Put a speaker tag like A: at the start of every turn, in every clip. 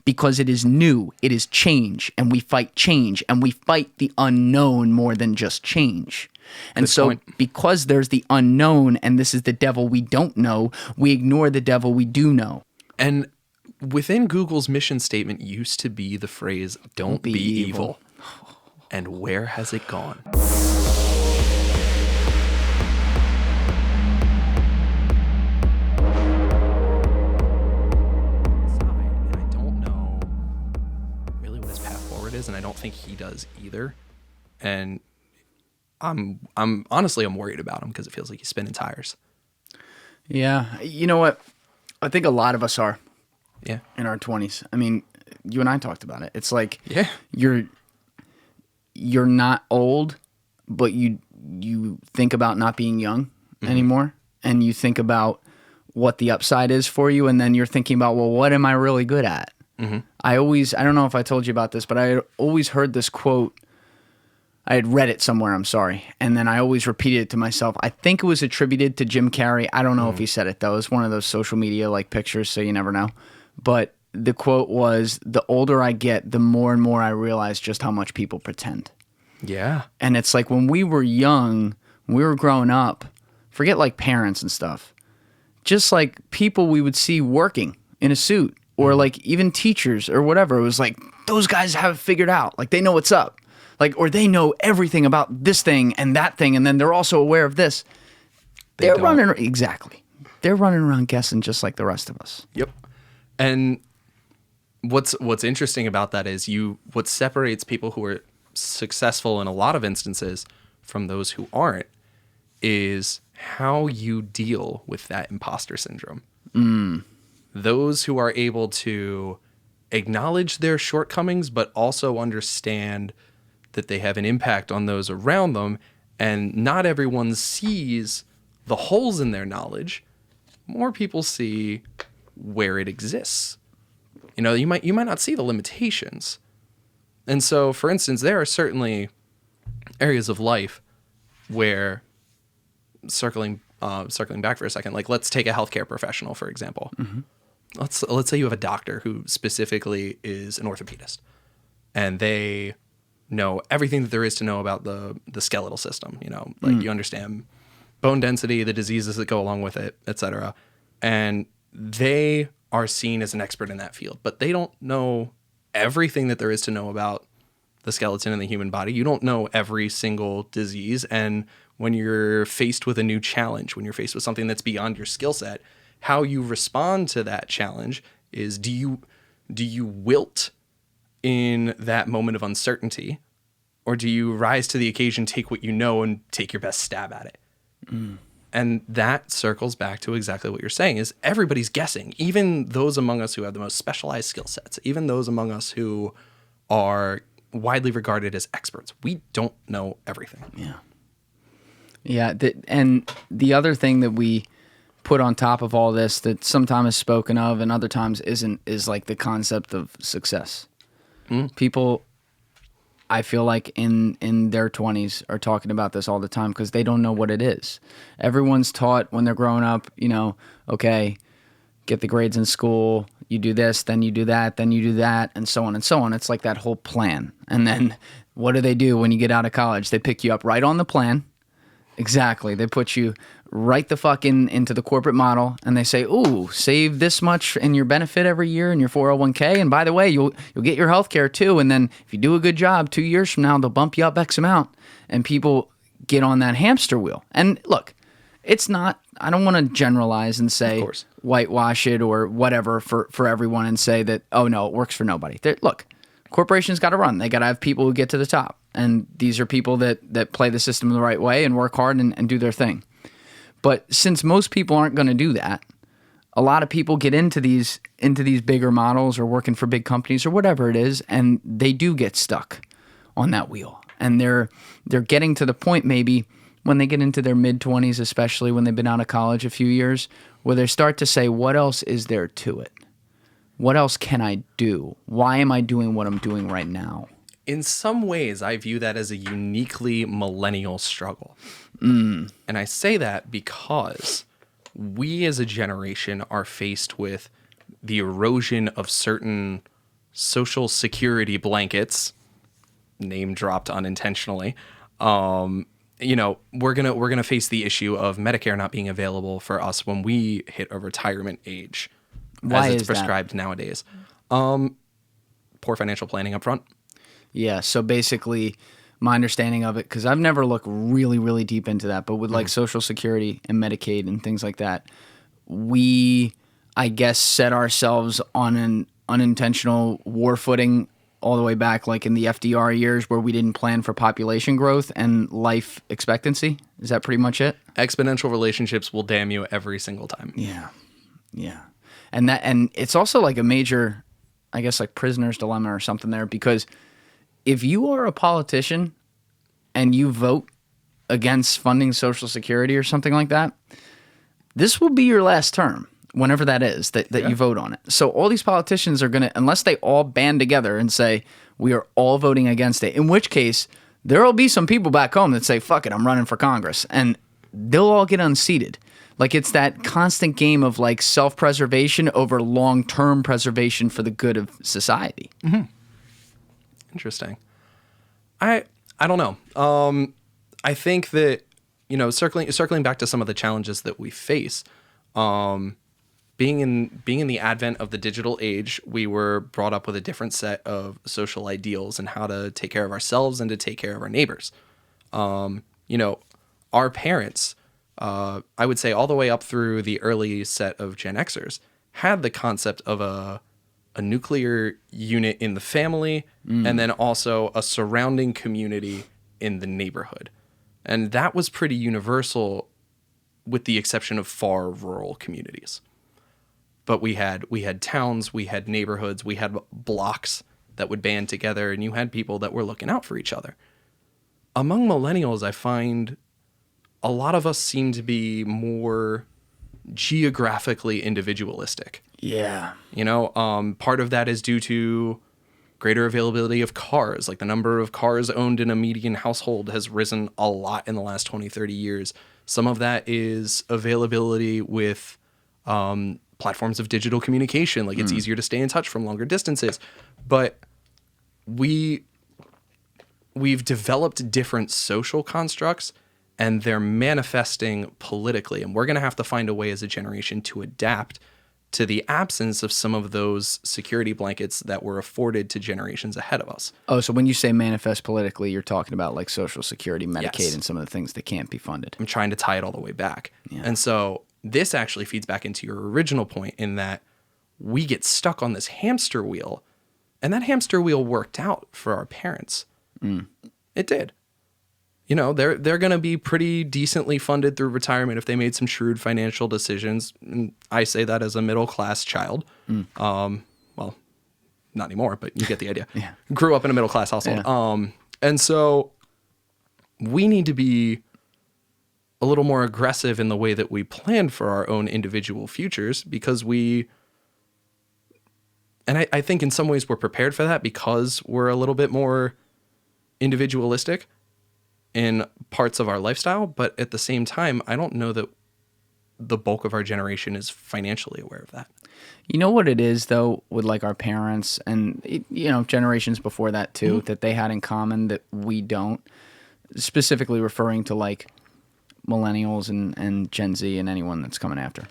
A: because it is new, it is change, and we fight change, and we fight the unknown more than just change. And
B: Good
A: so
B: point.
A: because there's the unknown and this is the devil we don't know, we ignore the devil we do know.
B: And within Google's mission statement used to be the phrase, don't be evil. And where has it gone? And I don't know really what his path forward is, and I don't think he does either. And I'm honestly worried about him because it feels like he's spinning tires.
A: Yeah. You know what? I think a lot of us are.
B: Yeah.
A: In our 20s. I mean, you and I talked about it. It's like you're not old, but you think about not being young anymore, and you think about what the upside is for you, and then you're thinking about, well, what am I really good at? I don't know if I told you about this, but I always heard this quote. I had read it somewhere, I'm sorry, and then I always repeated it to myself. I think it was attributed to Jim Carrey. I don't know if he said it, though. It's one of those social media like pictures, so you never know. But the quote was, the older I get, the more and more I realize just how much people pretend.
B: Yeah.
A: And it's like when we were young, when we were growing up, forget like parents and stuff, just like people we would see working in a suit, or like even teachers or whatever. It was like, those guys have it figured out. Like they know what's up. Like, or they know everything about this thing and that thing, and then they're also aware of this. They're running around guessing just like the rest of us.
B: Yep. And what's interesting about that is what separates people who are successful in a lot of instances from those who aren't is how you deal with that imposter syndrome. Those who are able to acknowledge their shortcomings, but also understand that they have an impact on those around them, and not everyone sees the holes in their knowledge. More people see where it exists. You know, you might not see the limitations. And so, for instance, there are certainly areas of life where, circling back for a second, like let's take a healthcare professional, for example. Let's say you have a doctor who specifically is an orthopedist, and they know everything that there is to know about the skeletal system. You know, like you understand bone density, the diseases that go along with it, etc. And they are seen as an expert in that field, but they don't know everything that there is to know about the skeleton in the human body. You don't know every single disease. And when you're faced with a new challenge, when you're faced with something that's beyond your skill set, how you respond to that challenge is, do you wilt in that moment of uncertainty, or do you rise to the occasion, take what you know, and take your best stab at it? And that circles back to exactly what you're saying, is everybody's guessing, even those among us who have the most specialized skill sets, even those among us who are widely regarded as experts. We don't know everything.
A: Yeah. And the other thing that we put on top of all this that sometimes is spoken of and other times isn't, is like the concept of success. People, I feel like in their 20s are talking about this all the time because they don't know what it is. Everyone's taught when they're growing up, you know, okay, get the grades in school, you do this, then you do that, then you do that, and so on and so on. It's like that whole plan. And then what do when you get out of college? They pick you up right on the plan. Exactly. They put you right the fuck into the corporate model, and they say, ooh, save this much in your benefit every year in your 401k, and by the way, you'll get your health care too, and then if you do a good job 2 years from now, they'll bump you up X amount, and people get on that hamster wheel. And look, it's not, I don't want to generalize and say whitewash it or whatever for everyone and say that, oh no, it works for nobody. Look, corporations got to run. They got to have people who get to the top. And these are people that play the system the right way and work hard and do their thing. But since most people aren't going to do that, a lot of people get into these bigger models or working for big companies or whatever it is, and they do get stuck on that wheel. And they're getting to the point maybe when they get into their mid-20s, especially when they've been out of college a few years, where they start to say, what else is there to it? What else can I do? Why am I doing what I'm doing right now?
B: In some ways, I view that as a uniquely millennial struggle. And I say that because we as a generation are faced with the erosion of certain social security blankets, name dropped unintentionally, we're gonna face the issue of Medicare not being available for us when we hit a retirement age,
A: Why
B: as it's
A: is that?
B: prescribed nowadays. Poor financial planning up front.
A: Yeah, so basically my understanding of it, because I've never looked really, really deep into that, but with like Social Security and Medicaid and things like that, we, I guess, set ourselves on an unintentional war footing all the way back like in the FDR years where we didn't plan for population growth and life expectancy. Is that pretty much it?
B: Exponential relationships will damn you every single time.
A: Yeah. Yeah. And it's also like a major, I guess, like prisoner's dilemma or something there, because if you are a politician and you vote against funding Social Security or something like that, this will be your last term, whenever that is, that you vote on it. So all these politicians are going to, unless they all band together and say, we are all voting against it, in which case there will be some people back home that say, fuck it, I'm running for Congress. And they'll all get unseated. Like it's that constant game of like self-preservation over long-term preservation for the good of society.
B: Mm-hmm. Interesting. I don't know. I think that, circling back to some of the challenges that we face, being in the advent of the digital age, we were brought up with a different set of social ideals and how to take care of ourselves and to take care of our neighbors. Our parents, I would say all the way up through the early set of Gen Xers, had the concept of a nuclear unit in the family and then also a surrounding community in the neighborhood. And that was pretty universal with the exception of far rural communities. But we had towns, we had neighborhoods, we had blocks that would band together, and you had people that were looking out for each other. Among millennials, I find a lot of us seem to be more geographically individualistic.
A: Yeah.
B: Part of that is due to greater availability of cars. Like the number of cars owned in a median household has risen a lot in the last 20, 30 years. Some of that is availability with platforms of digital communication. Like it's easier to stay in touch from longer distances. But we've developed different social constructs and they're manifesting politically. And we're going to have to find a way as a generation to adapt to the absence of some of those security blankets that were afforded to generations ahead of us.
A: Oh, so when you say manifest politically, you're talking about like Social Security, Medicaid,
B: Yes.
A: and some of the things that can't be funded.
B: I'm trying to tie it all the way back.
A: Yeah.
B: And so this actually feeds back into your original point in that we get stuck on this hamster wheel, and that hamster wheel worked out for our parents. It did. They're going to be pretty decently funded through retirement if they made some shrewd financial decisions. And I say that as a middle-class child. Well, not anymore, but you get the idea.
A: Yeah.
B: Grew up in a middle-class household.
A: Yeah.
B: And so we need to be a little more aggressive in the way that we plan for our own individual futures, because I think in some ways we're prepared for that because we're a little bit more individualistic in parts of our lifestyle. But at the same time, I don't know that the bulk of our generation is financially aware of that.
A: You know what it is, though, with like our parents and, generations before that, too, that they had in common that we don't, specifically referring to like millennials and Gen Z and anyone that's coming after.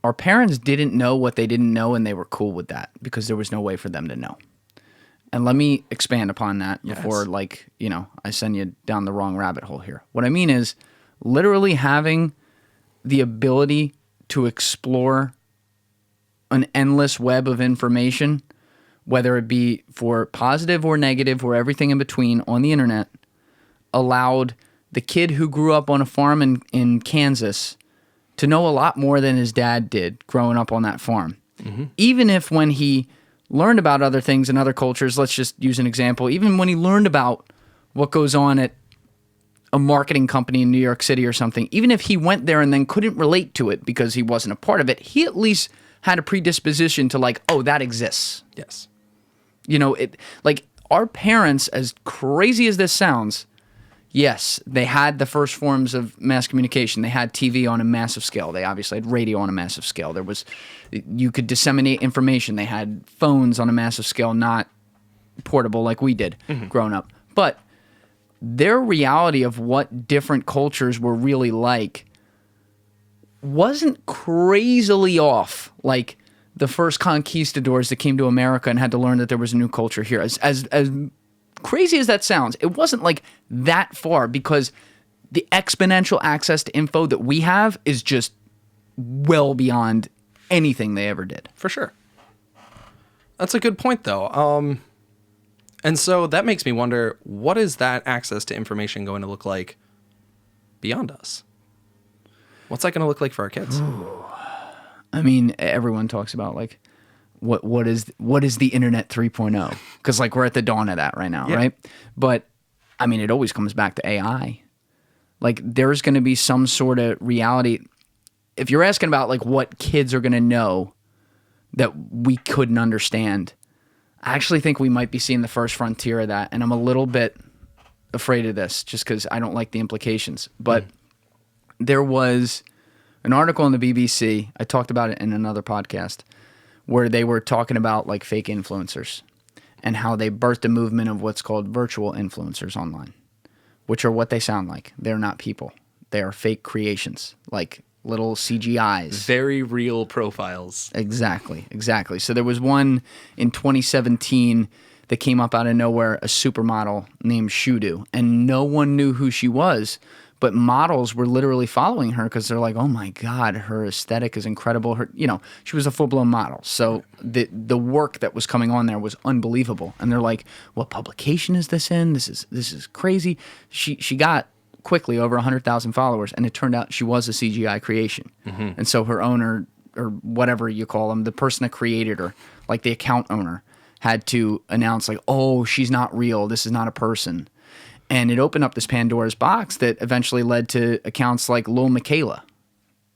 A: Our parents didn't know what they didn't know, and they were cool with that because there was no way for them to know. And let me expand upon that before, I send you down the wrong rabbit hole here. What I mean is literally having the ability to explore an endless web of information, whether it be for positive or negative or everything in between on the internet, allowed the kid who grew up on a farm in Kansas to know a lot more than his dad did growing up on that farm. Even if when he learned about other things in other cultures, let's just use an example, even when he learned about what goes on at a marketing company in New York City or something, even if he went there and then couldn't relate to it because he wasn't a part of it, he at least had a predisposition to like, oh, that exists.
B: Yes.
A: Like our parents, as crazy as this sounds, Yes, they had the first forms of mass communication. They had TV on a massive scale. They obviously had radio on a massive scale. You could disseminate information. They had phones on a massive scale, not portable like we did growing up. But their reality of what different cultures were really like wasn't crazily off like the first conquistadors that came to America and had to learn that there was a new culture here. As crazy as that sounds, it wasn't like that far, because the exponential access to info that we have is just well beyond anything they ever did.
B: For sure. That's a good point, though. And so that makes me wonder, what is that access to information going to look like beyond us? What's that going to look like for our kids?
A: I mean, everyone talks about like what is the internet 3.0? Because like we're at the dawn of that right now, right? But I mean, it always comes back to AI. Like there's going to be some sort of reality. If you're asking about like what kids are going to know that we couldn't understand, I actually think we might be seeing the first frontier of that. And I'm a little bit afraid of this just because I don't like the implications. But there was an article on the BBC, I talked about it in another podcast, where they were talking about like fake influencers and how they birthed a movement of what's called virtual influencers online, which are what they sound like. They're not people. They are fake creations, like little CGIs.
B: Very real profiles.
A: Exactly. So there was one in 2017 that came up out of nowhere, a supermodel named Shudu, and no one knew who she was, but models were literally following her because they're like, oh my God, her aesthetic is incredible. She was a full-blown model. So the work that was coming on there was unbelievable. And they're like, what publication is this in? This is crazy. She got quickly over 100,000 followers, and it turned out she was a CGI creation. And so her owner, or whatever you call them, the person that created her, like the account owner, had to announce like, oh, she's not real. This is not a person. And it opened up this Pandora's box that eventually led to accounts like Lil Miquela.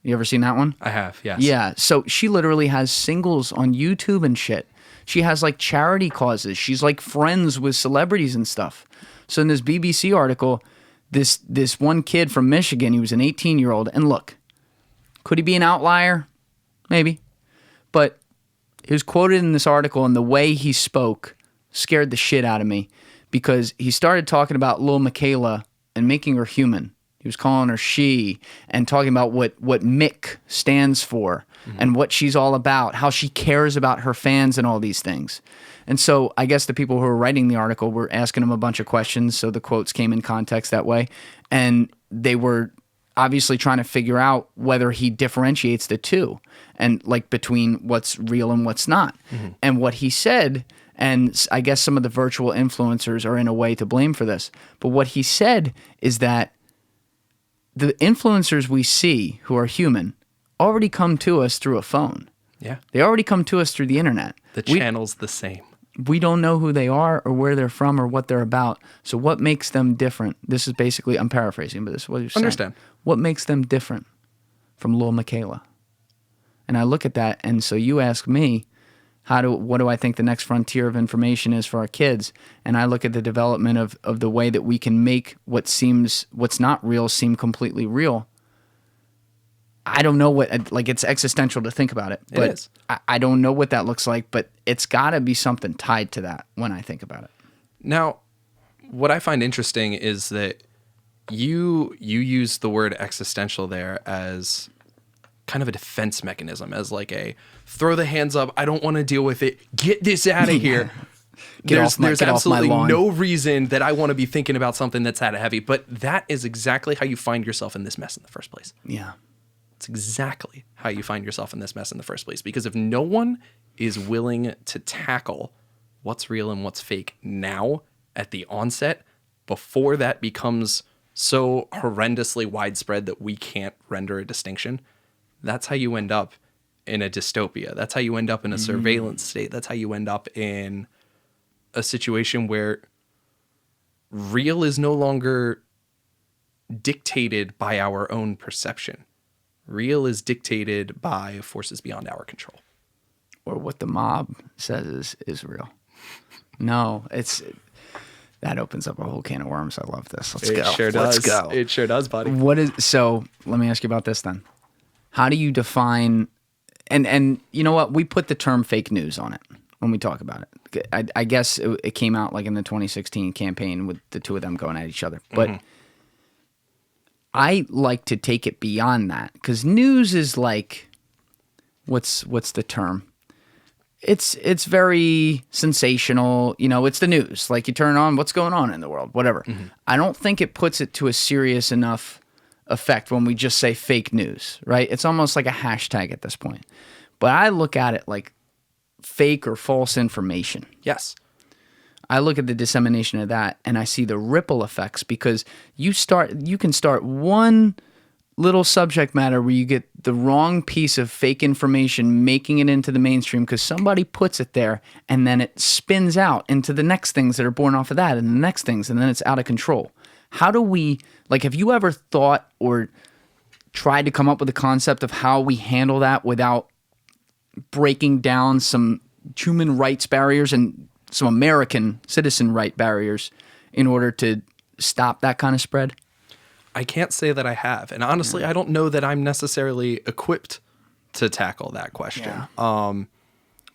A: You ever seen that one?
B: I have, yes.
A: Yeah, so she literally has singles on YouTube and shit. She has like charity causes. She's like friends with celebrities and stuff. So in this BBC article, this one kid from Michigan, he was an 18-year-old, and look, could he be an outlier? Maybe. But he was quoted in this article, and the way he spoke scared the shit out of me, because he started talking about Lil Miquela and making her human. He was calling her she and talking about what Mick stands for and what she's all about, how she cares about her fans and all these things. And so I guess the people who were writing the article were asking him a bunch of questions, so the quotes came in context that way. And they were obviously trying to figure out whether he differentiates the two and like between what's real and what's not. And what he said, and I guess some of the virtual influencers are in a way to blame for this, but what he said is that the influencers we see who are human already come to us through a phone.
B: Yeah.
A: They already come to us through the internet.
B: The channel's the same.
A: We don't know who they are or where they're from or what they're about. So what makes them different? This is basically, I'm paraphrasing, but this is what you're saying.
B: Understand.
A: What makes them different from Lil Miquela? And I look at that, and so you ask me, what do I think the next frontier of information is for our kids? And I look at the development of the way that we can make what's not real seem completely real. I don't know it's existential to think about it. But
B: it is.
A: I don't know what that looks like, but it's got to be something tied to that when I think about it.
B: Now, what I find interesting is that you use the word existential there as kind of a defense mechanism, as like a throw the hands up, I don't want to deal with it, get this out of here. There's absolutely no reason that I want to be thinking about something that's that heavy, but that is exactly how you find yourself in this mess in the first place.
A: Yeah.
B: It's exactly how you find yourself in this mess in the first place, because if no one is willing to tackle what's real and what's fake now at the onset, before that becomes so horrendously widespread that we can't render a distinction, that's how you end up in a dystopia. That's how you end up in a surveillance state. That's how you end up in a situation where real is no longer dictated by our own perception. Real is dictated by forces beyond our control.
A: Or what the mob says is real. No, That opens up a whole can of worms. I love this. Let's
B: It
A: go.
B: sure does.
A: Let's go.
B: It sure does, buddy.
A: So let me ask you about this then. How do you define, and you know what? We put the term fake news on it when we talk about it. I guess it came out like in the 2016 campaign with the two of them going at each other. But I like to take it beyond that because news is like, what's the term? It's very sensational. You know, it's the news. Like you turn on what's going on in the world, whatever. I don't think it puts it to a serious enough effect when we just say fake news, right? It's almost like a hashtag at this point. But I look at it like fake or false information.
B: Yes.
A: I look at the dissemination of that and I see the ripple effects because you can start one little subject matter where you get the wrong piece of fake information making it into the mainstream because somebody puts it there and then it spins out into the next things that are born off of that and the next things and then it's out of control. How do we, like, have you ever thought or tried to come up with a concept of how we handle that without breaking down some human rights barriers and some American citizen right barriers in order to stop that kind of spread?
B: I can't say that I have. And honestly, I don't know that I'm necessarily equipped to tackle that question.
A: Yeah.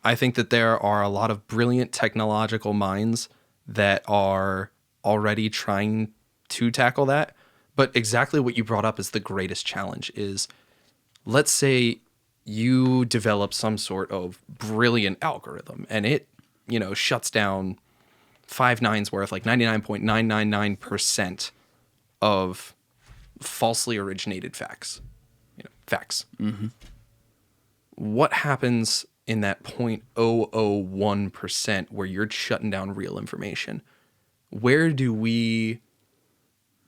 B: I think that there are a lot of brilliant technological minds that are already trying to tackle that. But exactly what you brought up is the greatest challenge is, let's say you develop some sort of brilliant algorithm and it, shuts down 5 nines worth, like 99.999% of falsely originated facts. Facts. What happens in that 0.001% where you're shutting down real information? Where do we,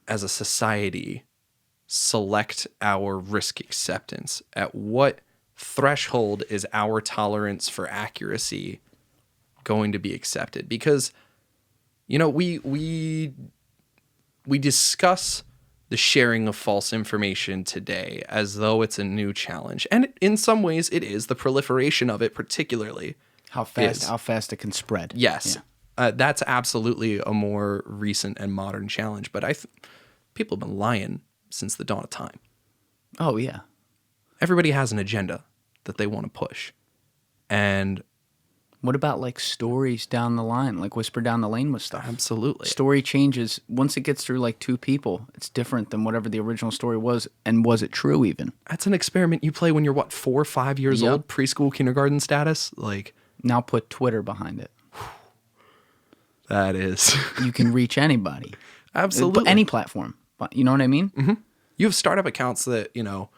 B: as a society, select our risk acceptance? At what threshold is our tolerance for accuracy going to be accepted? Because, we discuss the sharing of false information today as though it's a new challenge. And in some ways it is, the proliferation of it particularly.
A: How fast it can spread.
B: Yes.
A: Yeah.
B: That's absolutely a more recent and modern challenge. But people have been lying since the dawn of time.
A: Oh, yeah.
B: Everybody has an agenda that they want to push. And
A: what about like stories down the line, like whisper down the lane with stuff?
B: Absolutely.
A: Story changes. Once it gets through like 2 people, it's different than whatever the original story was. And was it true even?
B: That's an experiment you play when you're, 4 or 5 years old, preschool, kindergarten status? Like,
A: now put Twitter behind it.
B: That is.
A: You can reach anybody.
B: Absolutely.
A: Any platform. You know what I mean?
B: Mm-hmm. You have startup accounts that, you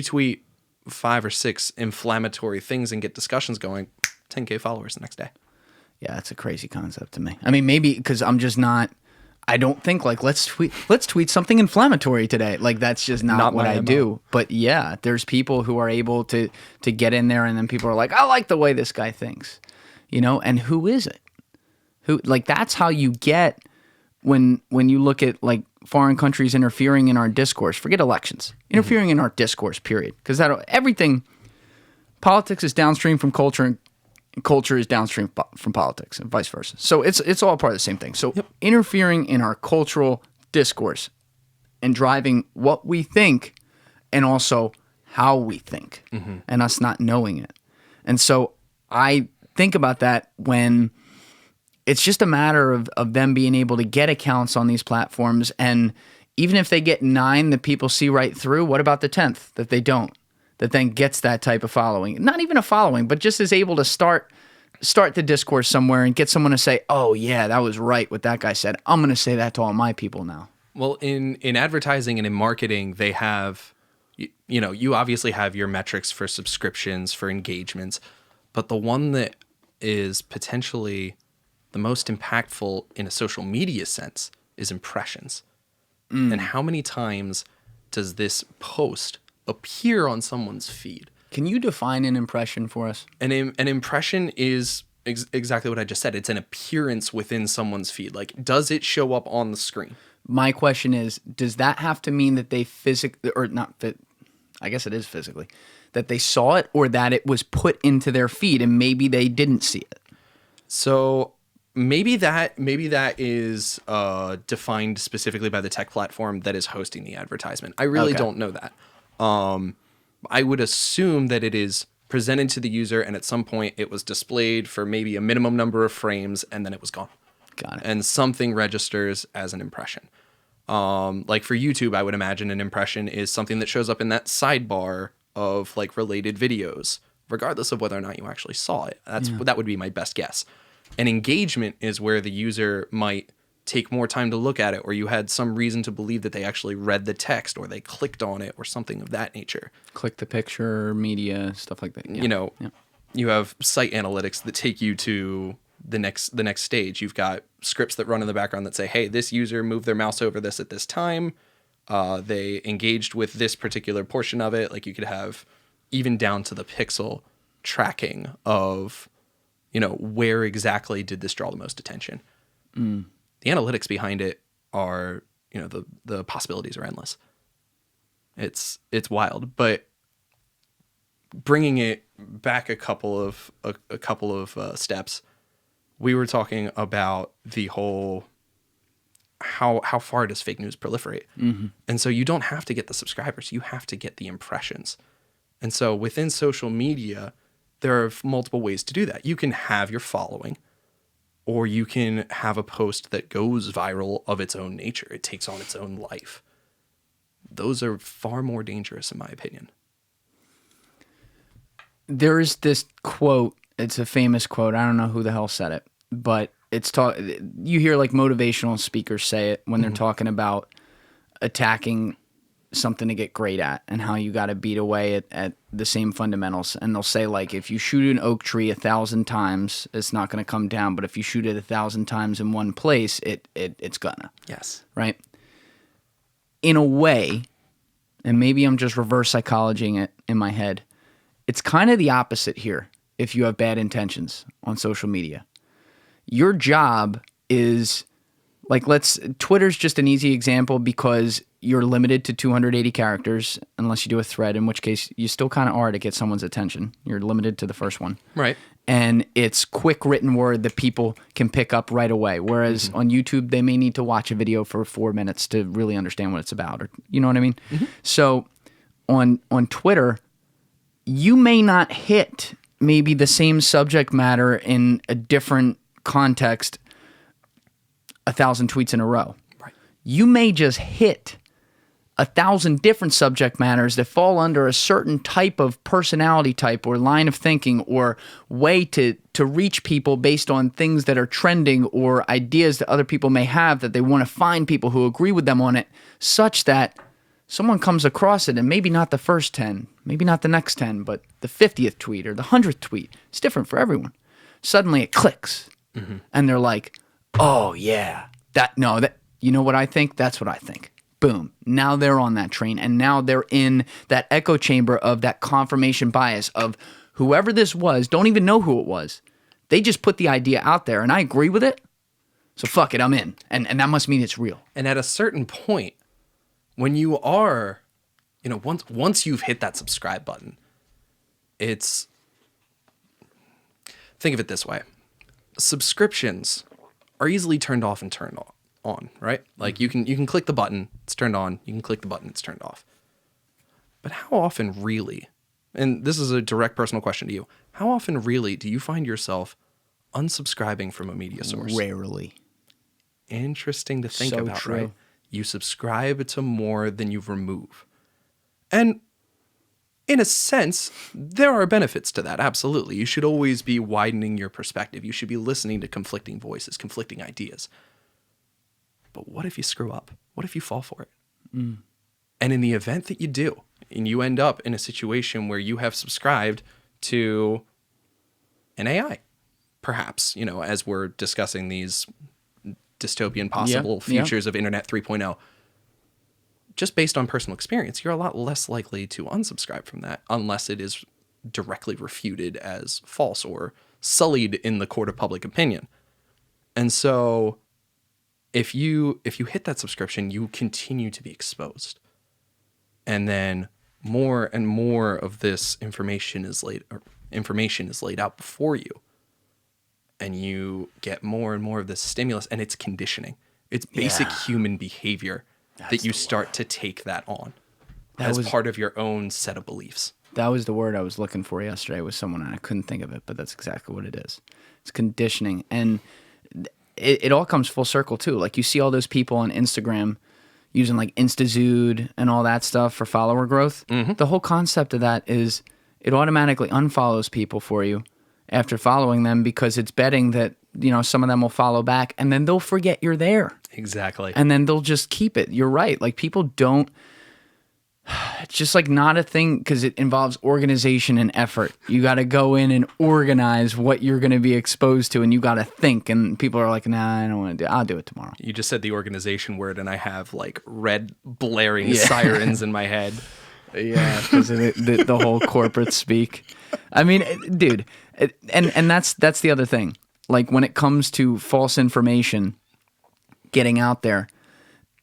B: tweet 5 or 6 inflammatory things and get discussions going, 10K followers the next day.
A: Yeah, that's a crazy concept to me. I mean, maybe because I'm just not, I don't think like, let's tweet something inflammatory today. Like that's just not what I do. But yeah, there's people who are able to get in there and then people are like, I like the way this guy thinks, and who is it? Like that's how you get when you look at like foreign countries interfering in our discourse, forget elections, interfering in our discourse, period. Because politics is downstream from culture and culture is downstream from politics and vice versa. So it's all part of the same thing. So interfering in our cultural discourse and driving what we think and also how we think and us not knowing it. And so I think about that when it's just a matter of them being able to get accounts on these platforms. And even if they get 9 that people see right through, what about the 10th that they don't? That then gets that type of following. Not even a following, but just is able to start the discourse somewhere and get someone to say, oh, yeah, that was right what that guy said. I'm going to say that to all my people now.
B: Well, in advertising and in marketing, they have, you obviously have your metrics for subscriptions, for engagements, but the one that is potentially the most impactful in a social media sense is impressions. And how many times does this post appear on someone's feed?
A: Can you define an impression for us?
B: An impression is exactly what I just said. It's an appearance within someone's feed. Like, does it show up on the screen?
A: My question is, does that have to mean that they physically, or not fit? I guess it is physically, that they saw it or that it was put into their feed and maybe they didn't see it?
B: So maybe that is defined specifically by the tech platform that is hosting the advertisement. I really don't know that. I would assume that it is presented to the user, and at some point it was displayed for maybe a minimum number of frames, and then it was gone.
A: Got it.
B: And something registers as an impression. Like for YouTube, I would imagine an impression is something that shows up in that sidebar of like related videos, regardless of whether or not you actually saw it. That would be my best guess. And engagement is where the user might take more time to look at it, or you had some reason to believe that they actually read the text or they clicked on it or something of that nature.
A: Click the picture, media, stuff like that. Yeah.
B: You know, you have site analytics that take you to the next stage. You've got scripts that run in the background that say, hey, this user moved their mouse over this at this time. They engaged with this particular portion of it. Like you could have even down to the pixel tracking of, you know, where exactly did this draw the most attention. The analytics behind it are, you know, the possibilities are endless. It's wild, but bringing it back a couple of steps, we were talking about the whole how far does fake news proliferate, and so you don't have to get the subscribers, you have to get the impressions, and so within social media, there are multiple ways to do that. You can have your following. Or you can have a post that goes viral of its own nature. It takes on its own life. Those are far more dangerous, in my opinion.
A: There's this quote. It's a famous quote. I don't know who the hell said it, but you hear like motivational speakers say it when they're talking about attacking something to get great at and how you got to beat away at the same fundamentals. And they'll say, like, if you shoot an oak tree 1,000 times, it's not going to come down. But if you shoot it 1,000 times in one place, it's gonna.
B: Yes.
A: Right? In a way, and maybe I'm just reverse psychologying it in my head, it's kind of the opposite here if you have bad intentions on social media. Your job is, like, Twitter's just an easy example because you're limited to 280 characters unless you do a thread, in which case you still kind of are to get someone's attention. You're limited to the first one.
B: Right.
A: And it's quick written word that people can pick up right away. Whereas on YouTube, they may need to watch a video for 4 minutes to really understand what it's about. Or, you know what I mean? So on Twitter, you may not hit maybe the same subject matter in a different context 1,000 tweets in a row.
B: Right.
A: You may just hit 1,000 different subject matters that fall under a certain type of personality type or line of thinking or way to reach people based on things that are trending or ideas that other people may have that they want to find people who agree with them on it, such that someone comes across it and maybe not the first 10, maybe not the next 10, but the 50th tweet or the 100th tweet. It's different for everyone. Suddenly it clicks and they're like, oh yeah, you know what I think? That's what I think. Boom. Now they're on that train, and now they're in that echo chamber of that confirmation bias of whoever this was, don't even know who it was. They just put the idea out there, and I agree with it, so fuck it, I'm in. And that must mean it's real.
B: And at a certain point, when you are, you know, once you've hit that subscribe button, think of it this way. Subscriptions are easily turned off and turned on, right? Like you can click the button, it's turned on. You can click the button, it's turned off. But how often really, and this is a direct personal question to you, how often really do you find yourself unsubscribing from a media source?
A: Rarely.
B: Interesting to think
A: So
B: about,
A: true.
B: right? You subscribe to more than you remove. And in a sense, there are benefits to that, absolutely. You should always be widening your perspective. You should be listening to conflicting voices, conflicting ideas. But what if you screw up? What if you fall for it? And in the event that you do, and you end up in a situation where you have subscribed to an AI, perhaps, you know, as we're discussing these dystopian possible futures of Internet 3.0, just based on personal experience, you're a lot less likely to unsubscribe from that unless it is directly refuted as false or sullied in the court of public opinion. And so if you hit that subscription, you continue to be exposed. And then more and more of this information is laid out before you. and you get more and more of this stimulus, and it's conditioning. It's basic human behavior that you start to take that on as part of your own set of beliefs.
A: That was the word I was looking for yesterday with someone, and I couldn't think of it, but that's exactly what it is. It's conditioning. And it all comes full circle, too. Like, you see all those people on Instagram using, like, InstaZood and all that stuff for follower growth. Mm-hmm. The whole concept of that is it automatically unfollows people for you after following them because it's betting that, you know, some of them will follow back, and then they'll forget you're there.
B: Exactly.
A: And then they'll just keep it. You're right. Like, people don't... It's just like not a thing because it involves organization and effort. You got to go in and organize what you're going to be exposed to, and you got to think. And people are like, "Nah, I don't want to do it. I'll do it tomorrow."
B: You just said the organization word, and I have like red blaring sirens in my head.
A: Yeah, because of the whole corporate speak. I mean, dude, and that's the other thing. Like when it comes to false information getting out there.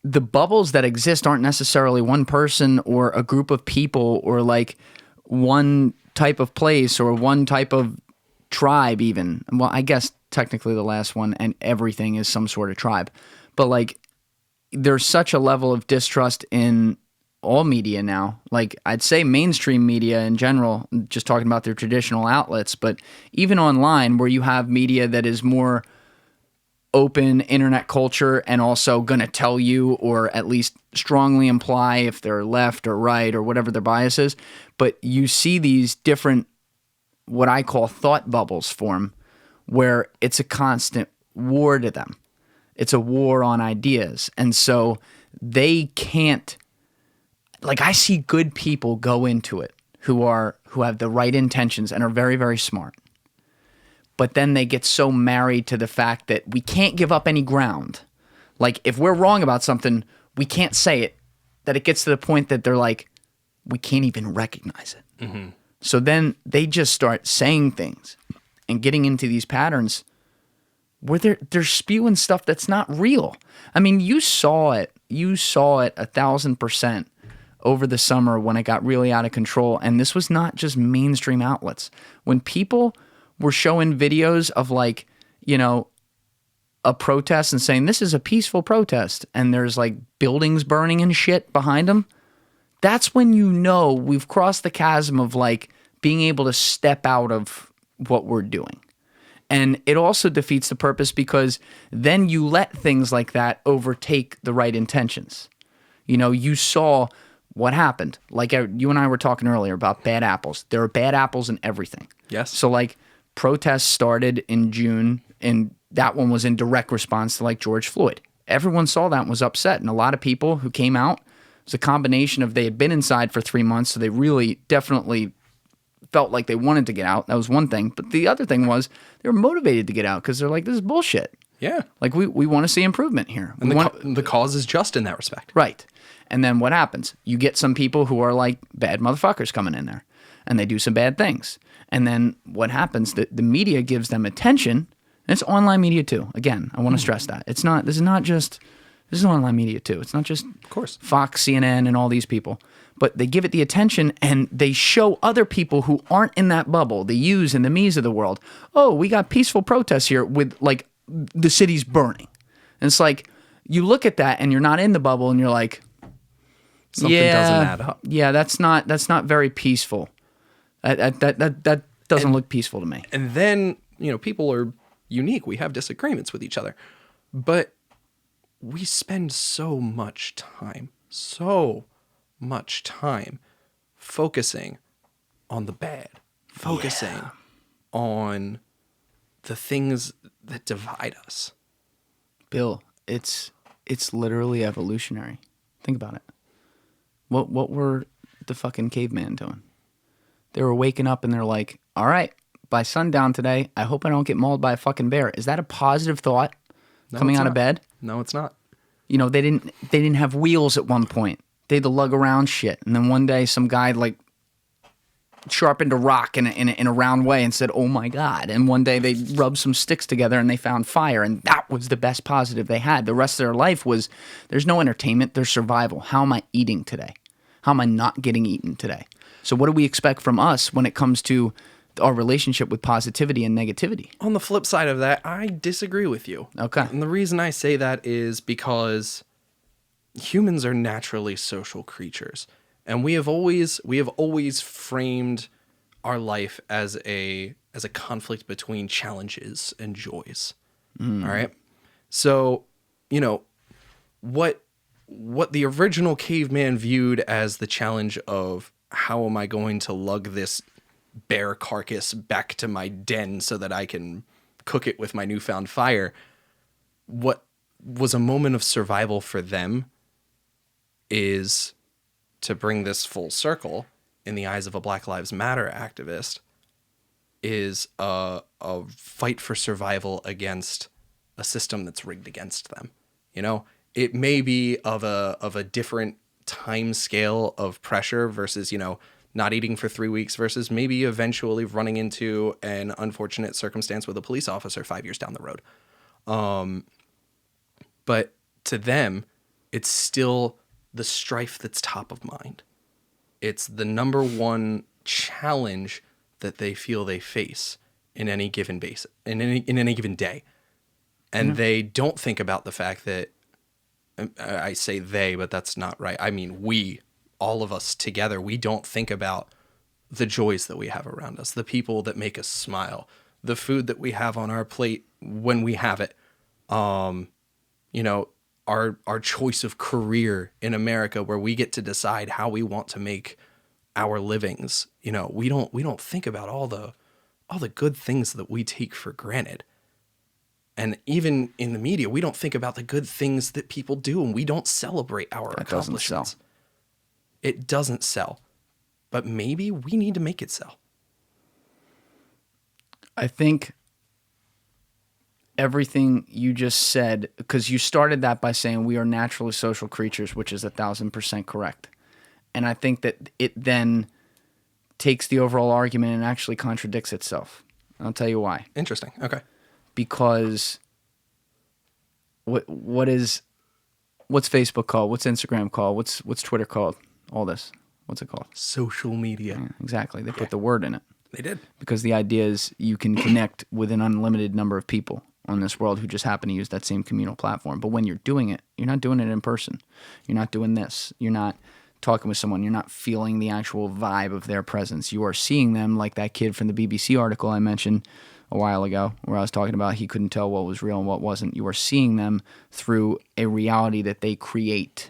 A: The bubbles that exist aren't necessarily one person or a group of people or like one type of place or one type of tribe even. Well, I guess technically the last one and everything is some sort of tribe. But like there's such a level of distrust in all media now. Like I'd say mainstream media in general, just talking about their traditional outlets, but even online where you have media that is more open internet culture and also going to tell you or at least strongly imply if they're left or right or whatever their bias is. But you see these different, what I call thought bubbles form where it's a constant war to them. It's a war on ideas. And so they can't, like I see good people go into it who have the right intentions and are very, very smart. But then they get so married to the fact that we can't give up any ground. Like, if we're wrong about something, we can't say it, that it gets to the point that they're like, we can't even recognize it. Mm-hmm. So then they just start saying things and getting into these patterns where they're spewing stuff that's not real. I mean, you saw it 1,000% over the summer when it got really out of control. And this was not just mainstream outlets. When people were showing videos of like, you know, a protest and saying this is a peaceful protest and there's like buildings burning and shit behind them, that's when you know we've crossed the chasm of like being able to step out of what we're doing. And it also defeats the purpose because then you let things like that overtake the right intentions. You know, you saw what happened. Like you and I were talking earlier about bad apples. There are bad apples in everything.
B: Yes.
A: So like, protests started in June, and that one was in direct response to like George Floyd. Everyone saw that and was upset, and a lot of people who came out, it was a combination of they had been inside for 3 months, so they really definitely felt like they wanted to get out. That was one thing. But the other thing was they were motivated to get out because they're like, this is bullshit.
B: Yeah.
A: Like we want to see improvement here.
B: And the cause is just in that respect.
A: Right. And then what happens? You get some people who are like bad motherfuckers coming in there, and they do some bad things. And then what happens, the media gives them attention, and it's online media too. Again, I want to stress that. This is online media too. It's not just
B: of course
A: Fox, CNN, and all these people. But they give it the attention, and they show other people who aren't in that bubble, the yous and the me's of the world. Oh, we got peaceful protests here with like the city's burning. And it's like, you look at that and you're not in the bubble and you're like,
B: something doesn't add up.
A: Yeah, that's not very peaceful. That doesn't look peaceful to me.
B: And then, you know, people are unique. We have disagreements with each other. But we spend so much time focusing on the bad, focusing on the things that divide us.
A: Bill, it's literally evolutionary. Think about it. What were the fucking caveman doing? They were waking up and they're like, all right, by sundown today, I hope I don't get mauled by a fucking bear. Is that a positive thought coming out of bed?
B: No, it's not. You
A: know, they didn't have wheels at one point. They had to lug around shit. And then one day some guy like sharpened a rock in a round way and said, oh my God. And one day they rubbed some sticks together and they found fire. And that was the best positive they had. The rest of their life was, there's no entertainment, there's survival. How am I eating today? How am I not getting eaten today? So what do we expect from us when it comes to our relationship with positivity and negativity.
B: On the flip side of that, I disagree with you.
A: Okay.
B: And the reason I say that is because humans are naturally social creatures. And we have always framed our life as a conflict between challenges and joys. All right? So, you know, what the original caveman viewed as the challenge of how am I going to lug this bear carcass back to my den so that I can cook it with my newfound fire, what was a moment of survival for them is, to bring this full circle in the eyes of a Black Lives Matter activist, is a fight for survival against a system that's rigged against them. You know, it may be of a different time scale of pressure versus, you know, not eating for 3 weeks versus maybe eventually running into an unfortunate circumstance with a police officer 5 years down the road. But to them, it's still the strife that's top of mind. It's the number one challenge that they feel they face in any given in any given day. And they don't think about the fact that, I say they, but that's not right. I mean, we, all of us together, we don't think about the joys that we have around us, the people that make us smile, the food that we have on our plate when we have it. You know, our choice of career in America, where we get to decide how we want to make our livings. You know, we don't think about all the good things that we take for granted. And even in the media, we don't think about the good things that people do, and we don't celebrate our accomplishments. It doesn't sell. But maybe we need to make it sell.
A: I think everything you just said, because you started that by saying we are naturally social creatures, which is 1,000% correct. And I think that it then takes the overall argument and actually contradicts itself. I'll tell you why.
B: Interesting. Okay.
A: Because what's Facebook called? What's Instagram called? What's Twitter called? All this. What's it called?
B: Social media.
A: Yeah, exactly. They put the word in it.
B: They did.
A: Because the idea is you can connect with an unlimited number of people on this world who just happen to use that same communal platform. But when you're doing it, you're not doing it in person. You're not doing this. You're not talking with someone. You're not feeling the actual vibe of their presence. You are seeing them, like that kid from the BBC article I mentioned a while ago, where I was talking about he couldn't tell what was real and what wasn't. You are seeing them through a reality that they create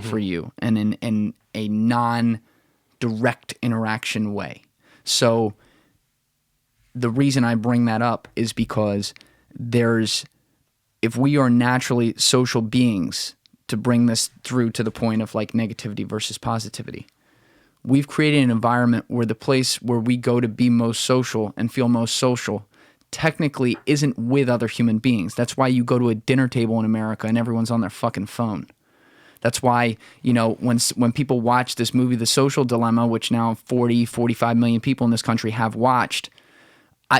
A: for you, and in a non-direct interaction way. So the reason I bring that up is because if we are naturally social beings, to bring this through to the point of like negativity versus positivity, we've created an environment where the place where we go to be most social and feel most social technically isn't with other human beings. That's why you go to a dinner table in America and everyone's on their fucking phone. That's why, you know, when people watch this movie, The Social Dilemma, which now 45 million people in this country have watched,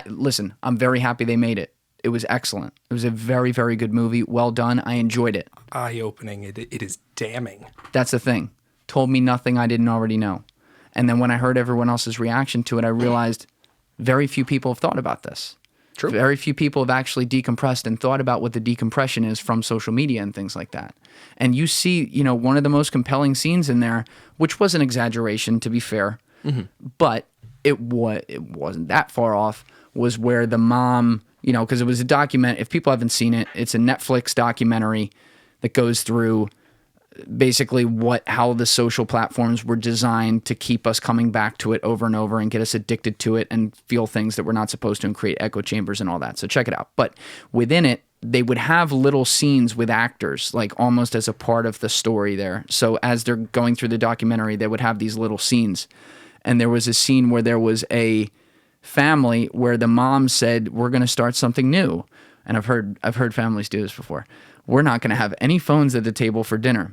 A: listen, I'm very happy they made it. It was excellent. It was a very, very good movie. Well done. I enjoyed it.
B: Eye-opening. It is damning.
A: That's the thing. Told me nothing I didn't already know. And then when I heard everyone else's reaction to it, I realized very few people have thought about this.
B: True.
A: Very few people have actually decompressed and thought about what the decompression is from social media and things like that. And you see, you know, one of the most compelling scenes in there, which was an exaggeration, to be fair, but it wasn't that far off, was where the mom, you know, because it was a document. If people haven't seen it, it's a Netflix documentary that goes through basically how the social platforms were designed to keep us coming back to it over and over and get us addicted to it and feel things that we're not supposed to and create echo chambers and all that. So check it out. But within it, they would have little scenes with actors, like almost as a part of the story there. So as they're going through the documentary, they would have these little scenes. And there was a scene where there was a family where the mom said, "We're going to start something new." And I've heard families do this before. "We're not going to have any phones at the table for dinner."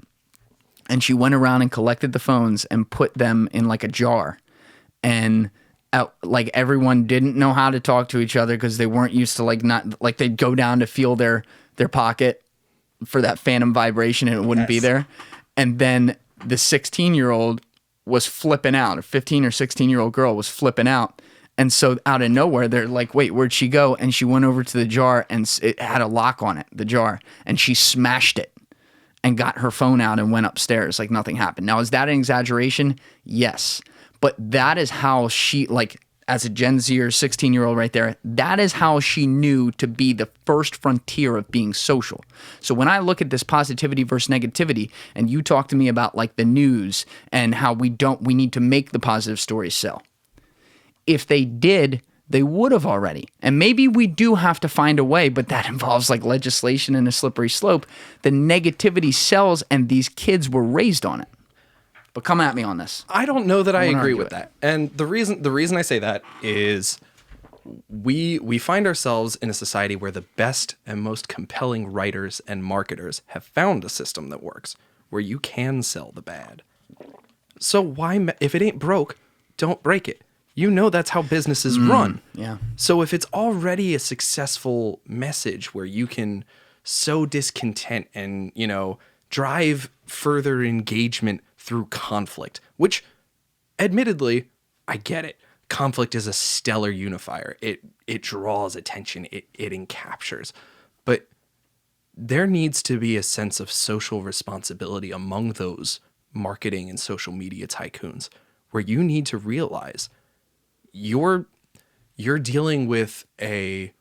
A: And she went around and collected the phones and put them in like a jar. And like everyone didn't know how to talk to each other because they weren't used to like they'd go down to feel their pocket for that phantom vibration and it wouldn't be there. And then the 16-year-old was flipping out. A 15 or 16-year-old girl was flipping out. And so out of nowhere, they're like, wait, where'd she go? And she went over to the jar and it had a lock on it, the jar, and she smashed it and got her phone out and went upstairs like nothing happened. Now, is that an exaggeration? Yes. But that is how she, like, as a Gen Z or 16-year-old right there, that is how she knew to be the first frontier of being social. So when I look at this positivity versus negativity, and you talk to me about like the news and how we need to make the positive stories sell. If they did, they would have already. And maybe we do have to find a way, but that involves like legislation and a slippery slope. The negativity sells, and these kids were raised on it. But come at me on this.
B: I don't know that I agree with that. And the reason I say that is we find ourselves in a society where the best and most compelling writers and marketers have found a system that works, where you can sell the bad. So why, if it ain't broke, don't break it. You know that's how businesses run.
A: Yeah.
B: So if it's already a successful message where you can sow discontent and, you know, drive further engagement through conflict, which admittedly, I get it. Conflict is a stellar unifier. It draws attention. It encaptures. But there needs to be a sense of social responsibility among those marketing and social media tycoons, where you need to realize you're dealing with a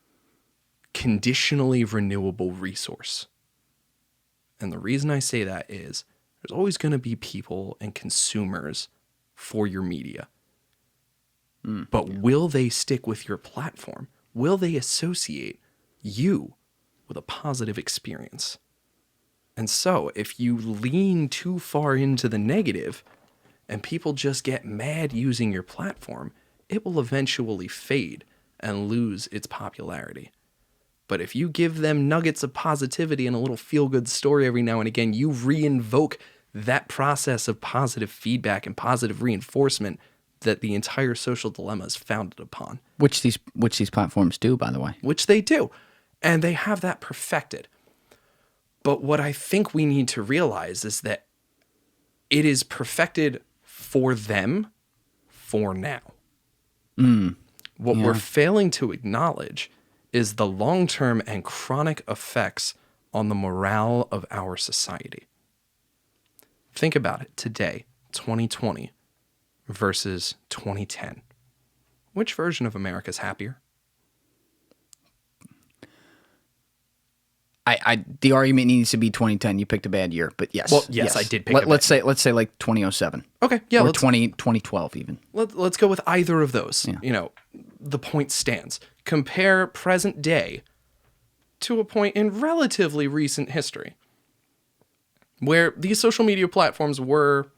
B: conditionally renewable resource. And the reason I say that is there's always going to be people and consumers for your media. But will they stick with your platform? Will they associate you with a positive experience? And so if you lean too far into the negative and people just get mad using your platform, it will eventually fade and lose its popularity. But if you give them nuggets of positivity and a little feel-good story every now and again, you re-invoke that process of positive feedback and positive reinforcement that the entire social dilemma is founded upon.
A: Which these platforms do, by the way.
B: Which they do. And they have that perfected. But what I think we need to realize is that it is perfected for them for now. What we're failing to acknowledge is the long-term and chronic effects on the morale of our society. Think about it today, 2020 versus 2010. Which version of America is happier?
A: The argument needs to be 2010. You picked a bad year, but yes.
B: Well, yes. I did pick a bad
A: let's say like 2007.
B: Okay, yeah.
A: Or 2012 even.
B: Let's go with either of those. Yeah. You know, the point stands. Compare present day to a point in relatively recent history where these social media platforms were,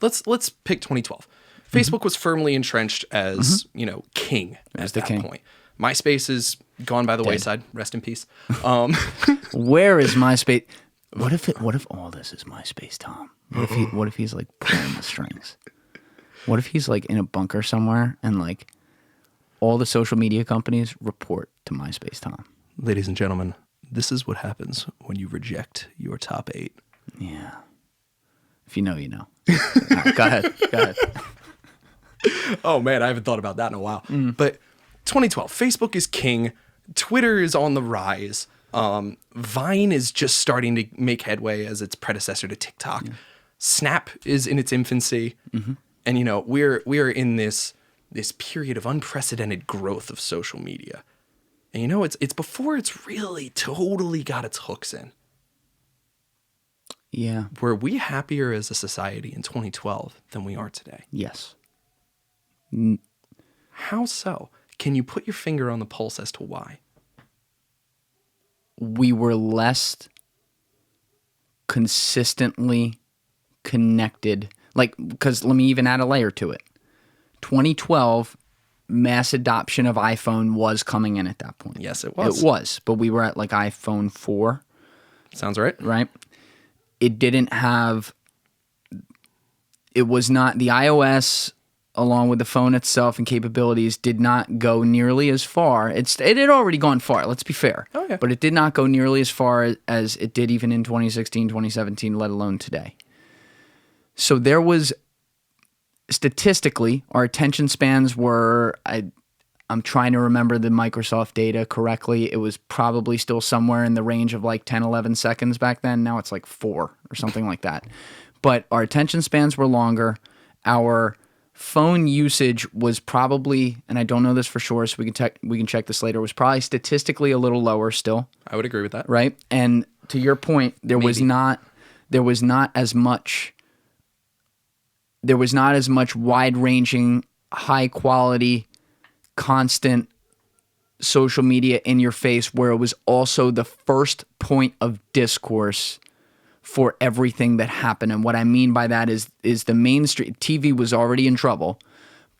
B: let's pick 2012. Facebook was firmly entrenched as, you know, king at that point. MySpace is gone by the wayside. Rest in peace.
A: Where is MySpace? What if all this is MySpace, Tom? What if he's like pulling the strings? What if he's like in a bunker somewhere and like all the social media companies report to MySpace, Tom?
B: Ladies and gentlemen, this is what happens when you reject your top 8.
A: Yeah. If you know, you know. Right, go ahead.
B: Oh man, I haven't thought about that in a while. But 2012, Facebook is king. Twitter is on the rise. Vine is just starting to make headway as its predecessor to TikTok. Yeah. Snap is in its infancy. And you know, we're in this period of unprecedented growth of social media. And you know, it's before it's really totally got its hooks in.
A: Yeah.
B: Were we happier as a society in 2012 than we are today?
A: Yes.
B: How so? Can you put your finger on the pulse as to why?
A: We were less consistently connected. Like, because let me even add a layer to it. 2012, mass adoption of iPhone was coming in at that point.
B: Yes, it was.
A: It was, but we were at like iPhone 4.
B: Sounds right.
A: Right? It didn't have, it was not, the iOS, along with the phone itself and capabilities, did not go nearly as far. It had already gone far, let's be fair.
B: Oh, yeah.
A: But it did not go nearly as far as it did even in 2016, 2017, let alone today. So there was, statistically, our attention spans were, I'm trying to remember the Microsoft data correctly. It was probably still somewhere in the range of like 10, 11 seconds back then. Now it's like 4 or something like that. But our attention spans were longer. Our phone usage was probably, and I don't know this for sure, so we can check this later, was probably statistically a little lower still.
B: I would agree with that.
A: Right? And to your point, there was not as much wide-ranging, high-quality, constant social media in your face where it was also the first point of discourse for everything that happened. And what I mean by that is the mainstream TV was already in trouble,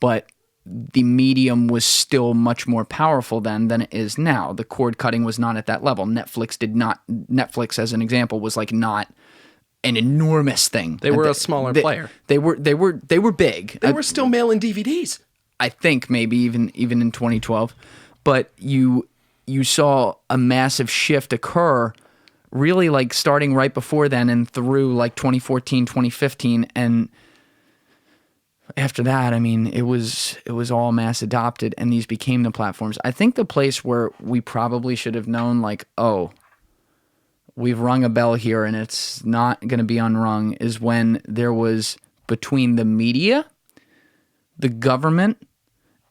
A: but the medium was still much more powerful then than it is now. The cord cutting was not at that level. Netflix, as an example, was like not an enormous thing.
B: They were a smaller player.
A: They were big.
B: They were still mailing DVDs.
A: I think maybe even in 2012, but you saw a massive shift occur really like starting right before then and through like 2014, 2015, and after that, I mean, it was all mass adopted and these became the platforms. I think the place where we probably should have known like, oh, we've rung a bell here and it's not going to be unrung is when there was between the media, the government,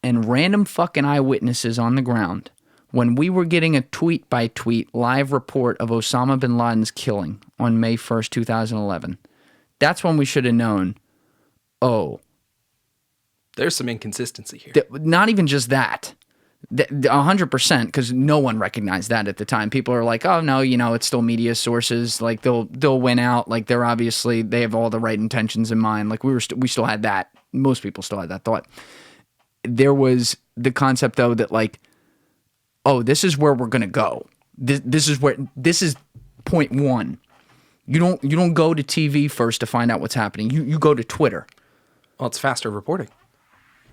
A: and random fucking eyewitnesses on the ground, when we were getting a tweet-by-tweet live report of Osama bin Laden's killing on May 1st, 2011, that's when we should have known, oh.
B: There's some inconsistency here.
A: Not even just that. 100%, because no one recognized that at the time. People are like, oh, no, it's still media sources. Like, they'll win out. Like, they have all the right intentions in mind. Like, we still had that. Most people still had that thought. There was the concept, though, that like, oh, this is where we're going to go. This is point one. You don't go to TV first to find out what's happening. You go to Twitter.
B: Well, it's faster reporting.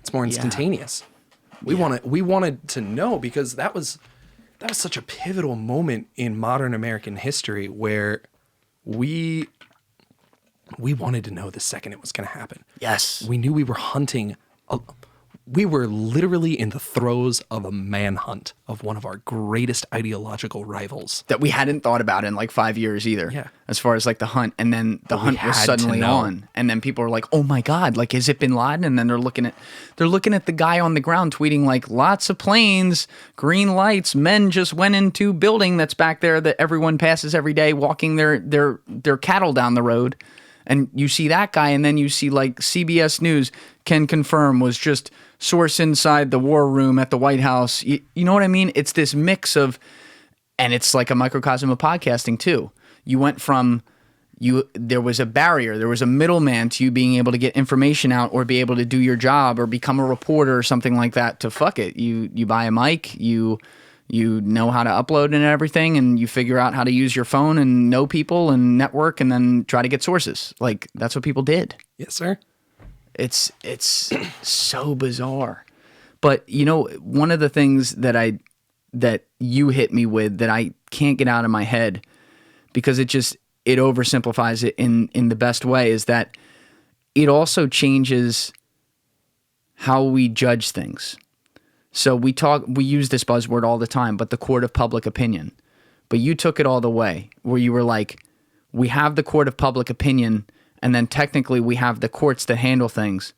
B: It's more instantaneous. Yeah. We wanted to know because that was such a pivotal moment in modern American history where we wanted to know the second it was going to happen.
A: Yes.
B: We knew we were hunting. We were literally in the throes of a manhunt of one of our greatest ideological rivals.
A: That we hadn't thought about in like 5 years either.
B: Yeah.
A: As far as like the hunt. And then the hunt was suddenly on. And then people are like, oh my God, like, is it bin Laden? And then they're looking at the guy on the ground tweeting like, lots of planes, green lights, men just went into building that's back there that everyone passes every day walking their cattle down the road. And you see that guy, and then you see like CBS News can confirm was just source inside the war room at the White House. You know what I mean? It's this mix of, and it's like a microcosm of podcasting too. You went from there was a barrier, there was a middleman to you being able to get information out or be able to do your job or become a reporter or something like that to fuck it. You buy a mic, you know how to upload and everything, and you figure out how to use your phone and know people and network and then try to get sources. Like, that's what people did.
B: Yes, sir.
A: It's so bizarre. But, one of the things that you hit me with that I can't get out of my head because it oversimplifies it in the best way is that it also changes how we judge things. So we use this buzzword all the time, but the court of public opinion. But you took it all the way, where you were like, we have the court of public opinion, and then technically we have the courts that handle things,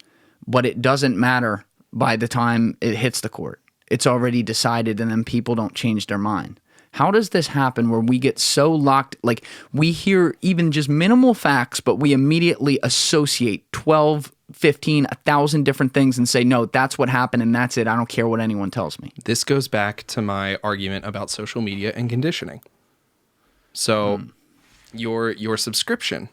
A: but it doesn't matter by the time it hits the court. It's already decided, and then people don't change their mind. How does this happen where we get so locked, like we hear even just minimal facts, but we immediately associate 12, 15, 1,000 different things and say, no, that's what happened and that's it. I don't care what anyone tells me.
B: This goes back to my argument about social media and conditioning. So your subscription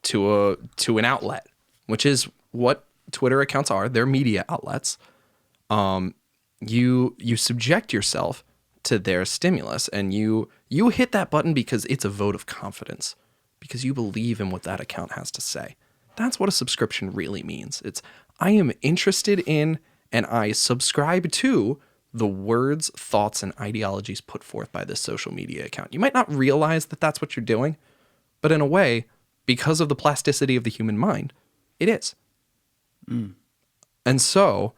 B: to an outlet, which is what Twitter accounts are, they're media outlets. You subject yourself to their stimulus, and you hit that button because it's a vote of confidence, because you believe in what that account has to say. That's what a subscription really means. It's, I am interested in and I subscribe to the words, thoughts, and ideologies put forth by this social media account. You might not realize that that's what you're doing, but in a way, because of the plasticity of the human mind, it is. And so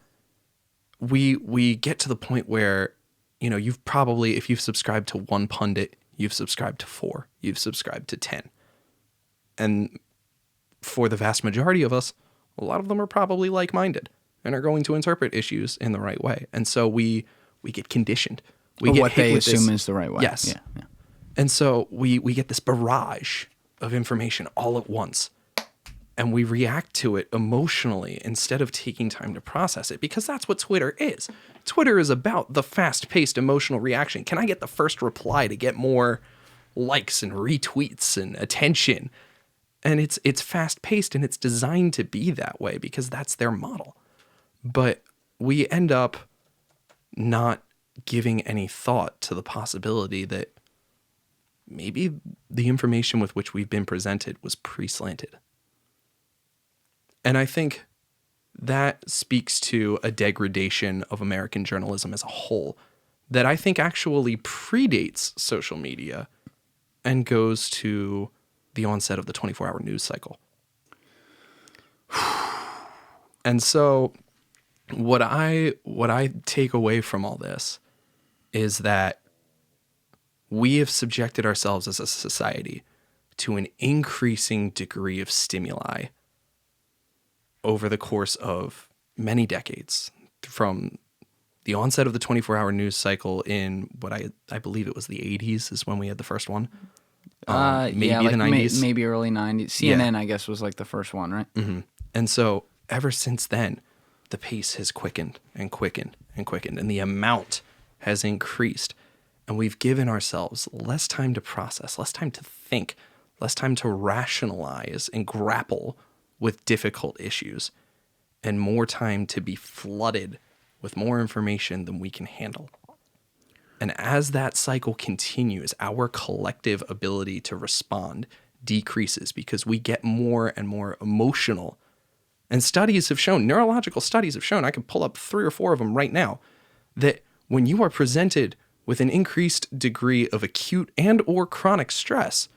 B: we get to the point where, you've probably, if you've subscribed to one pundit, you've subscribed to 4, you've subscribed to 10. And for the vast majority of us, a lot of them are probably like-minded and are going to interpret issues in the right way. And so we get conditioned. We get
A: what
B: hit
A: they
B: with
A: assume
B: this,
A: is the right way.
B: Yes.
A: Yeah.
B: And so we get this barrage of information all at once, and we react to it emotionally instead of taking time to process it, because that's what Twitter is. Twitter is about the fast-paced emotional reaction. Can I get the first reply to get more likes and retweets and attention? And it's fast-paced, and it's designed to be that way because that's their model. But we end up not giving any thought to the possibility that maybe the information with which we've been presented was pre-slanted. And I think that speaks to a degradation of American journalism as a whole that I think actually predates social media and goes to the onset of the 24-hour news cycle. And so what I take away from all this is that we have subjected ourselves as a society to an increasing degree of stimuli over the course of many decades, from the onset of the 24-hour news cycle in what I believe it was the 80s is when we had the first one. Maybe
A: yeah, like
B: the 90s.
A: maybe early 90s. CNN, I guess, was like the first one, right?
B: Mm-hmm. And so ever since then, the pace has quickened and quickened and quickened, and the amount has increased. And we've given ourselves less time to process, less time to think, less time to rationalize and grapple with difficult issues, and more time to be flooded with more information than we can handle. And as that cycle continues, our collective ability to respond decreases because we get more and more emotional. And studies have shown, neurological studies have shown, I can pull up 3 or 4 of them right now, that when you are presented with an increased degree of acute and or chronic stress,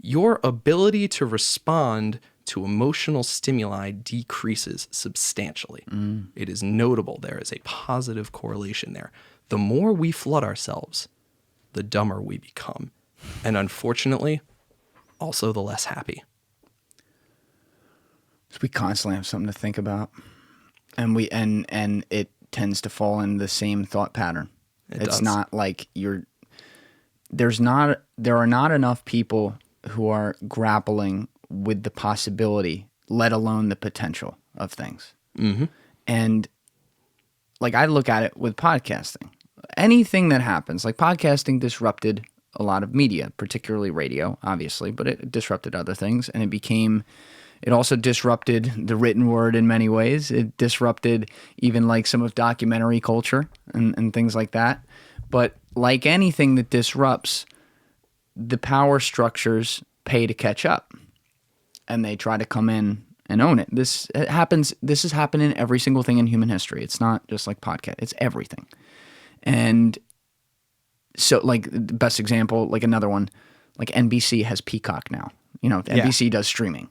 B: your ability to respond to emotional stimuli decreases substantially. It is notable. There is a positive correlation there. The more we flood ourselves, the dumber we become. And unfortunately, also the less happy.
A: We constantly have something to think about. And and it tends to fall in the same thought pattern. It's not like there are not enough people who are grappling with the possibility, let alone the potential of things.
B: Mm-hmm.
A: And like I look at it with podcasting. Anything that happens, like podcasting disrupted a lot of media, particularly radio, obviously, but it disrupted other things, and it also disrupted the written word in many ways. It disrupted even like some of documentary culture and things like that. But like anything that disrupts, the power structures pay to catch up, and they try to come in and own it. This has happened in every single thing in human history. It's not just like podcast. It's everything. And so like the best example, like another one, like NBC has Peacock now. NBC does streaming.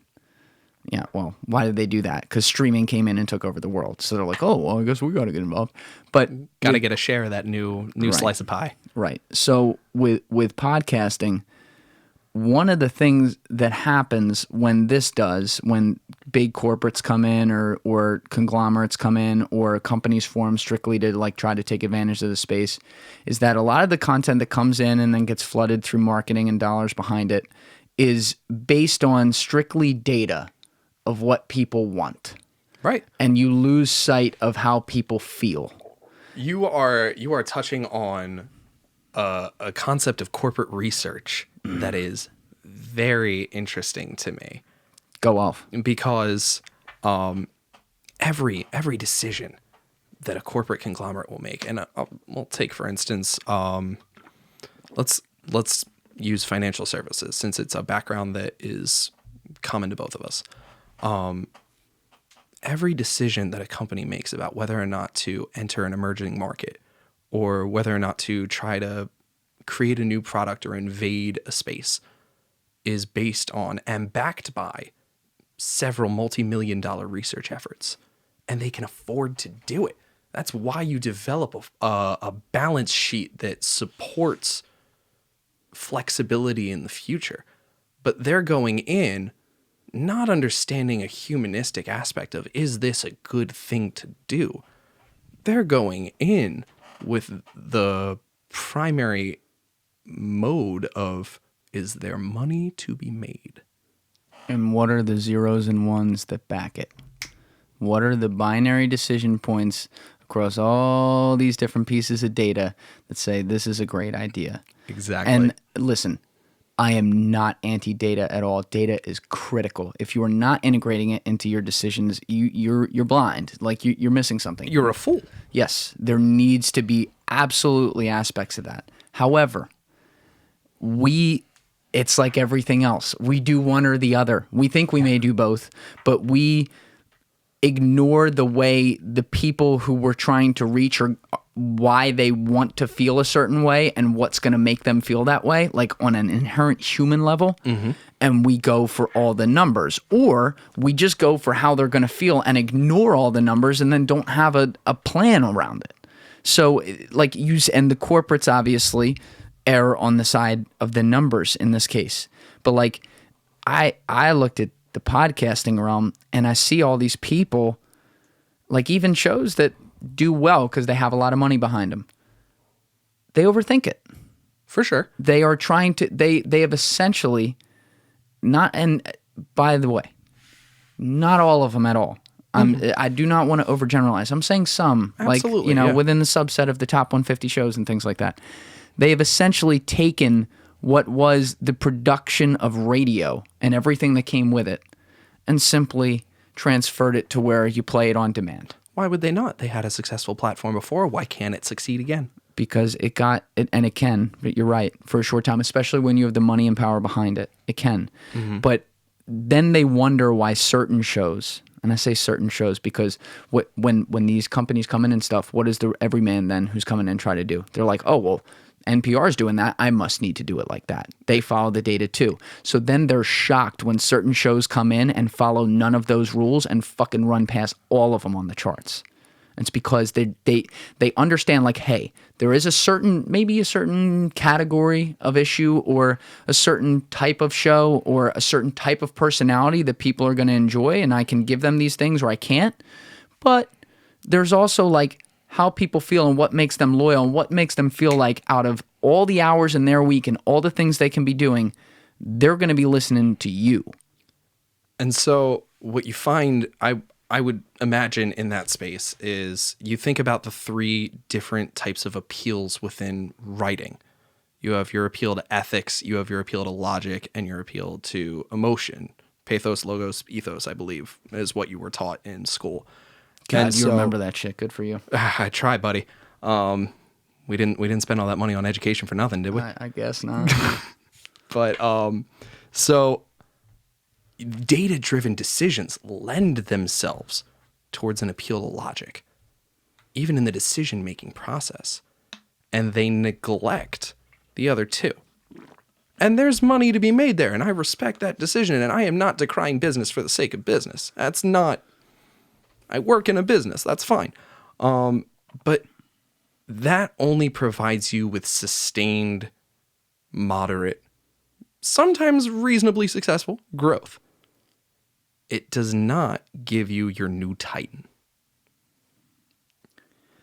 A: Yeah, well, why did they do that? Because streaming came in and took over the world. So they're like, oh, well, I guess we got to get involved. But
B: got to get a share of that new slice of pie.
A: Right. So with podcasting, one of the things that happens when big corporates come in or conglomerates come in or companies form strictly to like try to take advantage of the space, is that a lot of the content that comes in and then gets flooded through marketing and dollars behind it is based on strictly data of what people want.
B: Right.
A: And you lose sight of how people feel.
B: You are touching on a concept of corporate research that is very interesting to me.
A: Go off.
B: Because every decision that a corporate conglomerate will make, and we'll take for instance, let's use financial services since it's a background that is common to both of us. Every decision that a company makes about whether or not to enter an emerging market or whether or not to try to create a new product or invade a space is based on and backed by several multi-million-dollar research efforts. And they can afford to do it. That's why you develop a balance sheet that supports flexibility in the future. But they're going in not understanding a humanistic aspect of, is this a good thing to do? They're going in with the primary mode of, is there money to be made?
A: And what are the zeros and ones that back it? What are the binary decision points across all these different pieces of data that say this is a great idea?
B: Exactly.
A: And listen, I am not anti-data at all. Data is critical. If you are not integrating it into your decisions, you're blind. Like you're missing something.
B: You're a fool.
A: Yes, there needs to be absolutely aspects of that. However, it's like everything else. We do one or the other. We think we may do both, but we ignore the way the people who we're trying to reach or why they want to feel a certain way and what's going to make them feel that way, like on an inherent human level. Mm-hmm. And we go for all the numbers, or we just go for how they're going to feel and ignore all the numbers and then don't have a plan around it. So like and the corporates obviously err on the side of the numbers in this case. But like I looked at the podcasting realm and I see all these people, like even shows that do well because they have a lot of money behind them. They overthink it.
B: For sure.
A: They are trying to, they have essentially not, and by the way, not all of them at all. I do not want to overgeneralize. I'm saying some,
B: Absolutely,
A: like, within the subset of the top 150 shows and things like that. They have essentially taken what was the production of radio and everything that came with it and simply transferred it to where you play it on demand.
B: Why would they not? They had a successful platform before. Why can't it succeed again?
A: Because it got it, and it can, but you're right, for a short time, especially when you have the money and power behind it, it can. Mm-hmm. But then they wonder why certain shows, and I say certain shows because when these companies come in and stuff, what is the everyman then who's coming in and try to do? They're like, oh, well, NPR's doing that. I must need to do it like that. They follow the data too. So then they're shocked when certain shows come in and follow none of those rules and fucking run past all of them on the charts. It's because they understand, like, hey, there is maybe a certain category of issue or a certain type of show or a certain type of personality that people are going to enjoy, and I can give them these things or I can't. But there's also like how people feel and what makes them loyal and what makes them feel like out of all the hours in their week and all the things they can be doing, they're going to be listening to you.
B: And so what you find, I would imagine in that space is you think about the three different types of appeals within writing. You have your appeal to ethics, you have your appeal to logic, and your appeal to emotion. Pathos, logos, ethos, I believe, is what you were taught in school.
A: God, you remember that shit. Good for you.
B: I try, buddy. We didn't spend all that money on education for nothing, did we?
A: I guess not.
B: But so data-driven decisions lend themselves towards an appeal to logic, even in the decision-making process, and they neglect the other two. And there's money to be made there, and I respect that decision, and I am not decrying business for the sake of business. That's not... I work in a business, that's fine. But that only provides you with sustained, moderate, sometimes reasonably successful growth. It does not give you your new titan.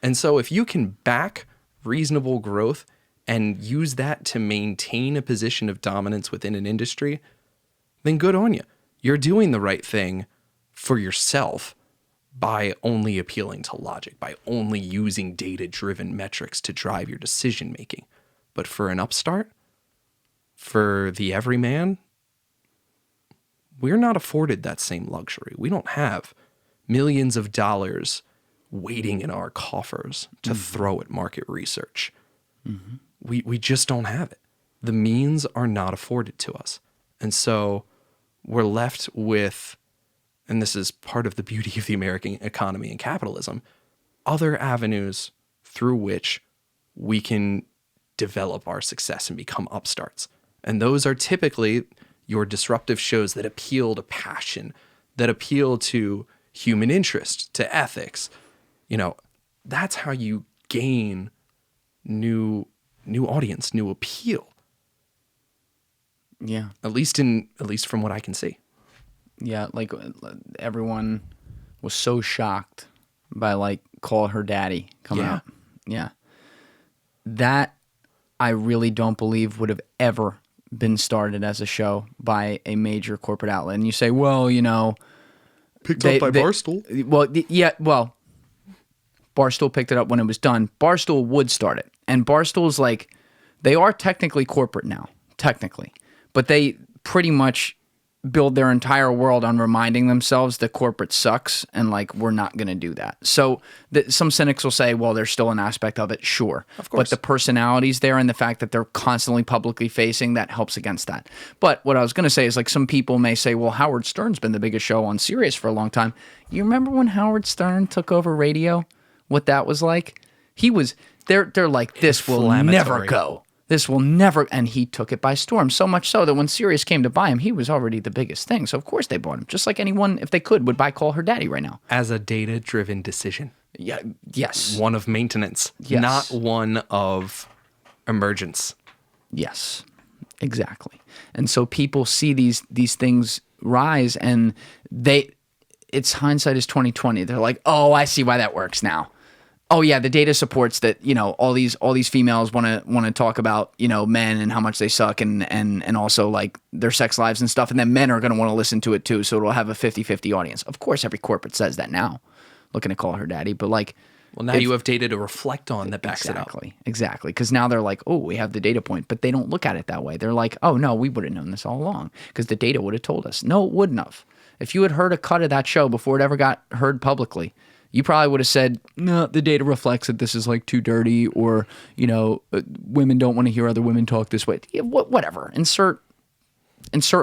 B: And so if you can back reasonable growth and use that to maintain a position of dominance within an industry, then good on you. You're doing the right thing for yourself by only appealing to logic, by only using data-driven metrics to drive your decision-making. But for an upstart, for the everyman, we're not afforded that same luxury. We don't have millions of dollars waiting in our coffers to throw at market research. Mm-hmm. We just don't have it. The means are not afforded to us. And so we're left with, and this is part of the beauty of the American economy and capitalism, other avenues through which we can develop our success and become upstarts. And those are typically your disruptive shows that appeal to passion, that appeal to human interest, to ethics. You know, that's how you gain new audience, new appeal.
A: Yeah.
B: At least from what I can see.
A: Yeah, like everyone was so shocked by like Call Her Daddy coming out. Yeah. That I really don't believe would have ever been started as a show by a major corporate outlet. And you say, well,
B: Picked up by Barstool.
A: Well, Barstool picked it up when it was done. Barstool would start it. And Barstool's like, they are technically corporate now, but they pretty much build their entire world on reminding themselves that corporate sucks and like we're not going to do that. So some cynics will say, well, there's still an aspect of it, sure.
B: Of course.
A: But the personalities there and the fact that they're constantly publicly facing, that helps against that. But what I was going to say is like some people may say, well, Howard Stern's been the biggest show on Sirius for a long time. You remember when Howard Stern took over radio? What that was like? They're like, this will never go. This will never, and he took it by storm, so much so that when Sirius came to buy him, he was already the biggest thing. So of course they bought him, just like anyone, if they could, would buy Call Her Daddy right now.
B: As a data-driven decision.
A: Yeah. Yes.
B: One of maintenance,
A: yes.
B: Not one of emergence.
A: Yes, exactly. And so people see these things rise, and it's hindsight is 20/20. They're like, oh, I see why that works now. Oh yeah, the data supports that, all these females want to talk about, men and how much they suck and also like their sex lives and stuff, and then men are going to want to listen to it too, so it'll have a 50-50 audience. Of course every corporate says that now, looking to Call Her Daddy, but like,
B: well, now you have data to reflect on that backs it up.
A: Exactly, because now they're like, oh, we have the data point, but they don't look at it that way. They're like, oh no, we would have known this all along because the data would have told us. No, it wouldn't have. If you had heard a cut of that show before it ever got heard publicly, you probably would have said, no, the data reflects that this is like too dirty, or, women don't want to hear other women talk this way. Yeah, whatever. Insert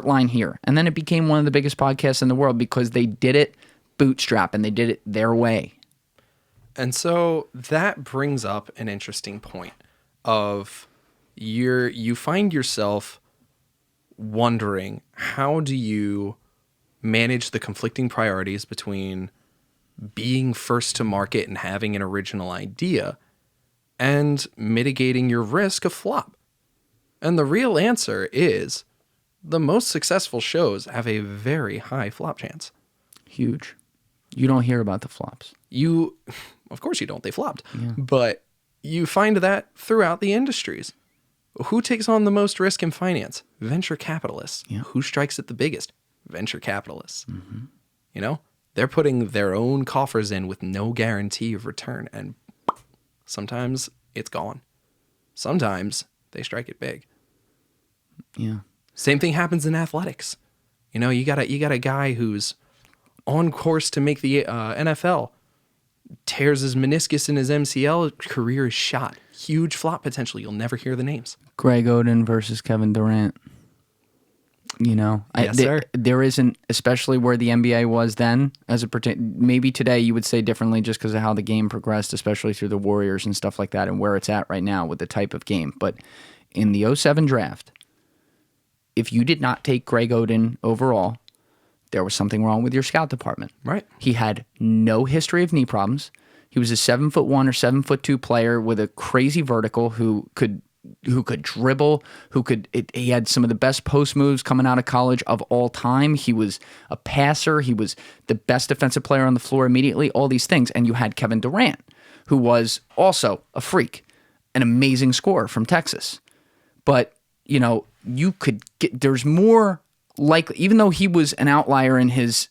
A: line here. And then it became one of the biggest podcasts in the world because they did it bootstrap and they did it their way.
B: And so that brings up an interesting point of you find yourself wondering, how do you manage the conflicting priorities between being first to market and having an original idea and mitigating your risk of flop? And the real answer is the most successful shows have a very high flop chance.
A: Huge. You don't hear about the flops.
B: Of course you don't, they flopped. Yeah. But you find that throughout the industries. Who takes on the most risk in finance? Venture capitalists.
A: Yeah.
B: Who strikes it the biggest? Venture capitalists. Mm-hmm. They're putting their own coffers in with no guarantee of return, and sometimes it's gone. Sometimes they strike it big.
A: Yeah.
B: Same thing happens in athletics. You got a guy who's on course to make the NFL, tears his meniscus in his MCL, career is shot. Huge flop potential. You'll never hear the names.
A: Greg Oden versus Kevin Durant.
B: Yes, sir.
A: There isn't, especially where the NBA was then, as it pertains. Maybe today you would say differently just because of how the game progressed, especially through the Warriors and stuff like that, and where it's at right now with the type of game. But in the 2007 draft, if you did not take Greg Oden overall, there was something wrong with your scout department.
B: Right. He
A: had no history of knee problems. He was a 7'1" or 7'2" player with a crazy vertical who could dribble, he had some of the best post moves coming out of college of all time. He was a passer. He was the best defensive player on the floor immediately, all these things. And you had Kevin Durant, who was also a freak, an amazing scorer from Texas. But, you could there's more likely, even though he was an outlier in his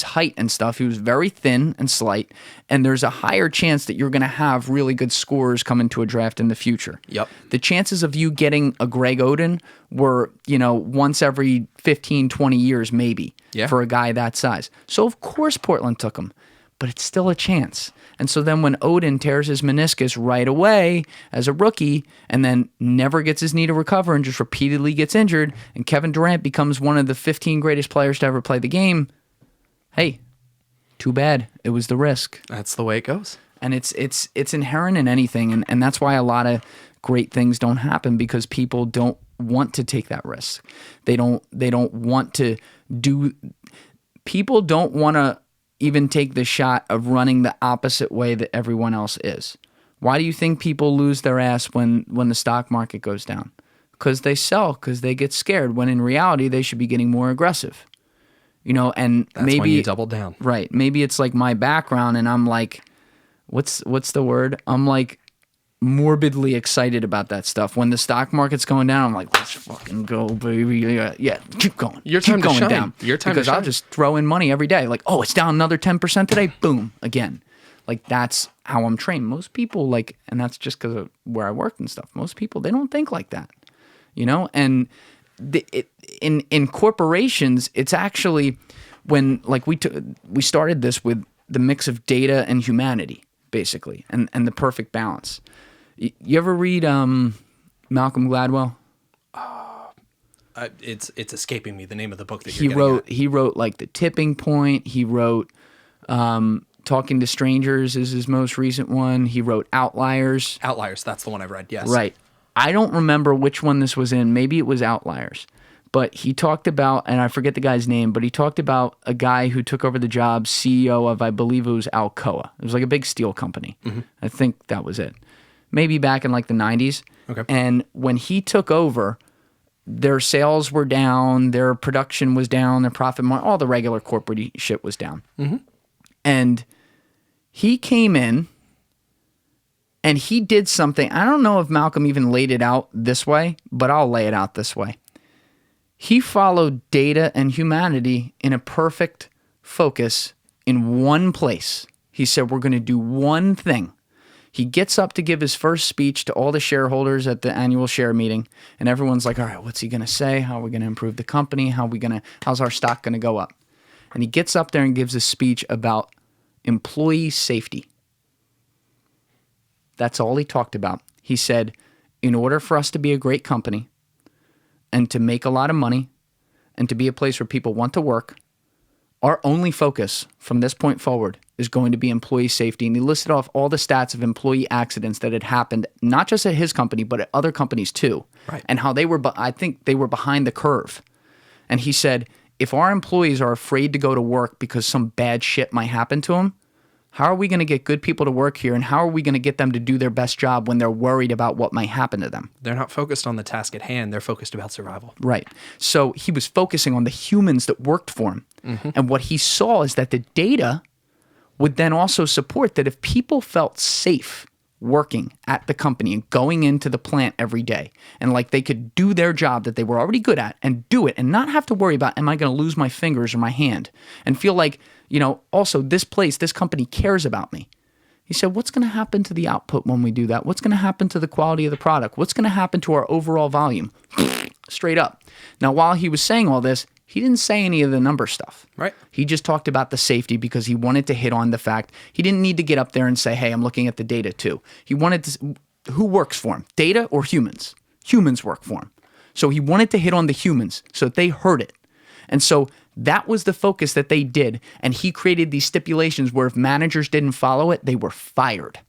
A: height and stuff, he was very thin and slight, and there's a higher chance that you're going to have really good scorers come into a draft in the future.
B: Yep.
A: The chances of you getting a Greg Oden were, once every 15, 20 years maybe for a guy that size. So of course Portland took him, but it's still a chance. And so then when Oden tears his meniscus right away as a rookie and then never gets his knee to recover and just repeatedly gets injured, and Kevin Durant becomes one of the 15 greatest players to ever play the game, hey, too bad. It was the risk.
B: That's the way it goes.
A: And it's inherent in anything, and that's why a lot of great things don't happen, because people don't want to take that risk. They don't want to do. People don't want to even take the shot of running the opposite way that everyone else is? Why do you think people lose their ass when the stock market goes down? Because they sell, because they get scared, when in reality they should be getting more aggressive. And
B: That's
A: maybe
B: when you double down.
A: Right. Maybe it's like my background and I'm like, what's the word? I'm like morbidly excited about that stuff. When the stock market's going down, I'm like, let's fucking go, baby. Yeah, keep going.
B: Your
A: keep
B: time to
A: going
B: shine.
A: down.
B: Your time to
A: because I'll
B: shine.
A: just throw in money every day. Like, oh, it's down another 10% today. Boom, again. Like, that's how I'm trained. Most people, like, and that's just because of where I worked and stuff. Most people, they don't think like that, And in corporations, it's actually when, like, we started this with the mix of data and humanity, basically, and the perfect balance. You ever read Malcolm Gladwell?
B: It's escaping me the name of the book that
A: He wrote like The Tipping Point. He wrote Talking to Strangers is his most recent one. He wrote Outliers.
B: Outliers, that's the one I've read, yes.
A: Right. I don't remember which one this was in. Maybe it was Outliers. But he talked about, and I forget the guy's name, but he talked about a guy who took over the job, CEO of, I believe it was Alcoa. It was like a big steel company. Mm-hmm. I think that was it. Maybe back in like the 90s.
B: Okay.
A: And when he took over, their sales were down, their production was down, their profit margin, all the regular corporate shit was down. Mm-hmm. And he came in and he did something. I don't know if Malcolm even laid it out this way, but I'll lay it out this way. He followed data and humanity in a perfect focus in one place. He said, we're going to do one thing. He gets up to give his first speech to all the shareholders at the annual share meeting, and everyone's like, all right, what's he going to say? How are we going to improve the company? How's our stock going to go up? And he gets up there and gives a speech about employee safety. That's all he talked about. He said, in order for us to be a great company and to make a lot of money and to be a place where people want to work, our only focus from this point forward is going to be employee safety. And he listed off all the stats of employee accidents that had happened, not just at his company, but at other companies too.
B: Right.
A: And how I think they were behind the curve. And he said, if our employees are afraid to go to work because some bad shit might happen to them, how are we going to get good people to work here? And how are we going to get them to do their best job when they're worried about what might happen to them?
B: They're not focused on the task at hand. They're focused about survival.
A: Right. So he was focusing on the humans that worked for him. Mm-hmm. And what he saw is that the data would then also support that if people felt safe working at the company and going into the plant every day, and like they could do their job that they were already good at and do it and not have to worry about, am I going to lose my fingers or my hand, and feel like, also this company cares about me. He said, what's going to happen to the output when we do that? What's going to happen to the quality of the product? What's going to happen to our overall volume? Straight up. Now, while he was saying all this, he didn't say any of the number stuff.
B: Right.
A: He just talked about the safety because he wanted to hit on the fact he didn't need to get up there and say, hey, I'm looking at the data too. He wanted to, who works for him? Data or humans? Humans work for him. So he wanted to hit on the humans so that they heard it. And so that was the focus that they did. And he created these stipulations where if managers didn't follow it, they were fired.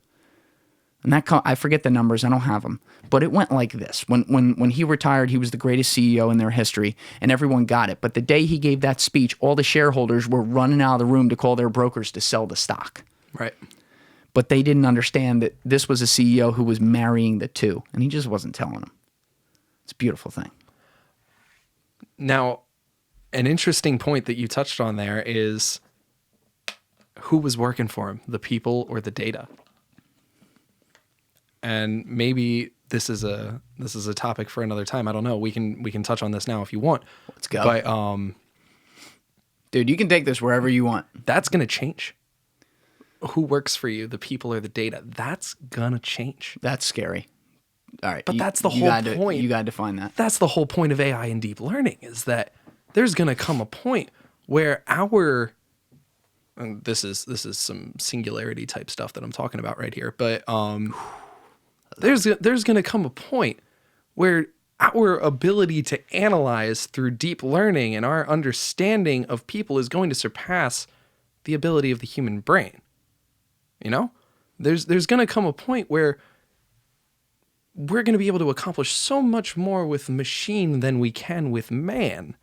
A: And I forget the numbers, I don't have them, but it went like this. When he retired, he was the greatest CEO in their history, and everyone got it. But the day he gave that speech, all the shareholders were running out of the room to call their brokers to sell the stock.
B: Right.
A: But they didn't understand that this was a CEO who was marrying the two, and he just wasn't telling them. It's a beautiful thing.
B: Now, an interesting point that you touched on there is who was working for him, the people or the data? And maybe this is a topic for another time. I don't know. We can touch on this now if you want.
A: Let's go.
B: But
A: dude, you can take this wherever you want.
B: That's gonna change. Who works for you, the people or the data? That's gonna change.
A: That's scary. All right,
B: but that's the whole point.
A: You got to define that.
B: That's the whole point of AI and deep learning, is that there's gonna come a point where and this is some singularity type stuff that I'm talking about right here, but there's going to come a point where our ability to analyze through deep learning and our understanding of people is going to surpass the ability of the human brain. There's going to come a point where we're going to be able to accomplish so much more with machine than we can with man,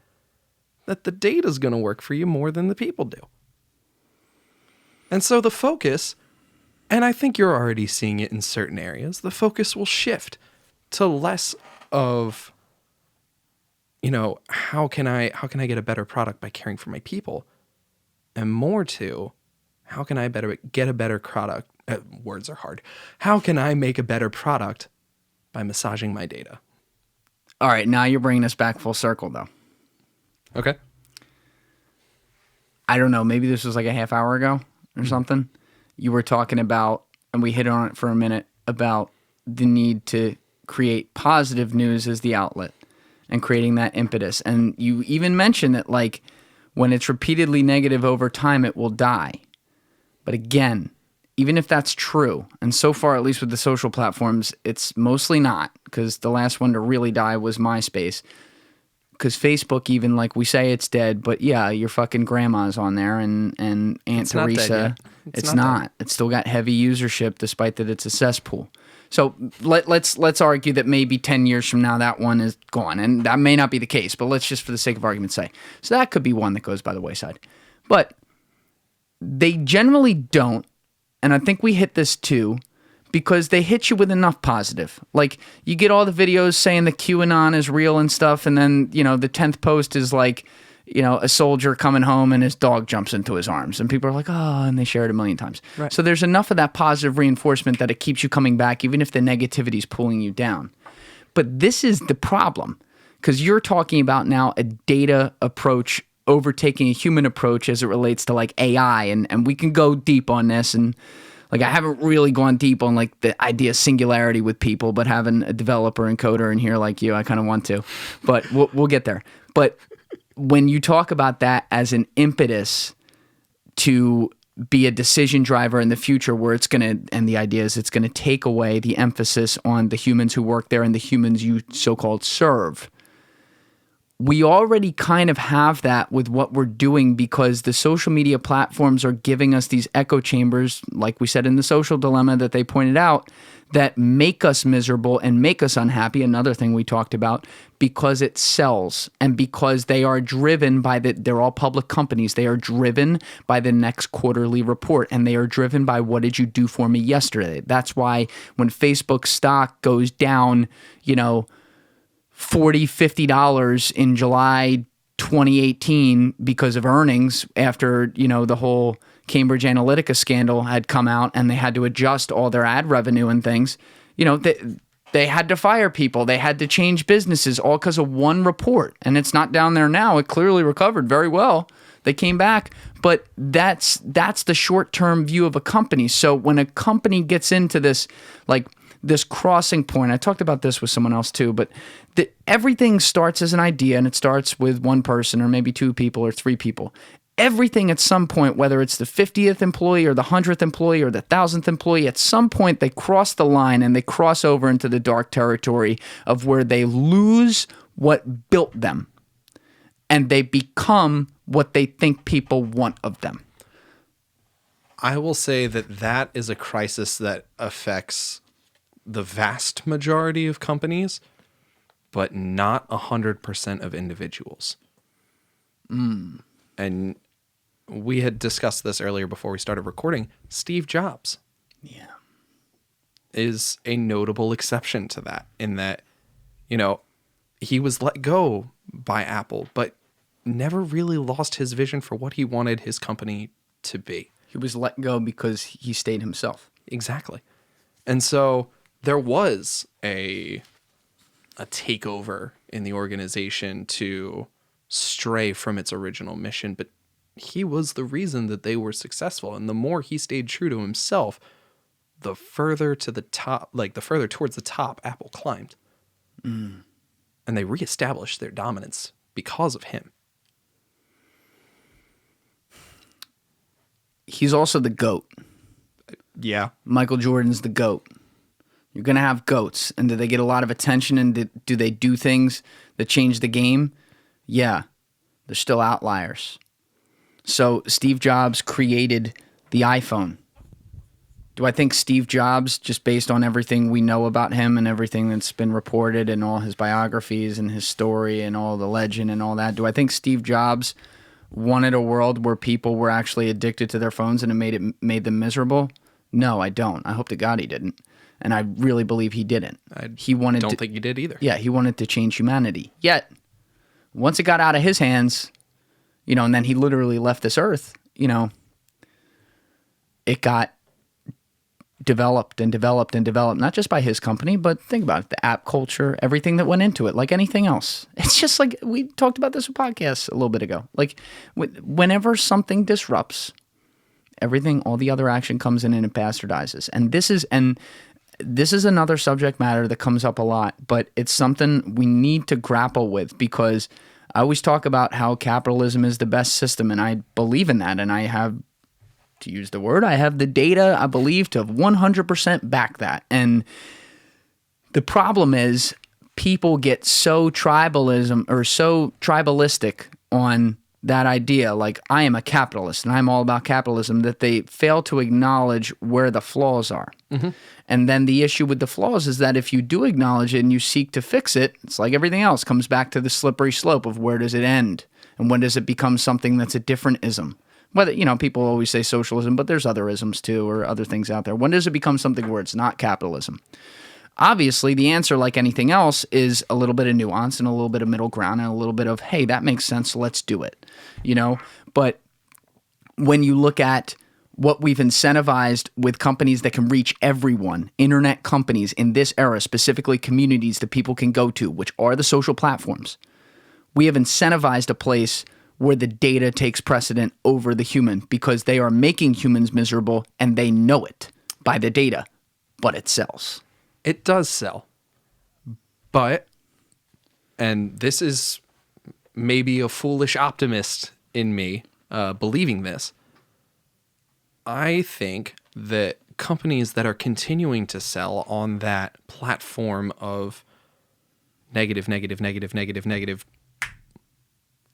B: that the data is going to work for you more than the people do. And so the focus, and I think you're already seeing it in certain areas, the focus will shift to less of, how can I get a better product by caring for my people, and more to how can I get a better product? Words are hard. How can I make a better product by massaging my data?
A: All right, now you're bringing us back full circle, though.
B: Okay.
A: I don't know. Maybe this was like a half hour ago or something. You were talking about, and we hit on it for a minute, about the need to create positive news as the outlet and creating that impetus. And you even mentioned that, like, when it's repeatedly negative over time, it will die. But again, even if that's true, and so far, at least with the social platforms, it's mostly not, because the last one to really die was MySpace. Because Facebook, even, like, we say it's dead, but yeah, your fucking grandma's on there, and Aunt
B: It's
A: Teresa.
B: not dead yet.
A: It's not. It's still got heavy usership, despite that it's a cesspool. So let's argue that maybe 10 years from now that one is gone, and that may not be the case, but let's just, for the sake of argument, say. So that could be one that goes by the wayside. But they generally don't, and I think we hit this too, because they hit you with enough positive. Like, you get all the videos saying the QAnon is real and stuff, and then, the 10th post is like, a soldier coming home and his dog jumps into his arms. And people are like, oh, and they share it a million times.
B: Right.
A: So there's enough of that positive reinforcement that it keeps you coming back, even if the negativity is pulling you down. But this is the problem, because you're talking about now a data approach overtaking a human approach as it relates to, like, AI. And we can go deep on this, and like, I haven't really gone deep on, like, the idea of singularity with people, but having a developer and coder in here like you, I kind of want to. But we'll get there. But when you talk about that as an impetus to be a decision driver in the future, where it's going to, and the idea is it's going to take away the emphasis on the humans who work there and the humans you so-called serve. We already kind of have that with what we're doing, because the social media platforms are giving us these echo chambers, like we said in the social dilemma that they pointed out, that make us miserable and make us unhappy. Another thing we talked about, because it sells, and because they are driven by they're all public companies. They are driven by the next quarterly report, and they are driven by what did you do for me yesterday. That's why when Facebook stock goes down, $40, $50 in July 2018 because of earnings after, the whole Cambridge Analytica scandal had come out and they had to adjust all their ad revenue and things, they had to fire people. They had to change businesses, all because of one report. And it's not down there now. It clearly recovered very well. They came back. But that's the short-term view of a company. So when a company gets into this, like, this crossing point, I talked about this with someone else too, but everything starts as an idea, and it starts with one person or maybe two people or three people. Everything at some point, whether it's the 50th employee or the 100th employee or the 1,000th employee, at some point they cross the line and they cross over into the dark territory of where they lose what built them and they become what they think people want of them.
B: I will say that is a crisis that affects the vast majority of companies, but not 100% of individuals. And we had discussed this earlier before we started recording. Steve Jobs is a notable exception to that, in that, he was let go by Apple, but never really lost his vision for what he wanted his company to be.
A: He was let go because he stayed himself.
B: Exactly. And so there was a takeover in the organization to stray from its original mission, but he was the reason that they were successful. And the more he stayed true to himself, the further to the top, the further towards the top Apple climbed. And they reestablished their dominance because of him.
A: He's also the GOAT.
B: Yeah.
A: Michael Jordan's the GOAT. You're going to have GOATs. And do they get a lot of attention, and do they do things that change the game? Yeah. They're still outliers. So Steve Jobs created the iPhone. Do I think Steve Jobs, just based on everything we know about him and everything that's been reported and all his biographies and his story and all the legend and all that, do I think Steve Jobs wanted a world where people were actually addicted to their phones and it made them miserable? No, I don't. I hope to God he didn't. And I really believe he didn't.
B: I don't think he did either.
A: Yeah, he wanted to change humanity. Yet, once it got out of his hands, and then he literally left this earth, it got developed and developed and developed, not just by his company, but think about it, the app culture, everything that went into it, like anything else. It's just like, we talked about this with podcasts a little bit ago. Like, whenever something disrupts, everything, all the other action comes in and it bastardizes. And this is another subject matter that comes up a lot, but it's something we need to grapple with, because I always talk about how capitalism is the best system, and I believe in that, and I have, to use the word, I have the data, I believe, to 100% back that. And the problem is people get so tribalistic on that idea, like, I am a capitalist and I'm all about capitalism, that they fail to acknowledge where the flaws are. Mm-hmm. And then the issue with the flaws is that if you do acknowledge it and you seek to fix it, it's like everything else, comes back to the slippery slope of where does it end and when does it become something that's a different ism. Whether, people always say socialism, but there's other isms too, or other things out there. When does it become something where it's not capitalism? Obviously, the answer, like anything else, is a little bit of nuance and a little bit of middle ground and a little bit of, hey, that makes sense, so let's do it. But when you look at what we've incentivized with companies that can reach everyone, internet companies in this era, specifically communities that people can go to, which are the social platforms, we have incentivized a place where the data takes precedent over the human, because they are making humans miserable and they know it by the data, but it sells.
B: It does sell. But, and this is maybe a foolish optimist in me believing this, I think that companies that are continuing to sell on that platform of negative,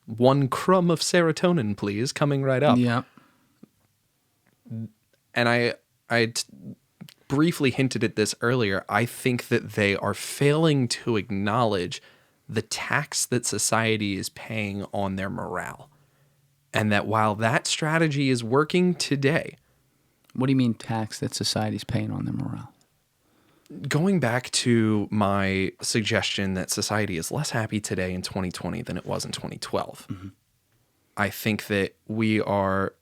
B: one crumb of serotonin, please, coming right up.
A: Yeah.
B: And I briefly hinted at this earlier. I think that they are failing to acknowledge the tax that society is paying on their morale. And that while that strategy is working today...
A: What do you mean tax that society's paying on their morale?
B: Going back to my suggestion that society is less happy today in 2020 than it was in 2012, mm-hmm. I think that we are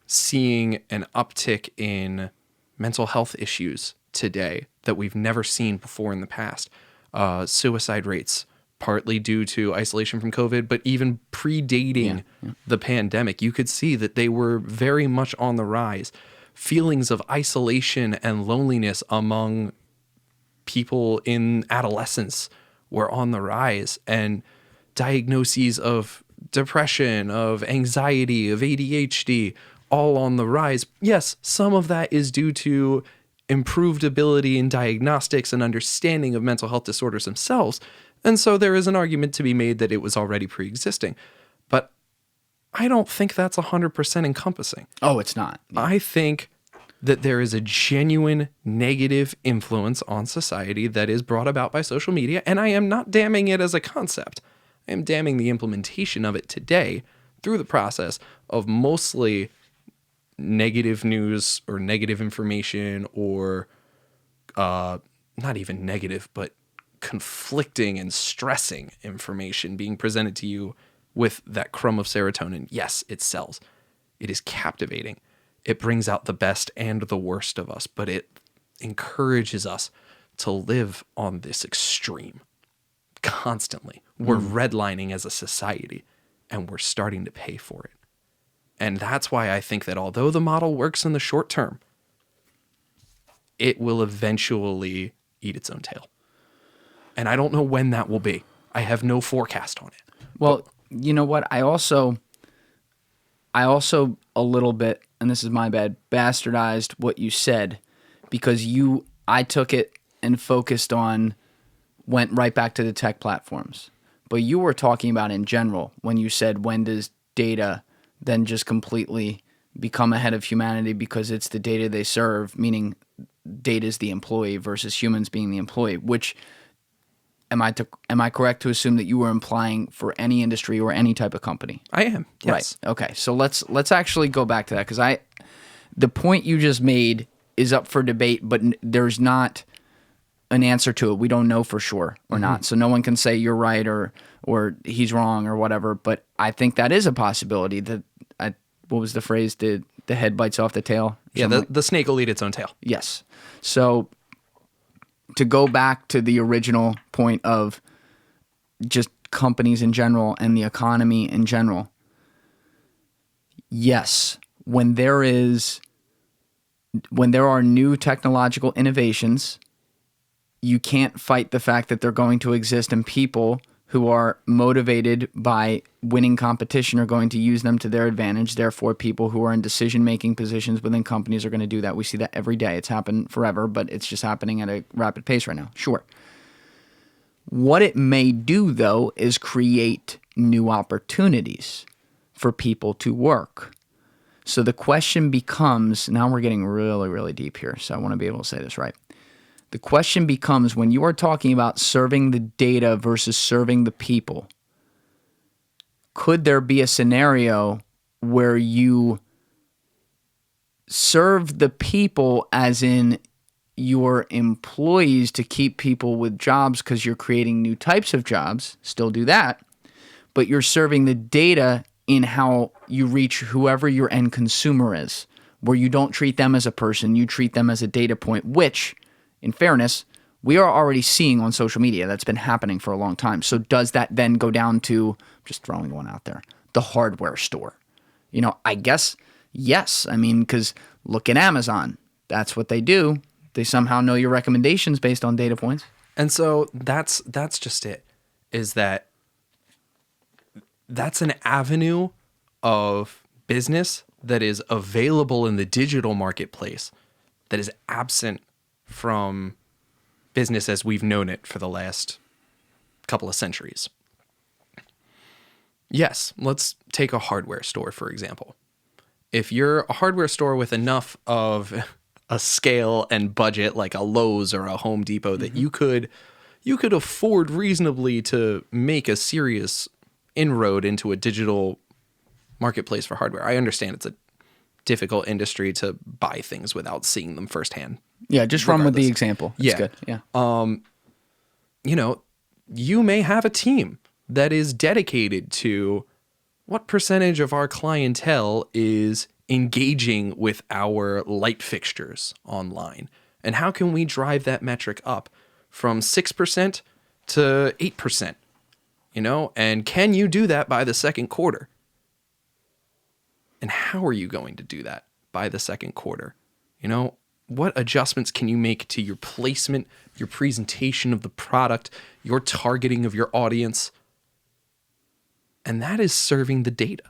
B: seeing an uptick in mental health issues today that we've never seen before in the past. Suicide rates, partly due to isolation from COVID, but even predating the pandemic, you could see that they were very much on the rise. Feelings of isolation and loneliness among people in adolescence were on the rise, and diagnoses of depression, of anxiety, of ADHD, all on the rise. Yes, some of that is due to improved ability in diagnostics and understanding of mental health disorders themselves, and so there is an argument to be made that it was already pre-existing. But I don't think that's 100% encompassing.
A: Oh, it's not.
B: Yeah. I think that there is a genuine negative influence on society that is brought about by social media, and I am not damning it as a concept. I am damning the implementation of it today through the process of mostly negative news or negative information, or not even negative, but conflicting and stressing information being presented to you with that crumb of serotonin. Yes, it sells. It is captivating. It brings out the best and the worst of us, but it encourages us to live on this extreme constantly. We're redlining as a society, and we're starting to pay for it. And that's why I think that although the model works in the short term, it will eventually eat its own tail. And I don't know when that will be. I have no forecast on it.
A: Well, you know what? I also a little bit, and this is my bad, bastardized what you said, because I took it and focused on, went right back to the tech platforms. But you were talking about in general when you said, when does data then just completely become ahead of humanity because it's the data they serve, meaning data is the employee versus humans being the employee, which Am I correct to assume that you were implying for any industry or any type of company?
B: I am. Yes.
A: Right. Okay. So let's actually go back to that, because the point you just made is up for debate, but there's not an answer to it. We don't know for sure or not. So no one can say you're right or he's wrong or whatever. But I think that is a possibility. That what was the phrase? The head bites off the tail.
B: Yeah. The snake will eat its own tail.
A: Yes. So to go back to the original point of just companies in general and the economy in general, yes, when there are new technological innovations, you can't fight the fact that they're going to exist, and people who are motivated by winning competition are going to use them to their advantage. Therefore, people who are in decision-making positions within companies are going to do that. We see that every day. It's happened forever, but it's just happening at a rapid pace right now. Sure. What it may do, though, is create new opportunities for people to work. So the question becomes, now we're getting really, really deep here, so I want to be able to say this right. The question becomes, when you are talking about serving the data versus serving the people, could there be a scenario where you serve the people as in your employees to keep people with jobs because you're creating new types of jobs, still do that, but you're serving the data in how you reach whoever your end consumer is, where you don't treat them as a person, you treat them as a data point, which, in fairness, we are already seeing on social media. That's been happening for a long time. So does that then go down to, just throwing one out there, the hardware store? I guess yes. I mean, because look at Amazon. That's what they do. They somehow know your recommendations based on data points.
B: And so that's just it, is that that's an avenue of business that is available in the digital marketplace that is absent from business as we've known it for the last couple of centuries. Yes, let's take a hardware store, for example. If you're a hardware store with enough of a scale and budget like a Lowe's or a Home Depot that you could afford reasonably to make a serious inroad into a digital marketplace for hardware. I understand it's a difficult industry to buy things without seeing them firsthand.
A: Yeah, just run with the example. It's good. Yeah.
B: You may have a team that is dedicated to what percentage of our clientele is engaging with our light fixtures online, and how can we drive that metric up from 6% to 8%, and can you do that by the second quarter? And how are you going to do that by the second quarter? What adjustments can you make to your placement, your presentation of the product, your targeting of your audience? And that is serving the data.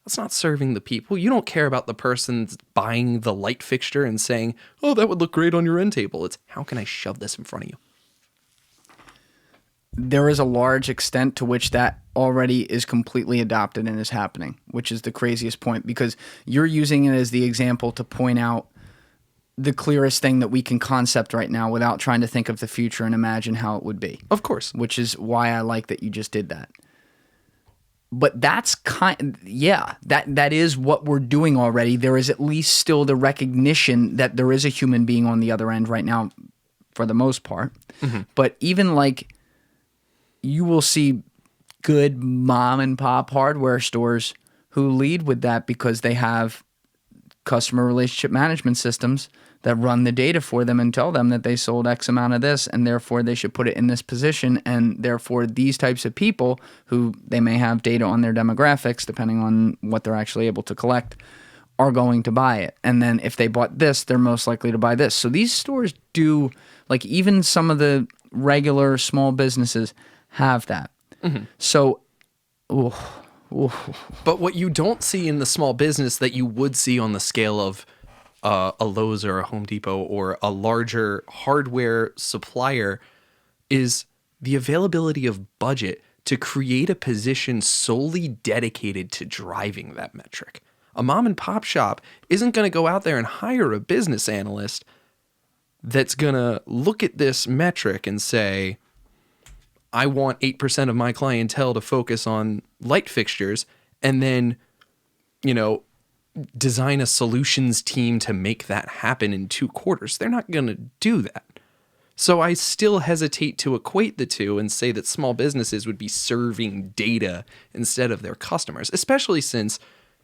B: That's not serving the people. You don't care about the person buying the light fixture and saying, oh, that would look great on your end table. It's, how can I shove this in front of you?
A: There is a large extent to which that already is completely adopted and is happening, which is the craziest point, because you're using it as the example to point out the clearest thing that we can concept right now without trying to think of the future and imagine how it would be.
B: Of course.
A: Which is why I like that you just did that. But that's that is what we're doing already. There is at least still the recognition that there is a human being on the other end right now, for the most part. Mm-hmm. But even like, you will see good mom and pop hardware stores who lead with that because they have customer relationship management systems that run the data for them and tell them that they sold X amount of this, and therefore they should put it in this position, and therefore these types of people who they may have data on their demographics, depending on what they're actually able to collect, are going to buy it. And then if they bought this, they're most likely to buy this. So these stores do, like, even some of the regular small businesses have that. Mm-hmm. So,
B: But what you don't see in the small business that you would see on the scale of a Lowe's or a Home Depot or a larger hardware supplier is the availability of budget to create a position solely dedicated to driving that metric. A mom and pop shop isn't going to go out there and hire a business analyst that's going to look at this metric and say, I want 8% of my clientele to focus on light fixtures and then, design a solutions team to make that happen in 2 quarters. They're not going to do that. So I still hesitate to equate the two and say that small businesses would be serving data instead of their customers, especially since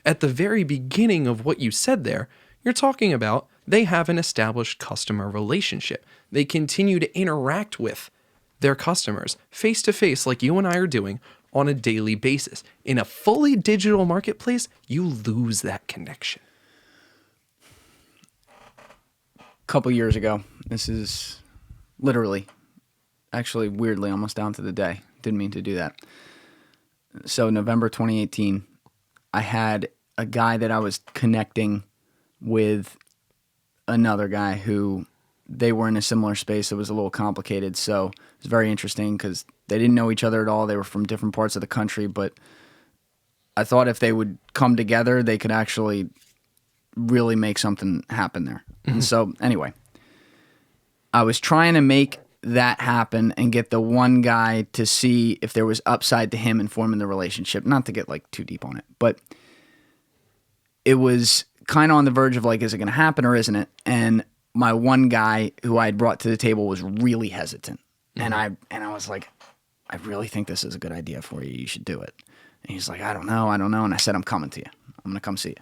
B: at the very beginning of what you said there, you're talking about they have an established customer relationship. They continue to interact with their customers face to face like you and I are doing on a daily basis. In a fully digital marketplace, you lose that connection.
A: A couple years ago, this is literally, actually weirdly, almost down to the day. Didn't mean to do that. So November 2018, I had a guy that I was connecting with another guy who they were in a similar space. It was a little complicated. So it was very interesting because they didn't know each other at all. They were from different parts of the country, but I thought if they would come together, they could actually really make something happen there. Mm-hmm. And so anyway, I was trying to make that happen and get the one guy to see if there was upside to him in forming the relationship. Not to get like too deep on it, but it was kind of on the verge of like, is it going to happen or isn't it? And my one guy who I had brought to the table was really hesitant. Mm-hmm. And I was like, I really think this is a good idea for you. You should do it. And he's like, I don't know. And I said, I'm coming to you. I'm going to come see you.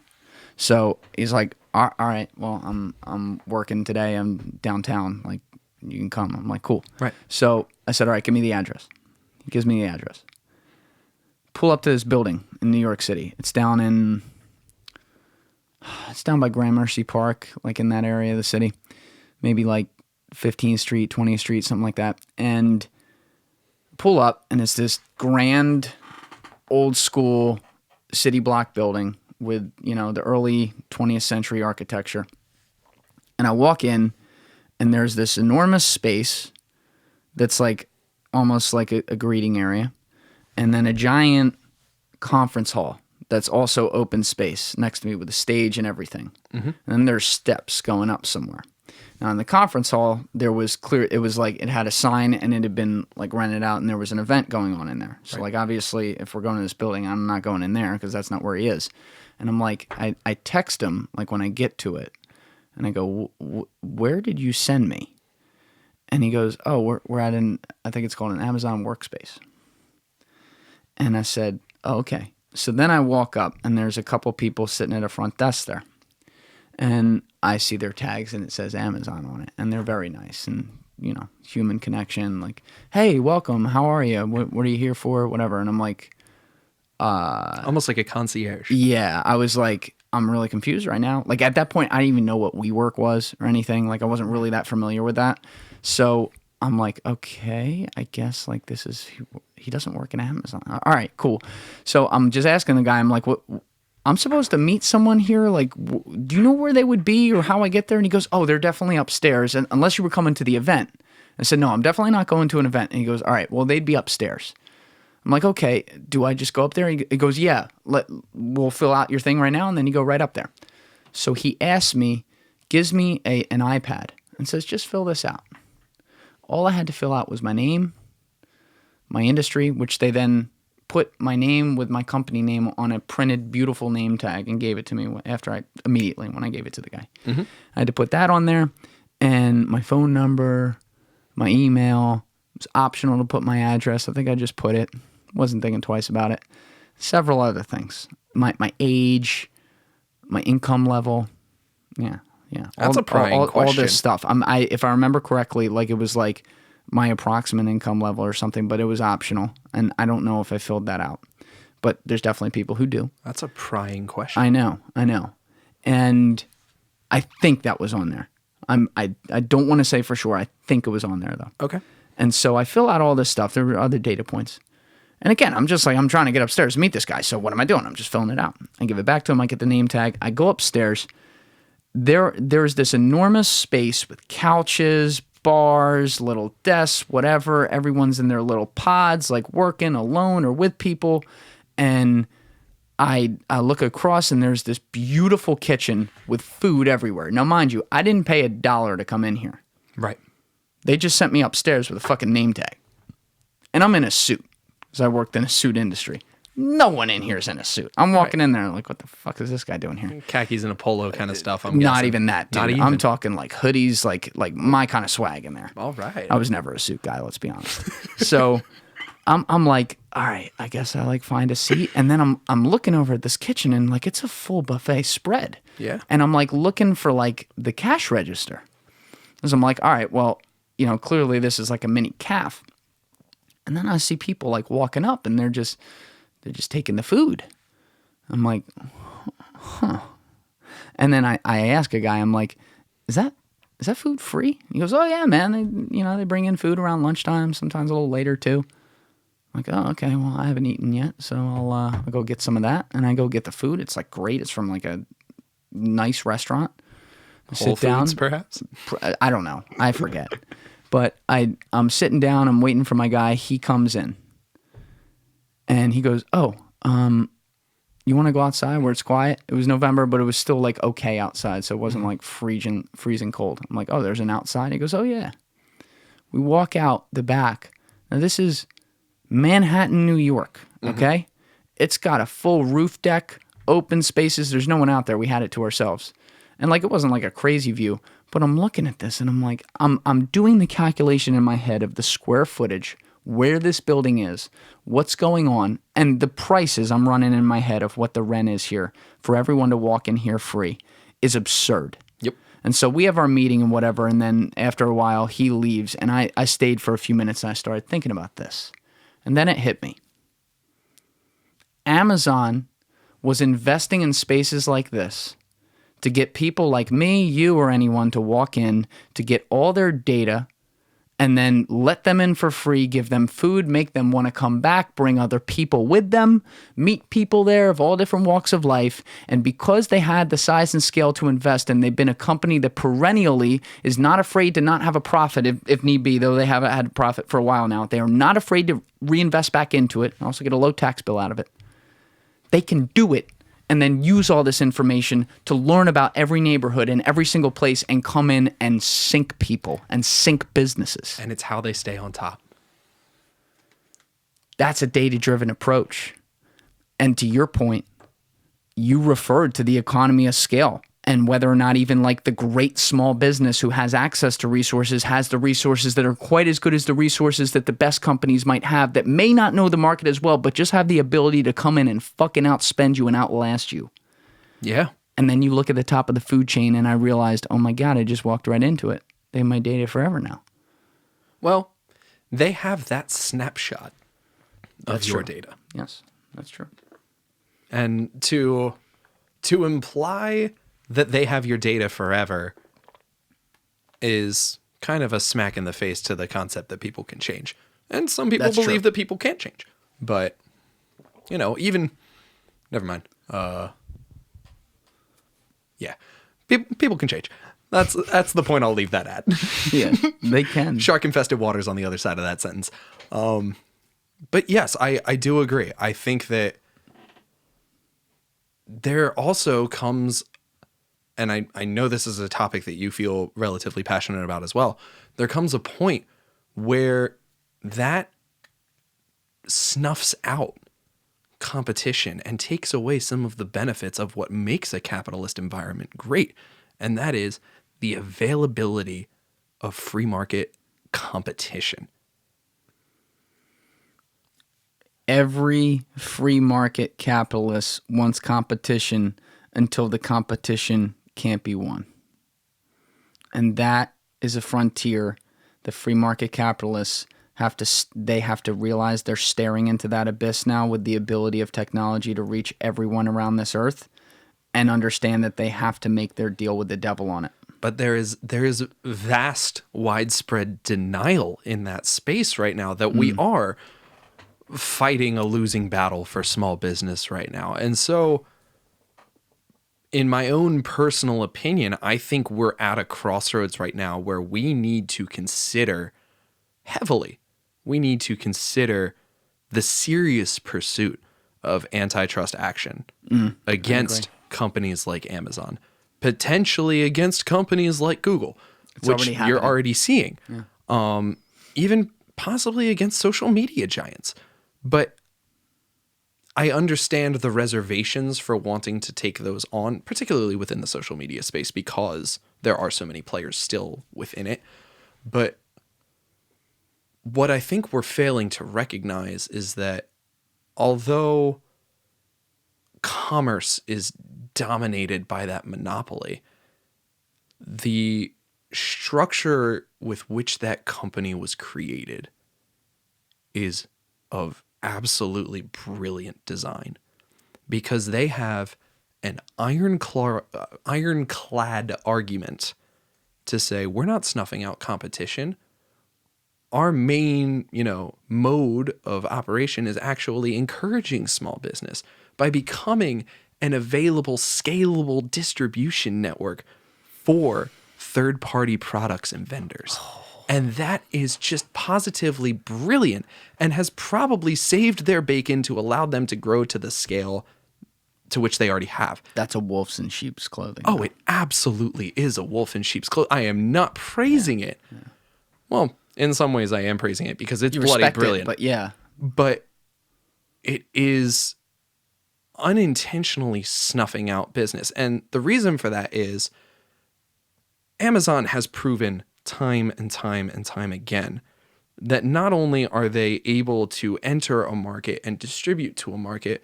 A: So he's like, all right, well, I'm working today. I'm downtown. Like, you can come. I'm like, cool.
B: Right. So
A: I said, all right, give me the address. He gives me the address. Pull up to this building in New York City. It's down by Gramercy Park, like in that area of the city. Maybe like 15th Street, 20th Street, something like that. And pull up, and it's this grand, old school city block building with, the early 20th century architecture. And I walk in, and there's this enormous space that's like almost like a greeting area, and then a giant conference hall that's also open space next to me with a stage and everything. Mm-hmm. And then there's steps going up somewhere. Now in the conference hall, there was clear, it was like it had a sign and it had been like rented out and there was an event going on in there. So Like obviously if we're going to this building, I'm not going in there because that's not where he is. And I'm like, I text him like when I get to it and I go, where did you send me? And he goes, oh, we're at I think it's called an Amazon workspace. And I said, oh, okay. So then I walk up and there's a couple people sitting at a front desk there. And I see their tags and it says Amazon on it. And they're very nice and, human connection. Like, hey, welcome. How are you? What are you here for? Whatever. And I'm like,
B: almost like a concierge.
A: Yeah. I was like, I'm really confused right now. Like at that point, I didn't even know what WeWork was or anything. Like I wasn't really that familiar with that. So I'm like, okay, I guess like this is, he doesn't work in Amazon. All right, cool. So I'm just asking the guy, I'm like, what? I'm supposed to meet someone here? Like, do you know where they would be or how I get there? And he goes, oh, they're definitely upstairs. And unless you were coming to the event. I said, no, I'm definitely not going to an event. And he goes, all right, well, they'd be upstairs. I'm like, okay, do I just go up there? He goes, yeah, we'll fill out your thing right now. And then you go right up there. So he asks me, gives me an iPad and says, just fill this out. All I had to fill out was my name, my industry, which they then put my name with my company name on a printed beautiful name tag and gave it to me when I gave it to the guy. Mm-hmm. I had to put that on there and my phone number, my email. It was optional to put my address. I think I just put it. Wasn't thinking twice about it. Several other things. My age, my income level. Yeah.
B: That's a prying question.
A: All this stuff. If I remember correctly, like it was like my approximate income level or something, but it was optional. And I don't know if I filled that out. But there's definitely people who do.
B: That's a prying question.
A: I know. And I think that was on there. I don't want to say for sure. I think it was on there though.
B: Okay.
A: And so I fill out all this stuff. There were other data points. And again, I'm just like, I'm trying to get upstairs to meet this guy. So what am I doing? I'm just filling it out. I give it back to him. I get the name tag. I go upstairs. There's this enormous space with couches, bars, little desks, whatever. Everyone's in their little pods, like working alone or with people. And I look across and there's this beautiful kitchen with food everywhere. Now, mind you, I didn't pay $1 to come in here.
B: Right.
A: They just sent me upstairs with a fucking name tag. And I'm in a suit because I worked in a suit industry. No one in here is in a suit. I'm walking in there and like, what the fuck is this guy doing here?
B: Khakis and a polo kind of stuff. I'm
A: Not
B: guessing.
A: even that, dude.
B: Not even.
A: I'm talking like hoodies, like my kind of swag in there.
B: All right.
A: I was never a suit guy, let's be honest. So I'm like, all right, I guess I like find a seat. And then I'm looking over at this kitchen and like it's a full buffet spread.
B: Yeah.
A: And I'm like looking for like the cash register. Because I'm like, all right, well, clearly this is like a mini calf. And then I see people like walking up and they're just taking the food. I'm like, huh. And then I ask a guy, I'm like, is that food free? He goes, oh yeah, man. They bring in food around lunchtime, sometimes a little later too. I'm like, oh, okay. Well, I haven't eaten yet, so I'll go get some of that. And I go get the food. It's like great. It's from like a nice restaurant.
B: Whole Foods, perhaps?
A: I don't know. I forget. But I'm sitting down. I'm waiting for my guy. He comes in. And he goes, oh, you want to go outside where it's quiet? It was November, but it was still like okay outside, so it wasn't like freezing cold. I'm like, oh, there's an outside? He goes, oh, yeah. We walk out the back. Now, this is Manhattan, New York, okay? It's got a full roof deck, open spaces. There's no one out there. We had it to ourselves. And like it wasn't like a crazy view, but I'm looking at this and I'm like, I'm doing the calculation in my head of the square footage, where this building is, what's going on, and the prices I'm running in my head of what the rent is here for everyone to walk in here free is absurd.
B: Yep.
A: And so we have our meeting and whatever, and then after a while he leaves, and I stayed for a few minutes and I started thinking about this. And then it hit me. Amazon was investing in spaces like this to get people like me, you, or anyone to walk in, to get all their data, and then let them in for free, give them food, make them want to come back, bring other people with them, meet people there of all different walks of life. And because they had the size and scale to invest, and they've been a company that perennially is not afraid to not have a profit if need be, though they haven't had a profit for a while now. They are not afraid to reinvest back into it and also get a low tax bill out of it. They can do it and then use all this information to learn about every neighborhood and every single place and come in and sink people and sink businesses.
B: And it's how they stay on top.
A: That's a data-driven approach. And to your point, you referred to the economy of scale and whether or not even like the great small business who has access to resources has the resources that are quite as good as the resources that the best companies might have that may not know the market as well, but just have the ability to come in and fucking outspend you and outlast you.
B: Yeah.
A: And then you look at the top of the food chain and I realized, oh my God, I just walked right into it. They have my data forever now.
B: Well, they have that snapshot of
A: That's
B: your
A: true.
B: data.
A: Yes, that's true.
B: And to imply that they have your data forever is kind of a smack in the face to the concept that people can change. And some people believe that people can't change. But, even... Never mind. Yeah. People can change. That's the point I'll leave that at.
A: Yeah, they can.
B: Shark-infested waters on the other side of that sentence. But yes, I do agree. I think that there also comes... and I know this is a topic that you feel relatively passionate about as well, there comes a point where that snuffs out competition and takes away some of the benefits of what makes a capitalist environment great. And that is the availability of free market competition.
A: Every free market capitalist wants competition until the competition can't be won. And that is a frontier the free market capitalists have to realize they're staring into that abyss now with the ability of technology to reach everyone around this earth and understand that they have to make their deal with the devil on it.
B: But there is vast, widespread denial in that space right now that we are fighting a losing battle for small business right now. And so, in my own personal opinion, I think we're at a crossroads right now where we need to consider heavily, the serious pursuit of antitrust action against companies like Amazon, potentially against companies like Google, which you're already seeing. Yeah. Even possibly against social media giants. But I understand the reservations for wanting to take those on, particularly within the social media space, because there are so many players still within it. But what I think we're failing to recognize is that although commerce is dominated by that monopoly, the structure with which that company was created is of absolutely brilliant design, because they have an ironclad argument to say, we're not snuffing out competition. Our main, mode of operation is actually encouraging small business by becoming an available, scalable distribution network for third-party products and vendors. And that is just positively brilliant and has probably saved their bacon to allow them to grow to the scale to which they already have.
A: That's a wolf's in sheep's clothing.
B: Oh, it absolutely is a wolf in sheep's clothing. I am not praising it. Yeah. Well, in some ways I am praising it because it's bloody brilliant.
A: But yeah.
B: But it is unintentionally snuffing out business. And the reason for that is Amazon has proven time and time and time again that not only are they able to enter a market and distribute to a market,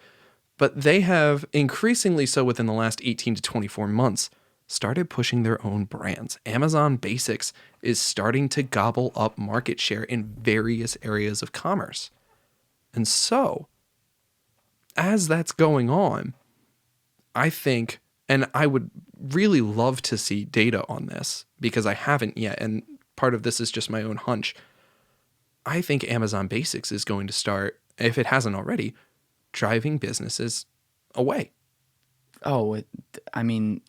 B: but they have increasingly so within the last 18 to 24 months started pushing their own brands. Amazon Basics is starting to gobble up market share in various areas of commerce. And so, as that's going on, I think, and I would really love to see data on this because I haven't yet, and part of this is just my own hunch. I think Amazon Basics is going to start, if it hasn't already, driving businesses away.
A: Oh,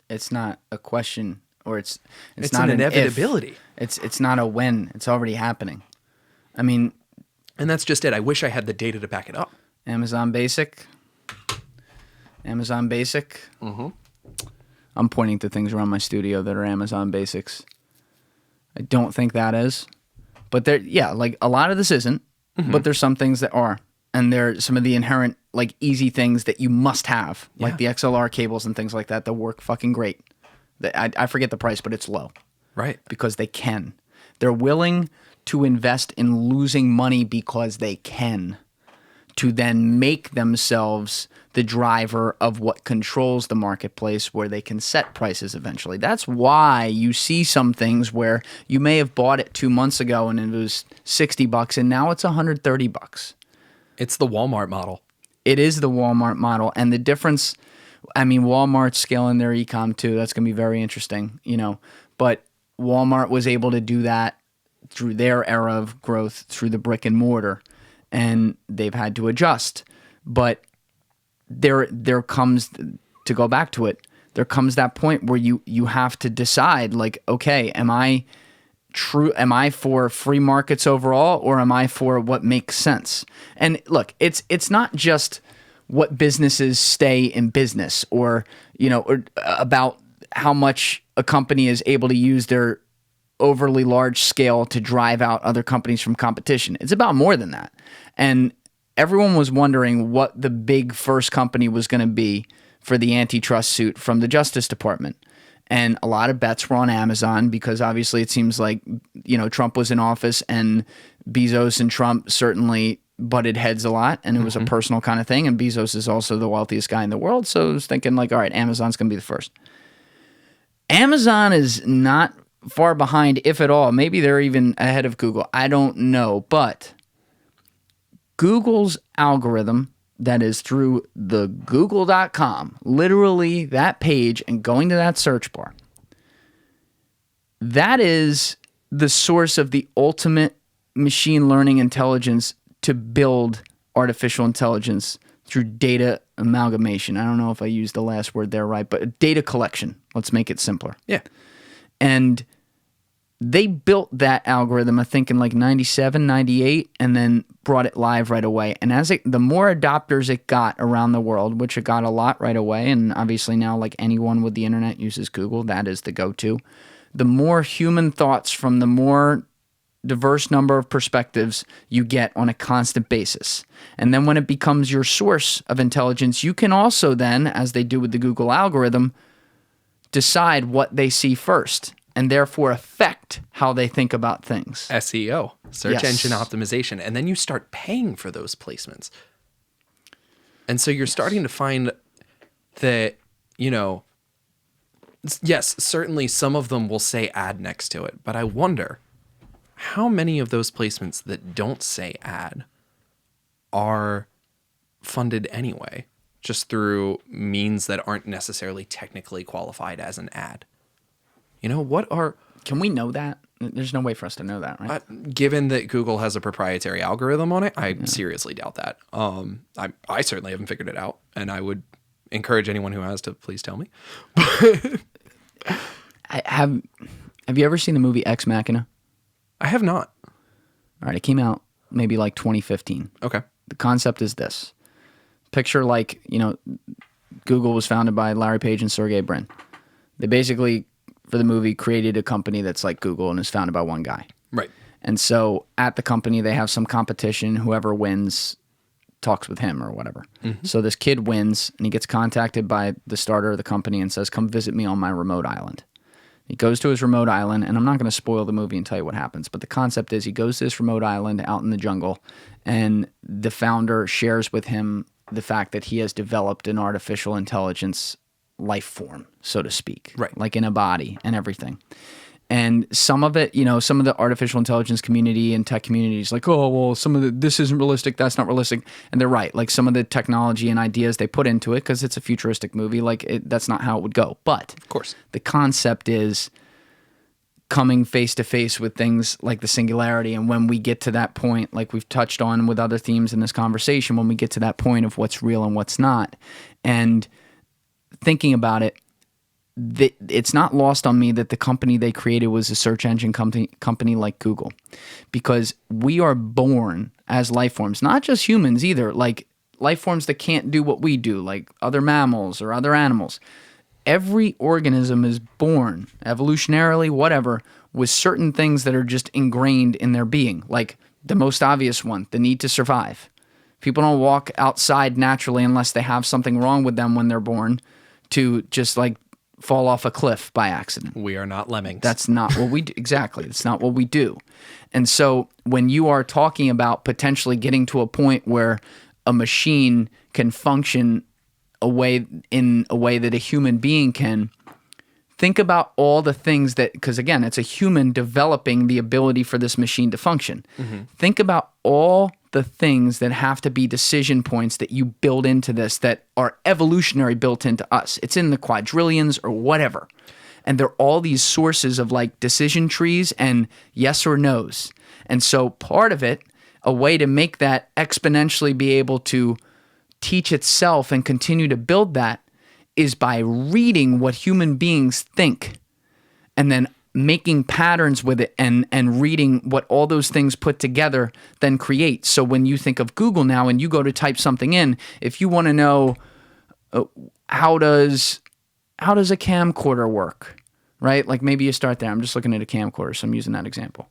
A: it's not a question, or it's
B: It's
A: not
B: an inevitability.
A: It's not a when. It's already happening. I mean,
B: and that's just it. I wish I had the data to back it up.
A: Amazon Basic.
B: Mm-hmm.
A: I'm pointing to things around my studio that are Amazon Basics. I don't think that is. But there, yeah, like a lot of this isn't, but there's some things that are. And there are some of the inherent, like, easy things that you must have, like the XLR cables and things like that work fucking great. I forget the price, but it's low.
B: Right.
A: Because they can. They're willing to invest in losing money because they can, to then make themselves the driver of what controls the marketplace where they can set prices eventually. That's why you see some things where you may have bought it 2 months ago and it was $60 and now it's $130.
B: It's the Walmart model.
A: It is the Walmart model. And the difference, Walmart's scaling their e-com too. That's going to be very interesting, But Walmart was able to do that through their era of growth through the brick and mortar. And they've had to adjust. But there comes, to go back to it, there comes that point where you have to decide, like, okay, am I for free markets overall, or am I for what makes sense? And look, it's not just what businesses stay in business, or about how much a company is able to use their overly large scale to drive out other companies from competition. It's about more than that. And everyone was wondering what the big first company was going to be for the antitrust suit from the Justice Department. And a lot of bets were on Amazon because obviously it seems like, Trump was in office and Bezos and Trump certainly butted heads a lot, and it was a personal kind of thing. And Bezos is also the wealthiest guy in the world. So I was thinking, like, all right, Amazon's going to be the first. Amazon is not far behind, if at all. Maybe they're even ahead of Google. I don't know. But Google's algorithm, that is through the google.com, literally that page and going to that search bar, that is the source of the ultimate machine learning intelligence to build artificial intelligence through data amalgamation. I don't know if I used the last word there right, but data collection. Let's make it simpler.
B: Yeah.
A: And they built that algorithm, I think, in like 97, 98, and then brought it live right away. And the more adopters it got around the world, which it got a lot right away, and obviously now, like, anyone with the internet uses Google, that is the go-to. The more human thoughts from the more diverse number of perspectives you get on a constant basis. And then when it becomes your source of intelligence, you can also then, as they do with the Google algorithm, decide what they see first and therefore affect how they think about things.
B: SEO, search
A: Yes.
B: engine optimization. And then you start paying for those placements. And so you're starting to find that, you know, yes, certainly some of them will say ad next to it, but I wonder how many of those placements that don't say ad are funded anyway, just through means that aren't necessarily technically qualified as an ad. You know, what are...
A: Can we know that? There's no way for us to know that, right?
B: Given that Google has a proprietary algorithm on it, I seriously doubt that. I certainly haven't figured it out, and I would encourage anyone who has to please tell me.
A: Have you ever seen the movie Ex-Machina?
B: I have not.
A: All right, it came out maybe like 2015.
B: Okay.
A: The concept is this. Picture like, you know, Google was founded by Larry Page and Sergey Brin. They basically, for the movie, created a company that's like Google and is founded by one guy.
B: Right.
A: And so at the company, they have some competition. Whoever wins talks with him or whatever. Mm-hmm. So this kid wins, and he gets contacted by the starter of the company and says, come visit me on my remote island. He goes to his remote island, and I'm not going to spoil the movie and tell you what happens, but the concept is he goes to this remote island out in the jungle, and the founder shares with him the fact that he has developed an artificial intelligence life form, so to speak,
B: right?
A: Like in a body and everything. And some of it, you know, some of the artificial intelligence community and tech community is like, oh, well, some of this isn't realistic, that's not realistic. And they're right. Like some of the technology and ideas they put into it, because it's a futuristic movie, like that's not how it would go. But
B: of course,
A: the concept is coming face to face with things like the singularity. And when we get to that point, like we've touched on with other themes in this conversation, when we get to that point of what's real and what's not, and thinking about it, it's not lost on me that the company they created was a search engine company like Google, because we are born as life forms, not just humans either, like life forms that can't do what we do, like other mammals or other animals. Every organism is born evolutionarily, whatever, with certain things that are just ingrained in their being, like the most obvious one, the need to survive. People don't walk outside naturally unless they have something wrong with them when they're born to just like fall off a cliff by accident.
B: We are not lemmings.
A: That's not what we do. Exactly. It's not what we do. And so when you are talking about potentially getting to a point where a machine can function in a way that a human being can, think about all the things that, because again, it's a human developing the ability for this machine to function. Mm-hmm. Think about all the things that have to be decision points that you build into this that are evolutionary built into us. It's in the quadrillions or whatever. And they're all these sources of like decision trees and yes or no's. And so part of it, a way to make that exponentially be able to teach itself and continue to build that, is by reading what human beings think and then making patterns with it and reading what all those things put together then create. So when you think of Google now and you go to type something in, if you want to know how does a camcorder work, right? Like maybe you start there. I'm just looking at a camcorder, so I'm using that example.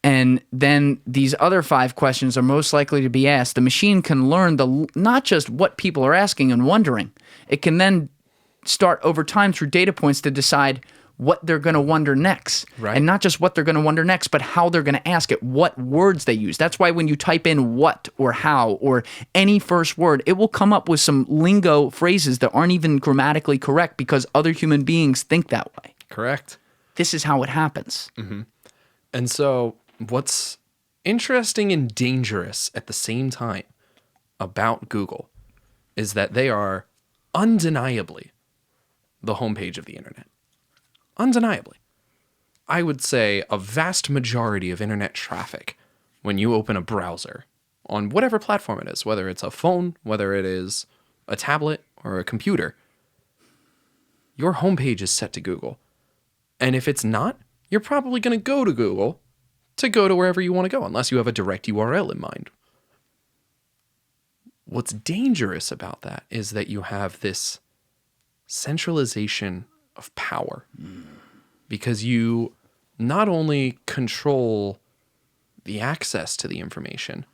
A: And then these other 5 questions are most likely to be asked. The machine can learn not just what people are asking and wondering. It can then start over time through data points to decide what they're going to wonder next.
B: Right.
A: And not just what they're going to wonder next, but how they're going to ask it, what words they use. That's why when you type in what or how or any first word, it will come up with some lingo phrases that aren't even grammatically correct because other human beings think that way.
B: Correct.
A: This is how it happens.
B: Mm-hmm. And so what's interesting and dangerous at the same time about Google is that they are undeniably the homepage of the internet. Undeniably. I would say a vast majority of internet traffic when you open a browser on whatever platform it is, whether it's a phone, whether it is a tablet or a computer, your homepage is set to Google. And if it's not, you're probably going to go to Google to go to wherever you want to go, unless you have a direct URL in mind. What's dangerous about that is that you have this centralization of power, because you not only control the access to the information,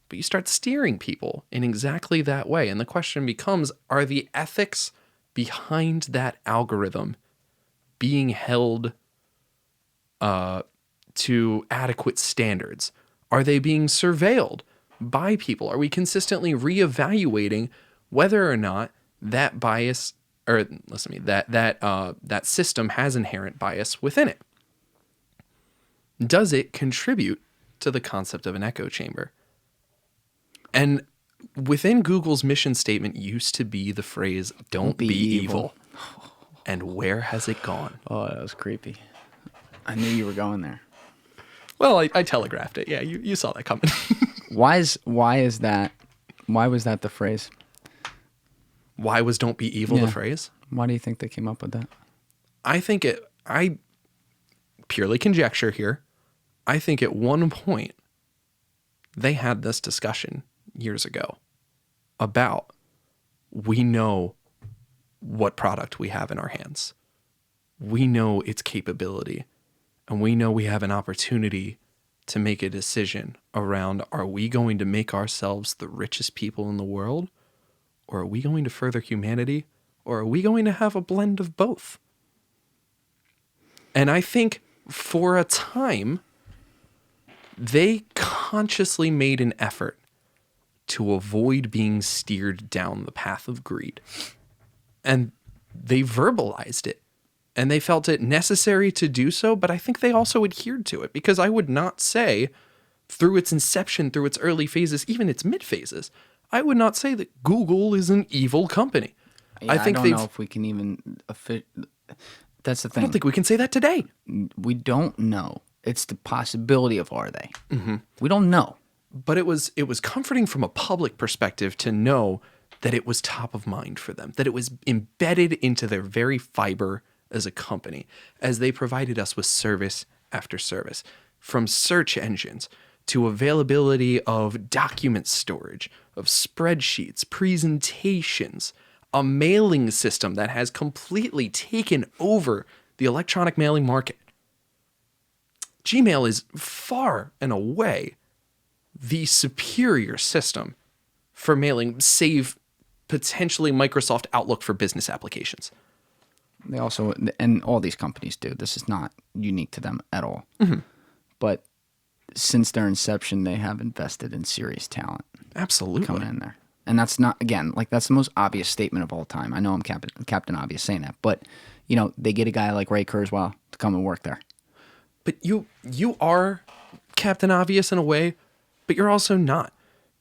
B: but you start steering people in exactly that way. And the question becomes, are the ethics behind that algorithm being held to adequate standards? Are they being surveilled by people? Are we consistently reevaluating whether or not that bias, or listen to me, that system has inherent bias within it? Does it contribute to the concept of an echo chamber? And within Google's mission statement used to be the phrase, don't be evil. And where has it gone?
A: Oh, that was creepy. I knew you were going there.
B: Well, I telegraphed it. Yeah, you saw that coming.
A: Why is that? Why was that the phrase?
B: Why was don't be evil the phrase?
A: Why do you think they came up with that?
B: I purely conjecture here. I think at one point they had this discussion years ago about, we know what product we have in our hands. We know its capability, and we know we have an opportunity to make a decision around, are we going to make ourselves the richest people in the world, or are we going to further humanity, or are we going to have a blend of both? And I think for a time, they consciously made an effort to avoid being steered down the path of greed. And they verbalized it, and they felt it necessary to do so, but I think they also adhered to it, because I would not say, through its inception, through its early phases, even its mid phases, I would not say that Google is an evil company.
A: Yeah, I don't know if we can even... That's the thing.
B: I don't think we can say that today.
A: We don't know. It's the possibility of, are they? Mm-hmm. We don't know.
B: But it was comforting from a public perspective to know that it was top of mind for them, that it was embedded into their very fiber as a company, as they provided us with service after service, from search engines to availability of document storage, of spreadsheets, presentations, a mailing system that has completely taken over the electronic mailing market. Gmail is far and away the superior system for mailing, save potentially Microsoft Outlook for business applications.
A: They also, and all these companies do, this is not unique to them at all.
B: Mm-hmm.
A: But since their inception, they have invested in serious talent.
B: Absolutely.
A: Coming in there. And that's not, again, like that's the most obvious statement of all time. I know I'm Captain Obvious saying that, but you know, they get a guy like Ray Kurzweil to come and work there.
B: But you are Captain Obvious in a way, but you're also not,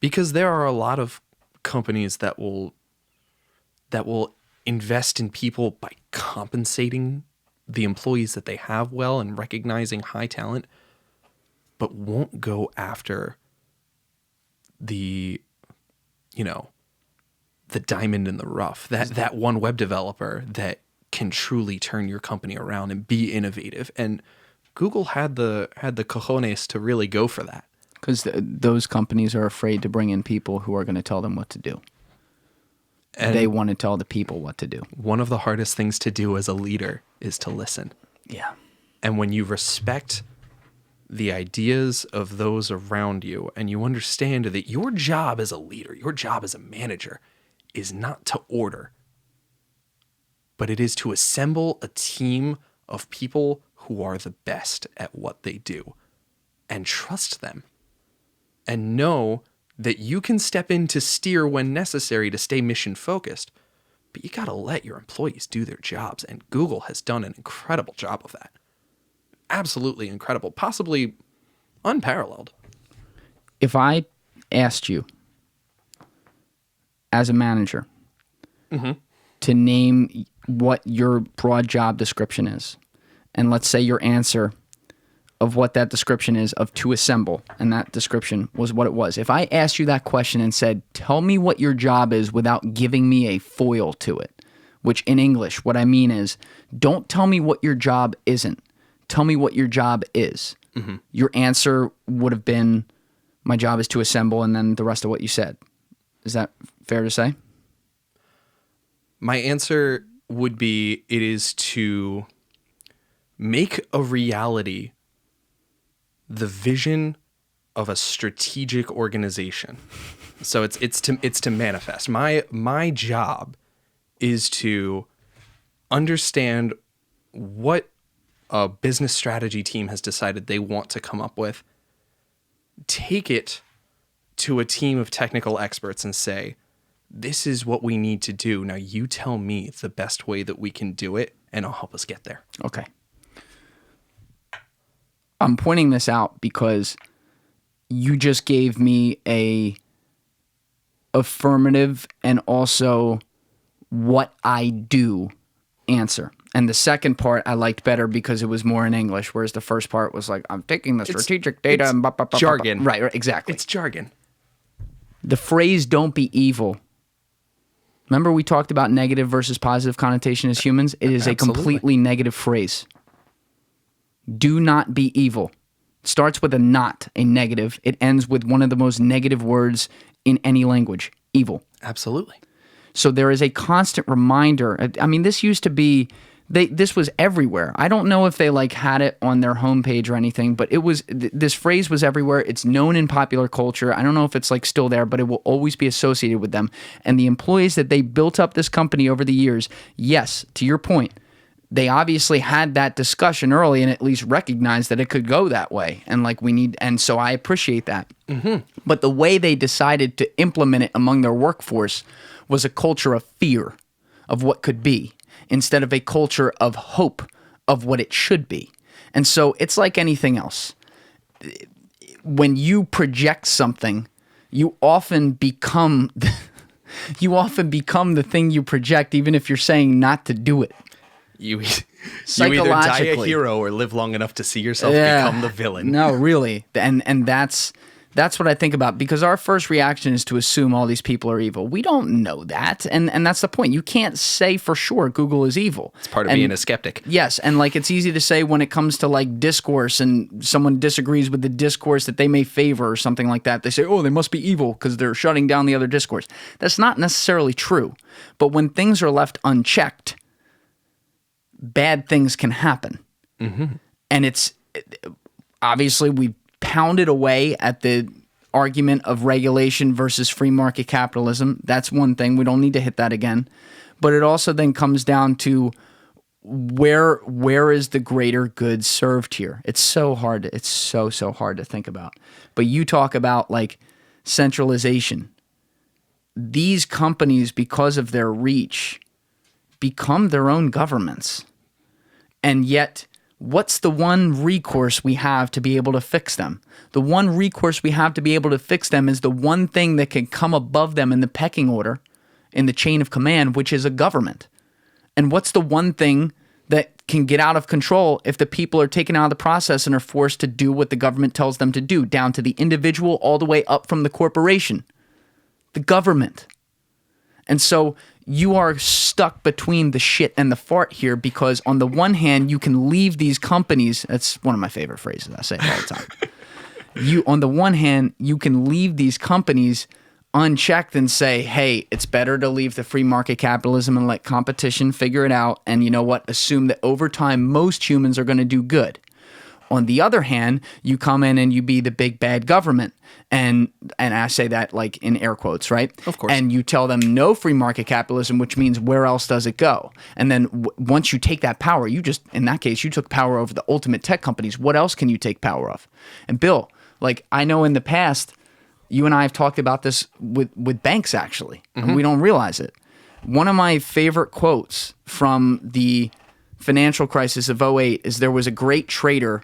B: because there are a lot of companies that will invest in people by compensating the employees that they have well and recognizing high talent, but won't go after the diamond in the rough, that one web developer that can truly turn your company around and be innovative. And Google had the cojones to really go for that.
A: Because those companies are afraid to bring in people who are going to tell them what to do. And they want to tell the people what to do.
B: One of the hardest things to do as a leader is to listen.
A: Yeah.
B: And when you respect the ideas of those around you, and you understand that your job as a leader, your job as a manager, is not to order, but it is to assemble a team of people who are the best at what they do, and trust them, and know that you can step in to steer when necessary to stay mission focused, but you got to let your employees do their jobs. And Google has done an incredible job of that. Absolutely incredible, possibly unparalleled.
A: If I asked you as a manager to name what your broad job description is, and let's say your answer of what that description is of to assemble, and that description was what it was. If I asked you that question and said, tell me what your job is without giving me a foil to it, which in English, what I mean is, don't tell me what your job isn't. Tell me what your job is. Mm-hmm. Your answer would have been, my job is to assemble, and then the rest of what you said. Is that fair to say?
B: My answer would be, it is to make a reality the vision of a strategic organization. So it's to manifest. My job is to understand what a business strategy team has decided they want to come up with, take it to a team of technical experts and say, this is what we need to do. Now you tell me the best way that we can do it, and I'll help us get there.
A: Okay. I'm pointing this out because you just gave me a affirmative and also what I do answer. And the second part I liked better because it was more in English, whereas the first part was like, I'm taking the strategic data and
B: jargon.
A: Right, exactly.
B: It's jargon.
A: The phrase "don't be evil." Remember we talked about negative versus positive connotation as humans? It is
B: Absolutely.
A: a completely negative phrase. Do not be evil. It starts with a not, a negative. It ends with one of the most negative words in any language, evil.
B: Absolutely.
A: So there is a constant reminder. I mean, this used to be, this was everywhere. I don't know if they like had it on their homepage or anything, but it was, this phrase was everywhere. It's known in popular culture. I don't know if it's like still there, but it will always be associated with them. And the employees that they built up this company over the years, yes, to your point, they obviously had that discussion early and at least recognized that it could go that way. And like and so I appreciate that. Mm-hmm. But the way they decided to implement it among their workforce was a culture of fear of what could be instead of a culture of hope of what it should be. And so it's like anything else. When you project something, you often become the thing you project, even if you're saying not to do it.
B: You either die a hero or live long enough to see yourself become the villain.
A: No, really. And that's what I think about, because our first reaction is to assume all these people are evil. We don't know that. And that's the point. You can't say for sure Google is evil.
B: It's part of being a skeptic.
A: Yes. And like it's easy to say when it comes to like discourse and someone disagrees with the discourse that they may favor or something like that. They say, oh, they must be evil because they're shutting down the other discourse. That's not necessarily true. But when things are left unchecked, bad things can happen. Mm-hmm. And it's obviously we've pounded away at the argument of regulation versus free market capitalism. That's one thing. We don't need to hit that again. But it also then comes down to where is the greater good served here? It's so hard. It's so hard to think about. But you talk about like centralization. These companies, because of their reach, become their own governments. And yet, what's the one recourse we have to be able to fix them? The one recourse we have to be able to fix them is the one thing that can come above them in the pecking order, in the chain of command, which is a government. And what's the one thing that can get out of control if the people are taken out of the process and are forced to do what the government tells them to do, down to the individual all the way up from the corporation? The government. And so you are stuck between the shit and the fart here, because on the one hand, you can leave these companies. That's one of my favorite phrases. I say it all the time. On the one hand, you can leave these companies unchecked and say, hey, it's better to leave the free market capitalism and let competition figure it out. And you know what? Assume that over time, most humans are going to do good. On the other hand, you come in and you be the big bad government. And I say that like in air quotes, right?
B: Of course.
A: And you tell them no free market capitalism, which means where else does it go? And then once you take that power, in that case, you took power over the ultimate tech companies. What else can you take power of? And Bill, like I know in the past, you and I have talked about this with banks actually, and we don't realize it. One of my favorite quotes from the financial crisis of 2008 is there was a great trader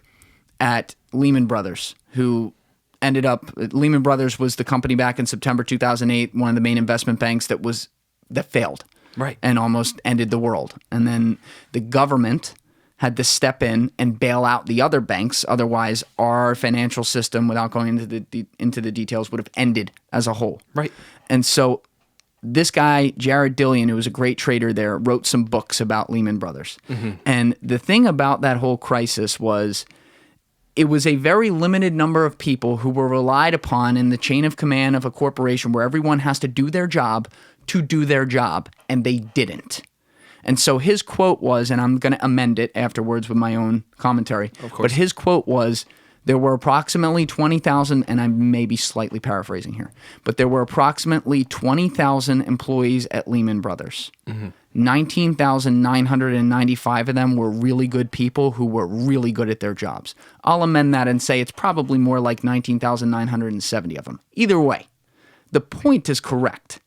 A: at Lehman Brothers who ended up, Lehman Brothers was the company back in September 2008, one of the main investment banks that failed.
B: Right.
A: And almost ended the world. And then the government had to step in and bail out the other banks. Otherwise, our financial system, without going into the details, would have ended as a whole.
B: Right.
A: And so this guy, Jared Dillian, who was a great trader there, wrote some books about Lehman Brothers. Mm-hmm. And the thing about that whole crisis was it was a very limited number of people who were relied upon in the chain of command of a corporation where everyone has to do their job to do their job, and they didn't. And so his quote was, and I'm going to amend it afterwards with my own commentary,
B: of course,
A: but his quote was, there were approximately 20,000, and I may be slightly paraphrasing here, but there were approximately 20,000 employees at Lehman Brothers. 19,995 of them were really good people who were really good at their jobs. I'll amend that and say it's probably more like 19,970 of them. Either way, the point is correct.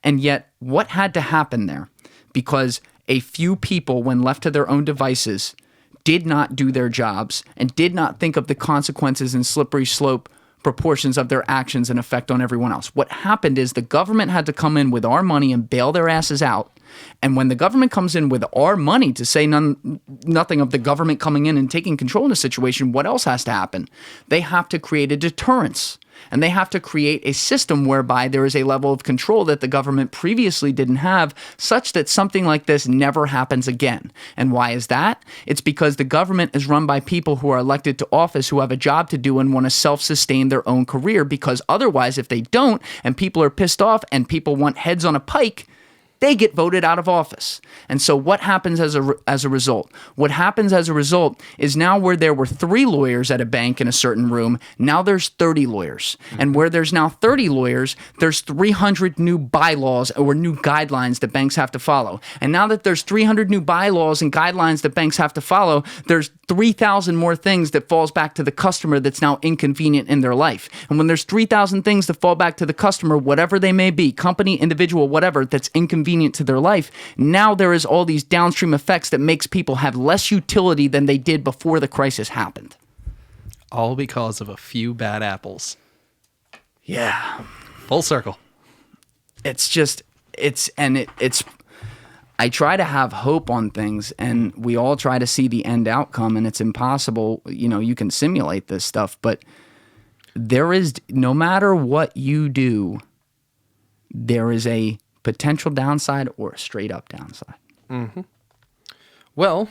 A: And yet, what had to happen there? Because a few people, when left to their own devices, did not do their jobs and did not think of the consequences and slippery slope proportions of their actions and effect on everyone else. What happened is the government had to come in with our money and bail their asses out. And when the government comes in with our money, to say nothing of the government coming in and taking control in a situation, what else has to happen? They have to create a deterrence. And they have to create a system whereby there is a level of control that the government previously didn't have, such that something like this never happens again. And why is that? It's because the government is run by people who are elected to office who have a job to do and want to self-sustain their own career, because otherwise, if they don't, and people are pissed off and people want heads on a pike, they get voted out of office. And so what happens as a result? What happens as a result is now where there were 3 lawyers at a bank in a certain room, now there's 30 lawyers. And where there's now 30 lawyers, there's 300 new bylaws or new guidelines that banks have to follow. And now that there's 300 new bylaws and guidelines that banks have to follow, there's 3,000 more things that falls back to the customer that's now inconvenient in their life. And when there's 3,000 things that fall back to the customer, whatever they may be, company, individual, whatever, that's inconvenient to their life, now there is all these downstream effects that makes people have less utility than they did before the crisis happened.
B: All because of a few bad apples.
A: Yeah.
B: Full circle.
A: It's just, I try to have hope on things, and we all try to see the end outcome, and it's impossible. You know, you can simulate this stuff, but there is, no matter what you do, there is a potential downside or a straight up downside.
B: Mm-hmm. Well,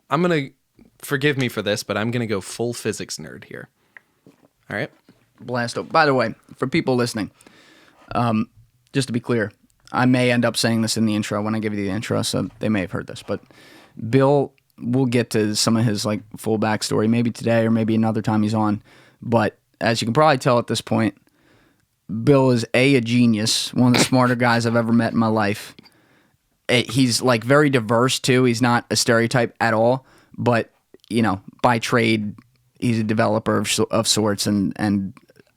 B: I'm going to, forgive me for this, but I'm going to go full physics nerd here. All right?
A: Blast up. By the way, for people listening, just to be clear, I may end up saying this in the intro when I give you the intro, so they may have heard this, but Bill, we'll get to some of his like full backstory, maybe today or maybe another time he's on, but as you can probably tell at this point, Bill is a genius, one of the smarter guys I've ever met in my life. He's like very diverse too. He's not a stereotype at all, but you know, by trade, he's a developer of sorts and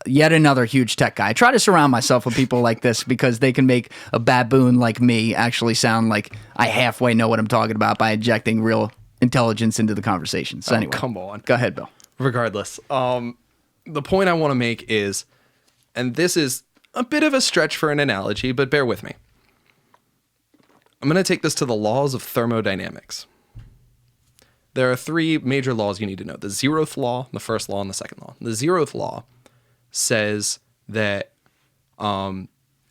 A: yet another huge tech guy. I try to surround myself with people like this because they can make a baboon like me actually sound like I halfway know what I'm talking about by injecting real intelligence into the conversation. So anyway,
B: come on.
A: Go ahead, Bill.
B: Regardless, the point I want to make is, and this is a bit of a stretch for an analogy, but bear with me. I'm going to take this to the laws of thermodynamics. There are 3 major laws you need to know. The 0th law, the 1st law, and the 2nd law. The 0th law says that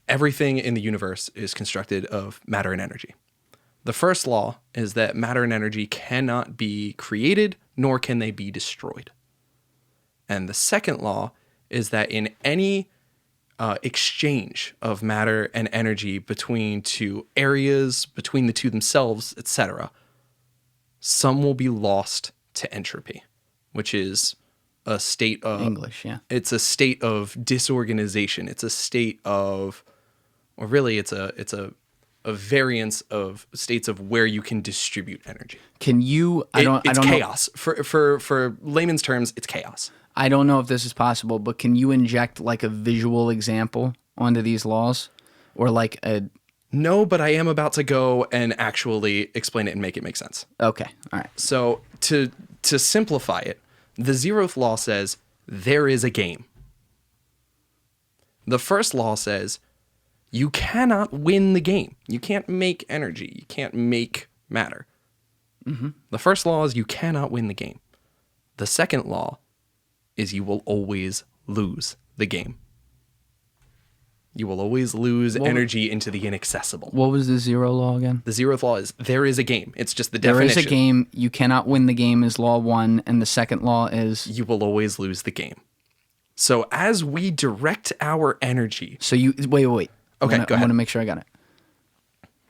B: everything in the universe is constructed of matter and energy. The 1st law is that matter and energy cannot be created, nor can they be destroyed. And the 2nd law is that in any exchange of matter and energy between 2 areas, between the 2 themselves, etc., some will be lost to entropy, which is a state of
A: English, yeah.
B: It's a state of disorganization. It's a state of, or really, it's a variance of states of where you can distribute energy.
A: Can you?
B: It's chaos. For layman's terms, it's chaos.
A: I don't know if this is possible, but can you inject like a visual example onto these laws, or like a?
B: No, but I am about to go and actually explain it and make it make sense.
A: Okay, all right.
B: So to simplify it, the 0th law says there is a game. The 1st law says you cannot win the game. You can't make energy. You can't make matter. Mm-hmm. The 1st law is you cannot win the game. The 2nd law is you will always lose the game. You will always lose energy into the inaccessible.
A: What was the 0 law again?
B: The 0th law is there is a game. It's just the definition.
A: There is a game. You cannot win the game is law 1, and the 2nd law is?
B: You will always lose the game. So as we direct our energy...
A: So you... Wait.
B: Okay, go ahead.
A: I want to make sure I got it.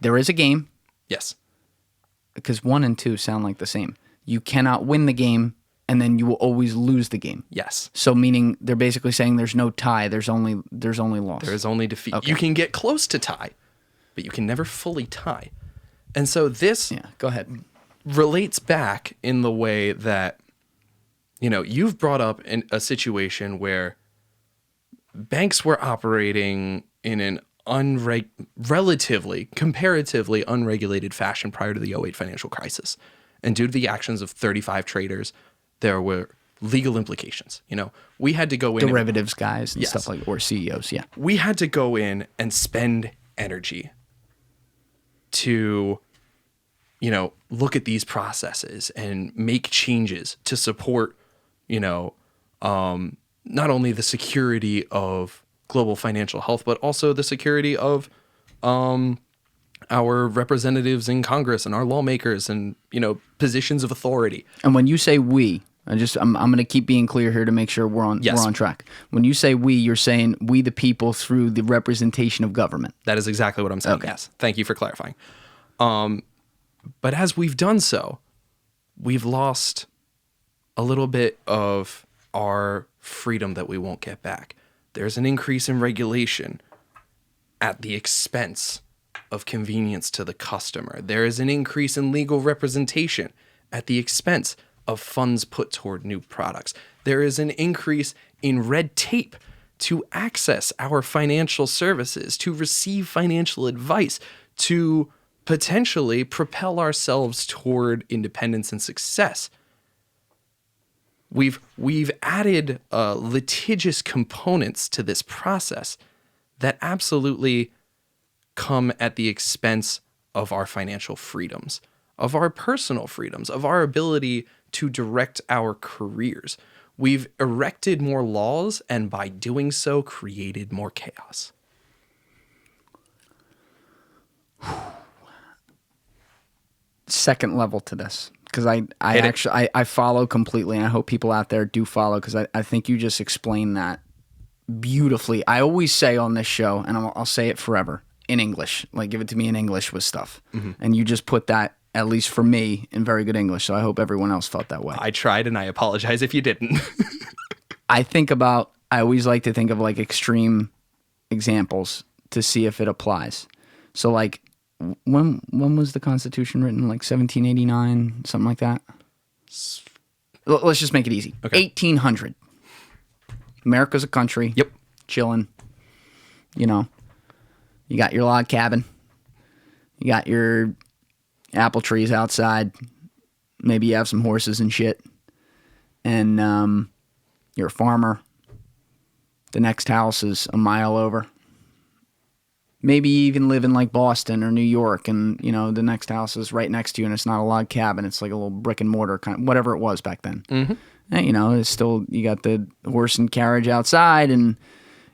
A: There is a game.
B: Yes.
A: Because 1 and 2 sound like the same. You cannot win the game. and then you will always lose the game.
B: Yes.
A: So meaning they're basically saying there's no tie, there's only loss.
B: There is only defeat.
A: Okay.
B: You can get close to tie, but you can never fully tie. And so this
A: go ahead.
B: relates back in the way that, you've brought up a situation where banks were operating in an comparatively unregulated fashion prior to the '08 financial crisis. And due to the actions of 35 traders, there were legal implications. We had to go in.
A: Derivatives guys and stuff like, or CEOs, yeah.
B: We had to go in and spend energy to, look at these processes and make changes to support, not only the security of global financial health, but also the security of our representatives in Congress and our lawmakers and, positions of authority.
A: And when you say we, I'm going to keep being clear here to make sure we're on track. When you say we, you're saying we the people through the representation of government.
B: That is exactly what I'm saying.
A: Okay.
B: Yes. Thank you for clarifying. But as we've done so, we've lost a little bit of our freedom that we won't get back. There's an increase in regulation at the expense of convenience to the customer. There is an increase in legal representation at the expense of funds put toward new products. There is an increase in red tape to access our financial services, to receive financial advice, to potentially propel ourselves toward independence and success. We've added litigious components to this process that absolutely come at the expense of our financial freedoms, of our personal freedoms, of our ability to direct our careers. We've erected more laws and by doing so created more chaos.
A: Second level to this, because I follow completely, and I hope people out there do follow, because I think you just explained that beautifully. I always say on this show, and I'll say it forever, in English, like give it to me in English with stuff. Mm-hmm. And you just put that, at least for me, in very good English, so I hope everyone else felt that way.
B: I tried, and I apologize if you didn't.
A: I always like to think of like extreme examples to see if it applies. So like, when was the Constitution written? Like 1789, something like that? Let's just make it easy. Okay. 1800. America's a country.
B: Yep.
A: Chilling. You got your log cabin. You got your apple trees outside. Maybe you have some horses and shit. And you're a farmer. The next house is a mile over. Maybe you even live in like Boston or New York, and the next house is right next to you, and it's not a log cabin. It's like a little brick and mortar kind of, whatever it was back then. Mm-hmm. And, it's still, you got the horse and carriage outside, and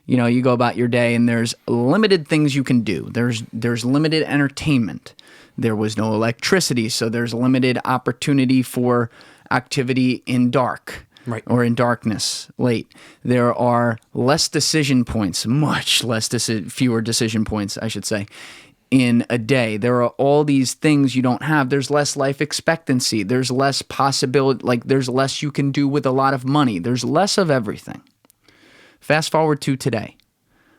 A: you go about your day, and there's limited things you can do. There's limited entertainment. There was no electricity, so there's limited opportunity for activity in dark. Right. Or in darkness, late. There are less decision points, much less fewer decision points, I should say, in a day. There are all these things you don't have. There's less life expectancy. There's less possibility, like there's less you can do with a lot of money. There's less of everything. Fast forward to today,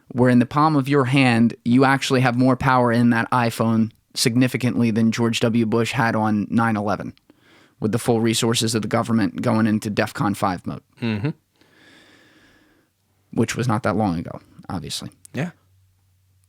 A: where in the palm of your hand, you actually have more power in that iPhone significantly than George W. Bush had on 9/11. With the full resources of the government going into DEFCON 5 mode. Mm-hmm. Which was not that long ago, obviously.
B: Yeah.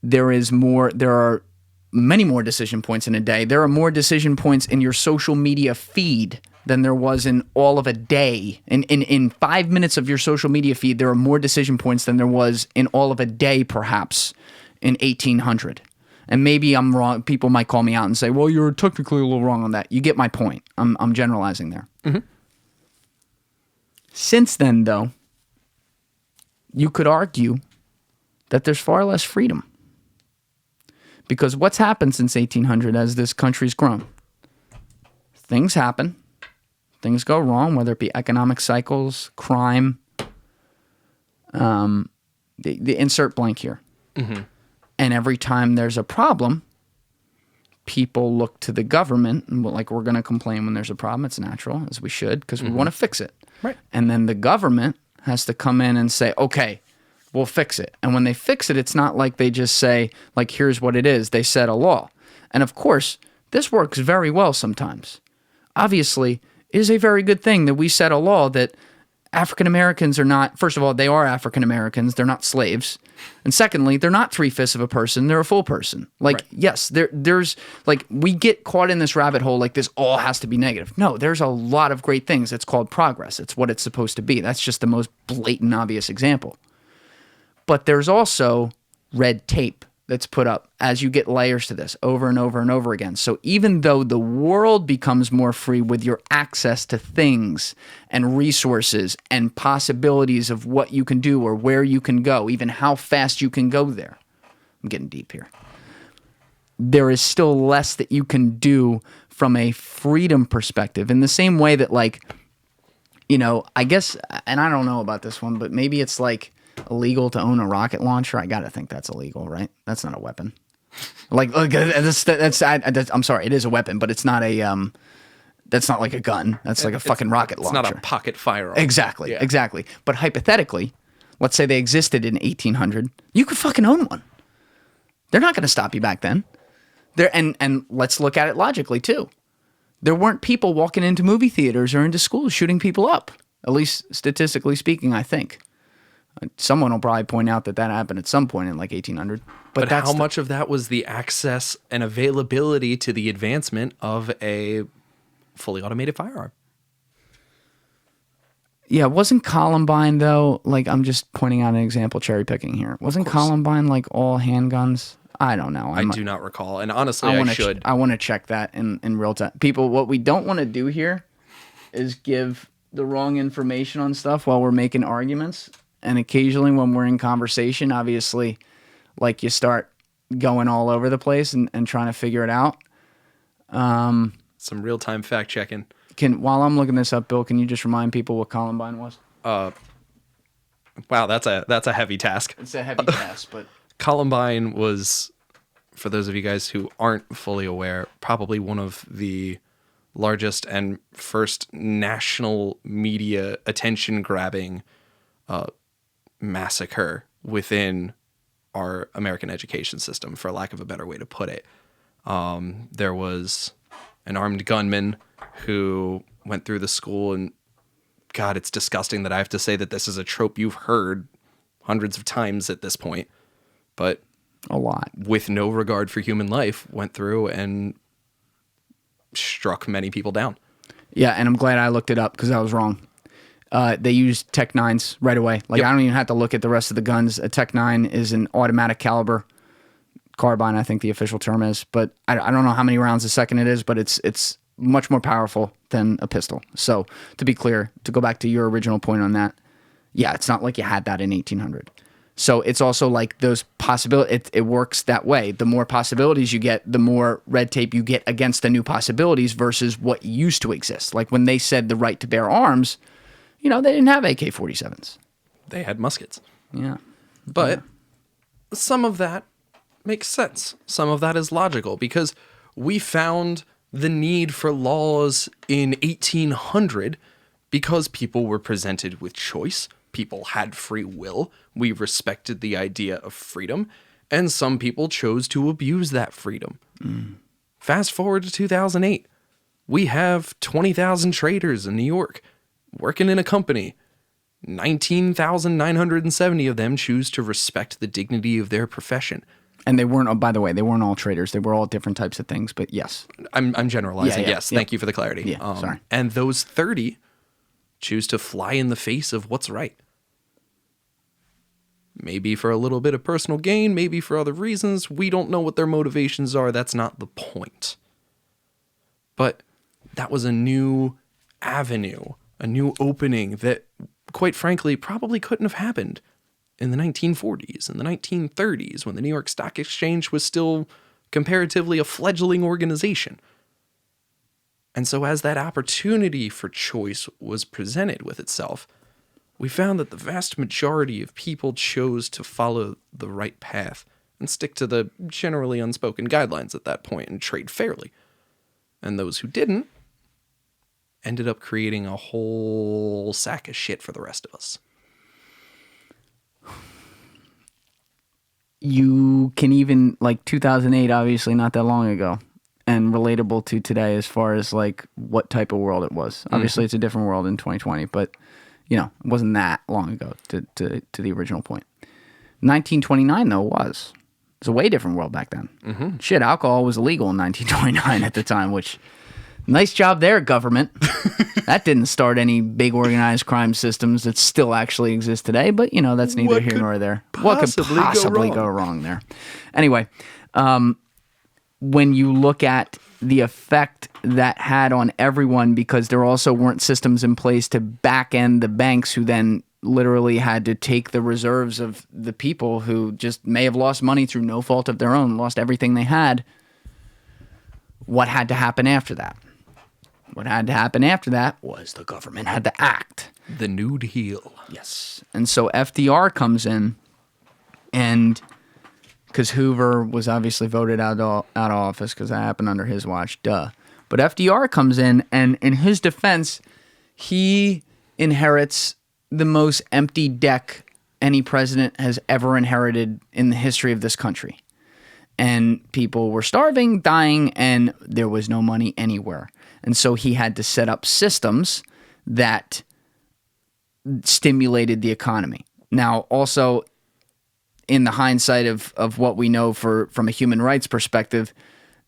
A: There are many more decision points in a day. There are more decision points in your social media feed than there was in all of a day. In 5 minutes of your social media feed, there are more decision points than there was in all of a day, perhaps, in 1800. And maybe I'm wrong. People might call me out and say, well, you're technically a little wrong on that. You get my point. I'm generalizing there. Mm-hmm. Since then, though, you could argue that there's far less freedom. Because what's happened since 1800 as this country's grown? Things happen. Things go wrong, whether it be economic cycles, crime. The insert blank here. Mm-hmm. And every time there's a problem, people look to the government, and like we're going to complain when there's a problem. It's natural, as we should, because we want to fix it.
B: Right.
A: And then the government has to come in and say, okay, we'll fix it. And when they fix it, it's not like they just say, like, here's what it is. They set a law. And of course, this works very well sometimes. Obviously, it is a very good thing that we set a law that African Americans are not, first of all, they are African Americans. They're not slaves. And secondly, they're not 3/5 of a person. They're a full person. Like, right. Yes, there's like, we get caught in this rabbit hole like this all has to be negative. No, there's a lot of great things. It's called progress. It's what it's supposed to be. That's just the most blatant, obvious example. But there's also red tape that's put up as you get layers to this over and over and over again. So even though the world becomes more free with your access to things and resources and possibilities of what you can do or where you can go, even how fast you can go there, I'm getting deep here, there is still less that you can do from a freedom perspective, in the same way that, like, you know, I guess, and I don't know about this one, but maybe it's like illegal to own a rocket launcher. I gotta think that's illegal, right? That's not a weapon. Like I'm sorry, it is a weapon, but it's not a that's not like a gun. That's like a fucking rocket launcher.
B: It's not a pocket firearm.
A: Exactly, yeah. Exactly. But hypothetically, let's say they existed in 1800, you could fucking own one. They're not gonna stop you back then. And let's look at it logically too. There weren't people walking into movie theaters or into schools shooting people up. At least statistically speaking, I think. Someone will probably point out that happened at some point in like 1800.
B: But how much of that was the access and availability to the advancement of a fully automated firearm?
A: Yeah, wasn't Columbine, though, like, I'm just pointing out an example, cherry picking here. Wasn't Columbine like all handguns? I don't know.
B: I do not recall. And honestly, I should.
A: I want to check that in real time. People, what we don't want to do here is give the wrong information on stuff while we're making arguments. And occasionally when we're in conversation, obviously, like, you start going all over the place and trying to figure it out.
B: Some real-time fact checking.
A: While I'm looking this up, Bill, can you just remind people what Columbine was?
B: Wow, that's a heavy task.
A: It's a heavy task, but
B: Columbine was, for those of you guys who aren't fully aware, probably one of the largest and first national media attention-grabbing massacre within our American education system, for lack of a better way to put it. There was an armed gunman who went through the school, and God, it's disgusting that I have to say that this is a trope you've heard hundreds of times at this point, but
A: a lot,
B: with no regard for human life, went through and struck many people down.
A: Yeah, and I'm glad I looked it up because I was wrong. They used Tec-9s right away. Like, yep. I don't even have to look at the rest of the guns. A Tec-9 is an automatic caliber carbine, I think the official term is. But I don't know how many rounds a second it is, but it's much more powerful than a pistol. So, to be clear, to go back to your original point on that, yeah, it's not like you had that in 1800. So, it's also like those possibilities, it works that way. The more possibilities you get, the more red tape you get against the new possibilities versus what used to exist. Like, when they said the right to bear arms, you know, they didn't have AK-47s.
B: They had muskets.
A: Yeah.
B: But some of that makes sense. Some of that is logical because we found the need for laws in 1800 because people were presented with choice. People had free will. We respected the idea of freedom. And some people chose to abuse that freedom. Fast forward to 2008. We have 20,000 traders in New York working in a company. 19,970 of them choose to respect the dignity of their profession.
A: And they weren't, by the way, they weren't all traders. They were all different types of things, but yes.
B: I'm generalizing, yes. Thank you for the clarity.
A: Yeah, sorry.
B: And those 30 choose to fly in the face of what's right. Maybe for a little bit of personal gain, maybe for other reasons. We don't know what their motivations are. That's not the point. But that was a new avenue, a new opening that, quite frankly, probably couldn't have happened in the 1940s, in the 1930s, when the New York Stock Exchange was still comparatively a fledgling organization. And so as that opportunity for choice was presented with itself, we found that the vast majority of people chose to follow the right path and stick to the generally unspoken guidelines at that point and trade fairly. And those who didn't ended up creating a whole sack of shit for the rest of us.
A: You can even, like 2008, obviously not that long ago, and relatable to today as far as like what type of world it was. Obviously, it's a different world in 2020, but you know, it wasn't that long ago to the original point. 1929, though, was. It was a way different world back then. Shit, alcohol was illegal in 1929 at the time, which, nice job there, government. That didn't start any big organized crime systems that still actually exist today, but, you know, that's neither here nor there. What could possibly go wrong there? Anyway, when you look at the effect that had on everyone, because there also weren't systems in place to back end the banks, who then literally had to take the reserves of the people who just may have lost money through no fault of their own, lost everything they had. What had to happen after that? What had to happen after that was the government had to act.
B: The New Deal.
A: Yes. And so FDR comes in, and because Hoover was obviously voted out of office because that happened under his watch, duh. But FDR comes in, and in his defense, he inherits the most empty deck any president has ever inherited in the history of this country. And people were starving, dying, and there was no money anywhere. And so he had to set up systems that stimulated the economy. Now, also, in the hindsight of what we know from a human rights perspective,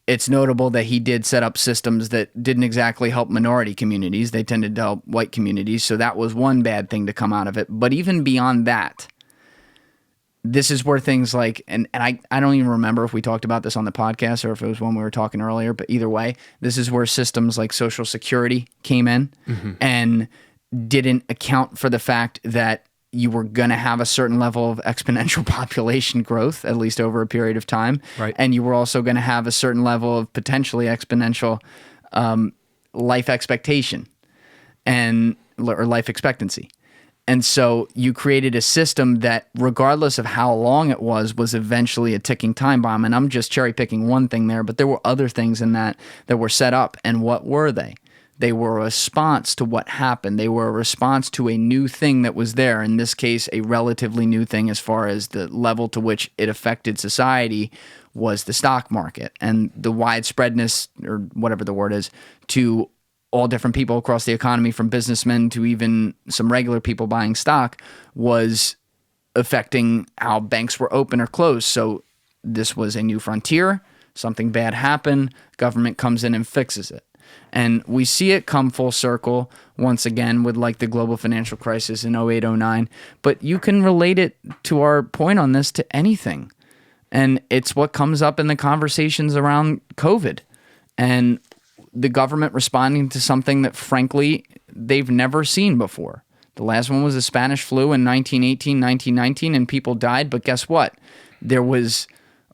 A: it's notable that he did set up systems that didn't exactly help minority communities. They tended to help white communities. So that was one bad thing to come out of it. But even beyond that, this is where things like, and I don't even remember if we talked about this on the podcast or if it was when we were talking earlier, but either way, this is where systems like Social Security came in and didn't account for the fact that you were going to have a certain level of exponential population growth, at least over a period of time.
B: Right.
A: And you were also going to have a certain level of potentially exponential life expectation or life expectancy. And so you created a system that, regardless of how long it was eventually a ticking time bomb. And I'm just cherry picking one thing there, but there were other things in that were set up. And what were they? They were a response to what happened. They were a response to a new thing that was there. In this case, a relatively new thing as far as the level to which it affected society was the stock market, and the widespreadness, or whatever the word is, to all different people across the economy, from businessmen to even some regular people buying stock, was affecting how banks were open or closed. So this was a new frontier. Something bad happened. Government comes in and fixes it. And we see it come full circle once again with like the global financial crisis in 08, 09. But you can relate it to our point on this to anything. And it's what comes up in the conversations around COVID and the government responding to something that, frankly, they've never seen before. The last one was the Spanish flu in 1918, 1919, and people died. But guess what? There was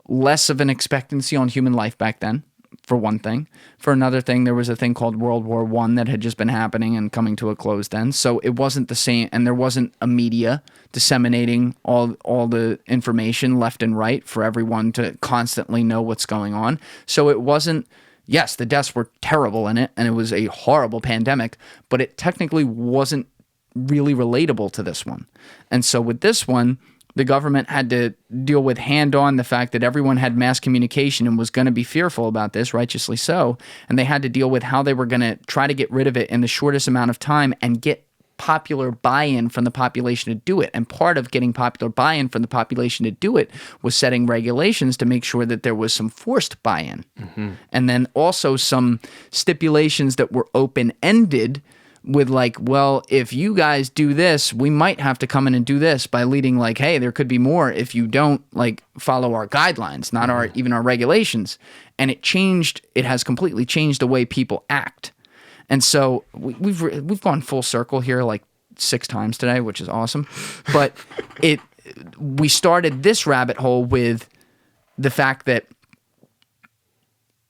A: less of an expectancy on human life back then, for one thing. For another thing, there was a thing called World War I that had just been happening and coming to a close then. So it wasn't the same, and there wasn't a media disseminating all the information left and right for everyone to constantly know what's going on. So it wasn't, yes, the deaths were terrible in it, and it was a horrible pandemic, but it technically wasn't really relatable to this one. And so with this one, the government had to deal with hand-on the fact that everyone had mass communication and was going to be fearful about this, righteously so, and they had to deal with how they were going to try to get rid of it in the shortest amount of time and get popular buy-in from the population to do it. And part of getting popular buy-in from the population to do it was setting regulations to make sure that there was some forced buy-in. And then also some stipulations that were open-ended with like, well, if you guys do this, we might have to come in and do this, by leading like, hey, there could be more if you don't like follow our guidelines, not even our regulations. And it has completely changed the way people act. And so we've gone full circle here like 6 times today, which is awesome. But we started this rabbit hole with the fact that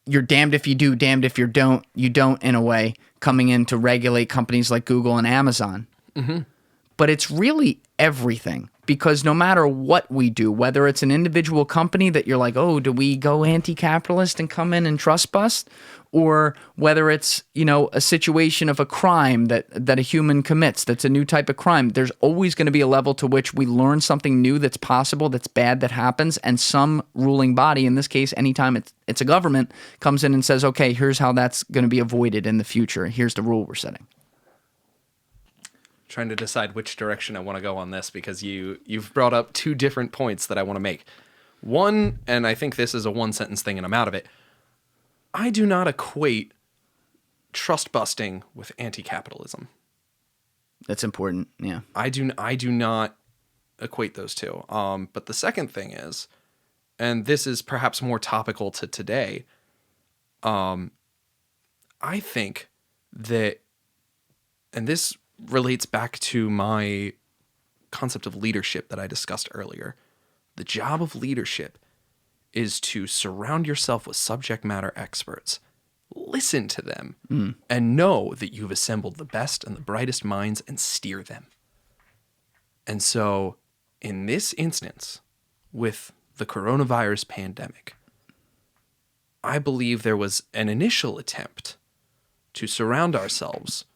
A: you're damned if you do, damned if you don't, in a way, coming in to regulate companies like Google and Amazon. But it's really everything. Because no matter what we do, whether it's an individual company that you're like, oh, do we go anti-capitalist and come in and trust bust? Or whether it's, a situation of a crime that a human commits, that's a new type of crime, there's always going to be a level to which we learn something new that's possible, that's bad, that happens, and some ruling body, in this case, anytime it's a government, comes in and says, okay, here's how that's going to be avoided in the future. Here's the rule we're setting.
B: Trying to decide which direction I want to go on this, because you've brought up two different points that I want to make. One, and I think this is a one-sentence thing and I'm out of it, I do not equate trust busting with anti-capitalism.
A: That's important, yeah.
B: I do not equate those two. But the second thing is, and this is perhaps more topical to today, I think that, and this relates back to my concept of leadership that I discussed earlier. The job of leadership is to surround yourself with subject matter experts, listen to them, and know that you've assembled the best and the brightest minds and steer them. And so, in this instance, with the coronavirus pandemic, I believe there was an initial attempt to surround ourselves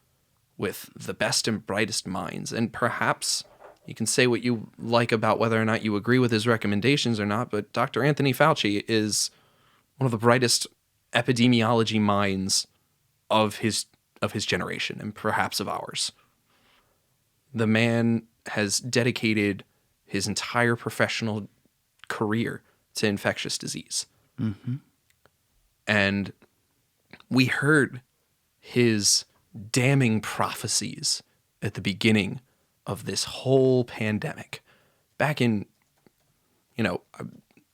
B: with the best and brightest minds. And perhaps you can say what you like about whether or not you agree with his recommendations or not, but Dr. Anthony Fauci is one of the brightest epidemiology minds of his generation, and perhaps of ours. The man has dedicated his entire professional career to infectious disease. Mm-hmm. And we heard his damning prophecies at the beginning of this whole pandemic. Back in,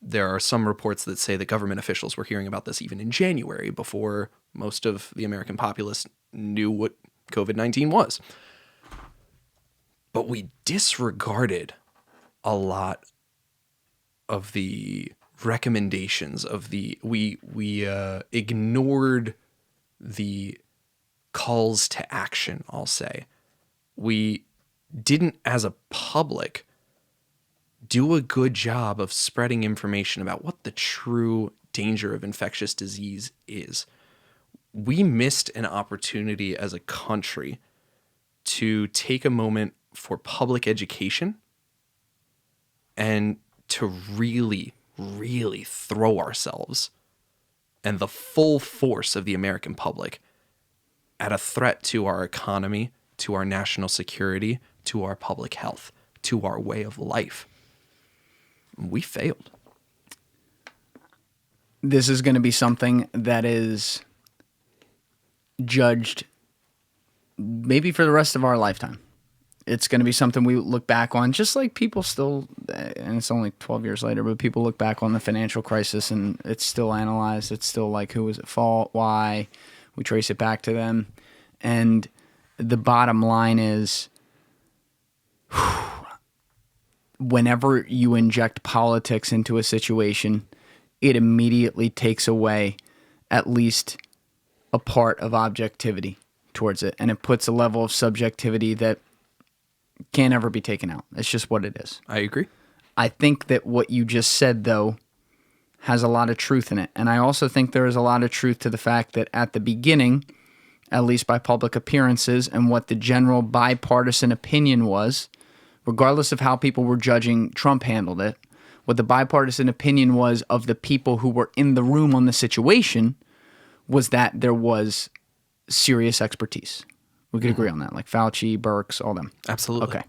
B: there are some reports that say that government officials were hearing about this even in January, before most of the American populace knew what COVID-19 was. But we disregarded a lot of the recommendations we ignored the calls to action, I'll say. We didn't, as a public, do a good job of spreading information about what the true danger of infectious disease is. We missed an opportunity as a country to take a moment for public education and to really, really throw ourselves and the full force of the American public at a threat to our economy, to our national security, to our public health, to our way of life. We failed.
A: This is going to be something that is judged maybe for the rest of our lifetime. It's going to be something we look back on, just like people still, and it's only 12 years later, but people look back on the financial crisis and it's still analyzed. It's still like, who was at fault? Why? We trace it back to them. And the bottom line is, whenever you inject politics into a situation, it immediately takes away at least a part of objectivity towards it. And it puts a level of subjectivity that can't ever be taken out. It's just what it is.
B: I agree.
A: I think that what you just said, though, has a lot of truth in it. And I also think there is a lot of truth to the fact that at the beginning, at least by public appearances and what the general bipartisan opinion was, regardless of how people were judging Trump handled it, what the bipartisan opinion was of the people who were in the room on the situation was that there was serious expertise. We could agree on that, like Fauci, Birx, all them.
B: Absolutely.
A: Okay.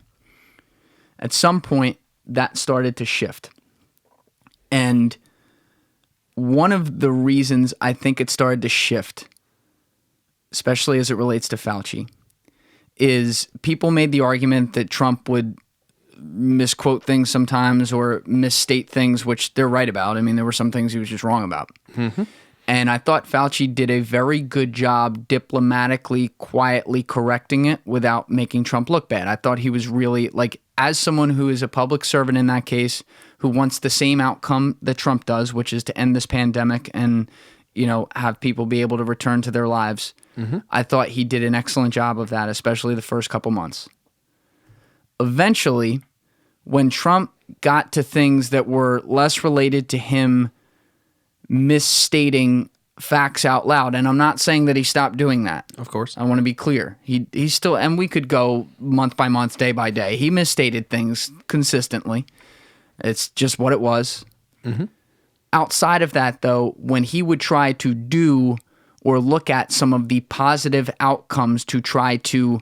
A: At some point, that started to shift. And one of the reasons I think it started to shift, especially as it relates to Fauci, is people made the argument that Trump would misquote things sometimes or misstate things, which they're right about. I mean, there were some things he was just wrong about. Mm-hmm. And I thought Fauci did a very good job diplomatically, quietly correcting it without making Trump look bad. I thought he was really, like, as someone who is a public servant in that case, who wants the same outcome that Trump does, which is to end this pandemic and, have people be able to return to their lives. Mm-hmm. I thought he did an excellent job of that, especially the first couple months. Eventually, when Trump got to things that were less related to him misstating facts out loud, and I'm not saying that he stopped doing that.
B: Of course.
A: I want to be clear. He's still, and we could go month by month, day by day. He misstated things consistently. It's just what it was. Mm-hmm. Outside of that, though, when he would try to do or look at some of the positive outcomes to try to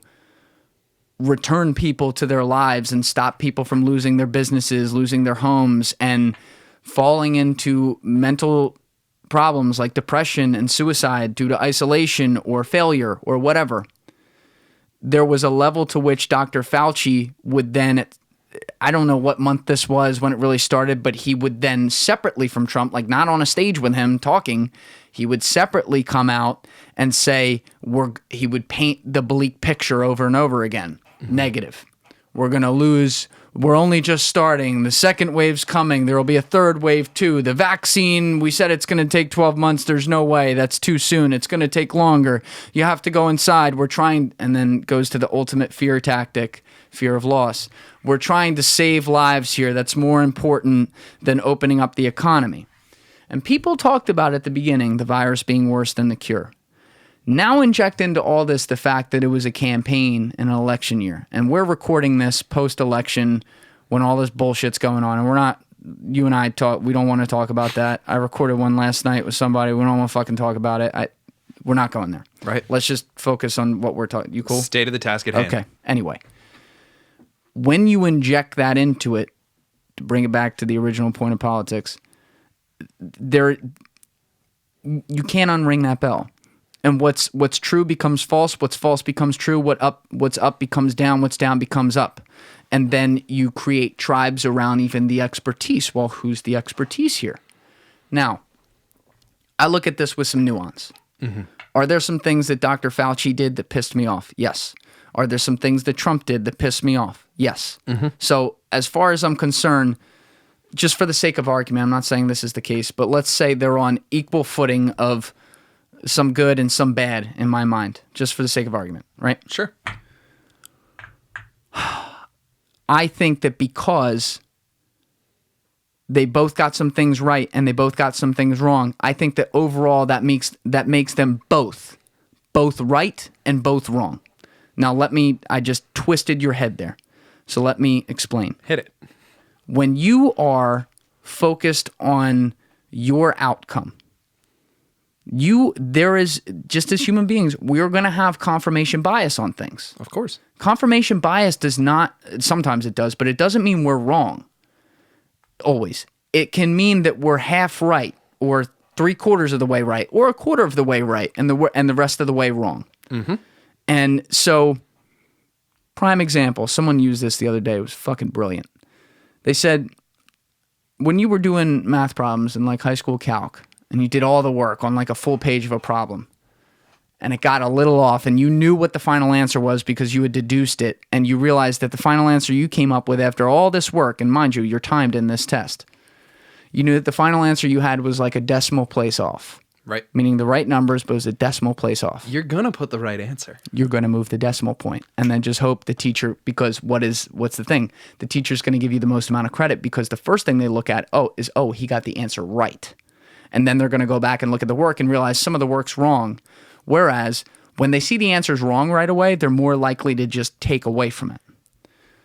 A: return people to their lives and stop people from losing their businesses, losing their homes, and falling into mental problems like depression and suicide due to isolation or failure or whatever, there was a level to which Dr. Fauci would then, I don't know what month this was when it really started, but he would then separately from Trump, like not on a stage with him talking, he would separately come out and say, he would paint the bleak picture over and over again. Mm-hmm. Negative. We're going to lose. We're only just starting. The second wave's coming. There will be a third wave too. The vaccine, we said it's going to take 12 months. There's no way. That's too soon. It's going to take longer. You have to go inside. We're trying, and then goes to the ultimate fear tactic, fear of loss. We're trying to save lives here. That's more important than opening up the economy. And people talked about at the beginning the virus being worse than the cure. Now inject into all this the fact that it was a campaign in an election year. And we're recording this post-election when all this bullshit's going on. And we're not, you and I talk, we don't want to talk about that. I recorded one last night with somebody. We don't want to fucking talk about it. We're not going there.
B: Right.
A: Let's just focus on what we're talking. You cool?
B: State of the task at hand.
A: Okay. Anyway, when you inject that into it, to bring it back to the original point of politics, you can't unring that bell. And what's true becomes false. What's false becomes true. What's up becomes down. What's down becomes up. And then you create tribes around even the expertise. Well, who's the expertise here? Now, I look at this with some nuance. Mm-hmm. Are there some things that Dr. Fauci did that pissed me off? Yes. Are there some things that Trump did that pissed me off? Yes. Mm-hmm. So as far as I'm concerned, just for the sake of argument, I'm not saying this is the case, but let's say they're on equal footing of some good and some bad in my mind, just for the sake of argument, right?
B: Sure.
A: I think that because they both got some things right and they both got some things wrong, I think that overall that makes them both right and both wrong. Now I just twisted your head there. So let me explain.
B: Hit it.
A: When you are focused on your outcome, there is, just as human beings, we're going to have confirmation bias on things.
B: Of course.
A: Confirmation bias does not, sometimes it does, but it doesn't mean we're wrong. Always. It can mean that we're half right, or 3/4 of the way right, or 1/4 of the way right, and the rest of the way wrong. Mm-hmm. And so, prime example, someone used this the other day. It was fucking brilliant. They said, when you were doing math problems in like high school calc, and you did all the work on like a full page of a problem, and it got a little off, and you knew what the final answer was because you had deduced it, and you realized that the final answer you came up with after all this work, and mind you, you're timed in this test, you knew that the final answer you had was like a decimal place off.
B: Right.
A: Meaning the right numbers, but it was a decimal place off.
B: You're going to put the right answer.
A: You're going to move the decimal point, and then just hope the teacher, because what's the thing? The teacher's going to give you the most amount of credit because the first thing they look at, he got the answer right. And then they're going to go back and look at the work and realize some of the work's wrong. Whereas when they see the answer's wrong right away, they're more likely to just take away from it.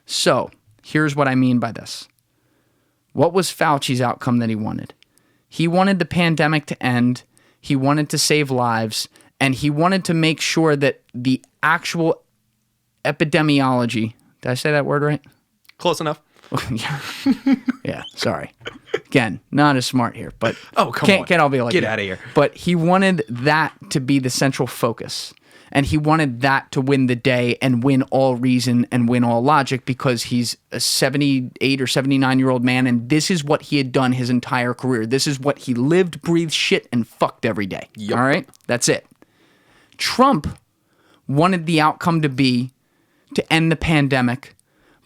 A: So here's what I mean by this. What was Fauci's outcome that he wanted? He wanted the pandemic to end. He wanted to save lives. And he wanted to make sure that the actual epidemiology, did I say that word right?
B: Close enough.
A: Yeah, sorry. Again, not as smart here, but
B: can't
A: all be like
B: get
A: that.
B: Out of here.
A: But he wanted that to be the central focus, and he wanted that to win the day and win all reason and win all logic because he's a 78 or 79-year-old man, and this is what he had done his entire career. This is what he lived, breathed, shit, and fucked every day. Yep. All right, that's it. Trump wanted the outcome to be to end the pandemic,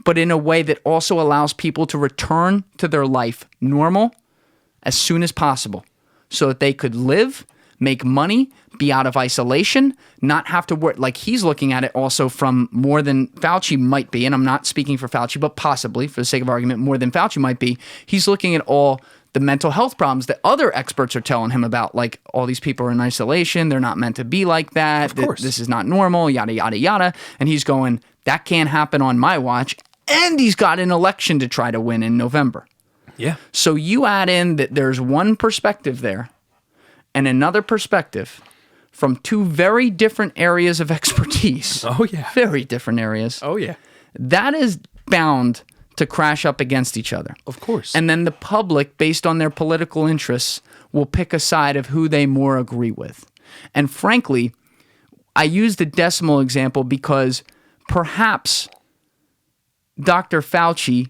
A: but in a way that also allows people to return to their life normal as soon as possible so that they could live, make money, be out of isolation, not have to work. Like, he's looking at it also from more than Fauci might be, and I'm not speaking for Fauci, but possibly, for the sake of argument, more than Fauci might be. He's looking at all the mental health problems that other experts are telling him about, like, all these people are in isolation, they're not meant to be like that,
B: Of course.
A: this is not normal, yada, yada, yada. And he's going, that can't happen on my watch. And he's got an election to try to win in November.
B: Yeah.
A: So you add in that there's one perspective there and another perspective from two very different areas of expertise.
B: Oh, yeah.
A: Very different areas.
B: Oh, yeah.
A: That is bound to crash up against each other.
B: Of course.
A: And then the public, based on their political interests, will pick a side of who they more agree with. And frankly, I use the decimal example because perhaps Dr. Fauci,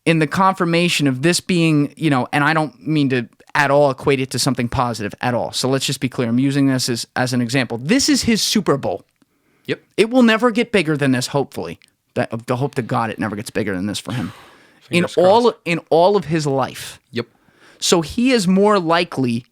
A: in the confirmation of this being, and I don't mean to at all equate it to something positive at all. So let's just be clear. I'm using this as an example. This is his Super Bowl.
B: Yep.
A: It will never get bigger than this, hopefully. The hope to God it never gets bigger than this for him. In all of his life.
B: Yep.
A: So he is more likely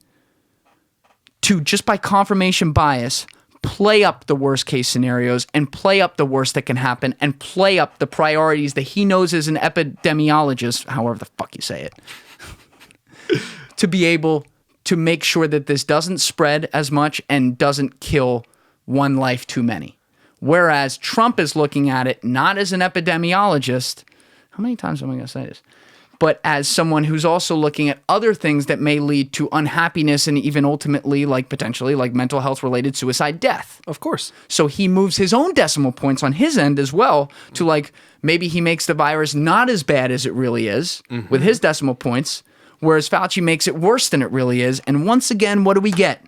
A: to, just by confirmation bias, play up the worst case scenarios and play up the worst that can happen and play up the priorities that he knows as an epidemiologist, however the fuck you say it, to be able to make sure that this doesn't spread as much and doesn't kill one life too many. Whereas Trump is looking at it not as an epidemiologist. How many times am I going to say this? But as someone who's also looking at other things that may lead to unhappiness and even ultimately, like potentially, like mental health related suicide death.
B: Of course.
A: So he moves his own decimal points on his end as well to, like, maybe he makes the virus not as bad as it really is with his decimal points, whereas Fauci makes it worse than it really is. And once again, what do we get?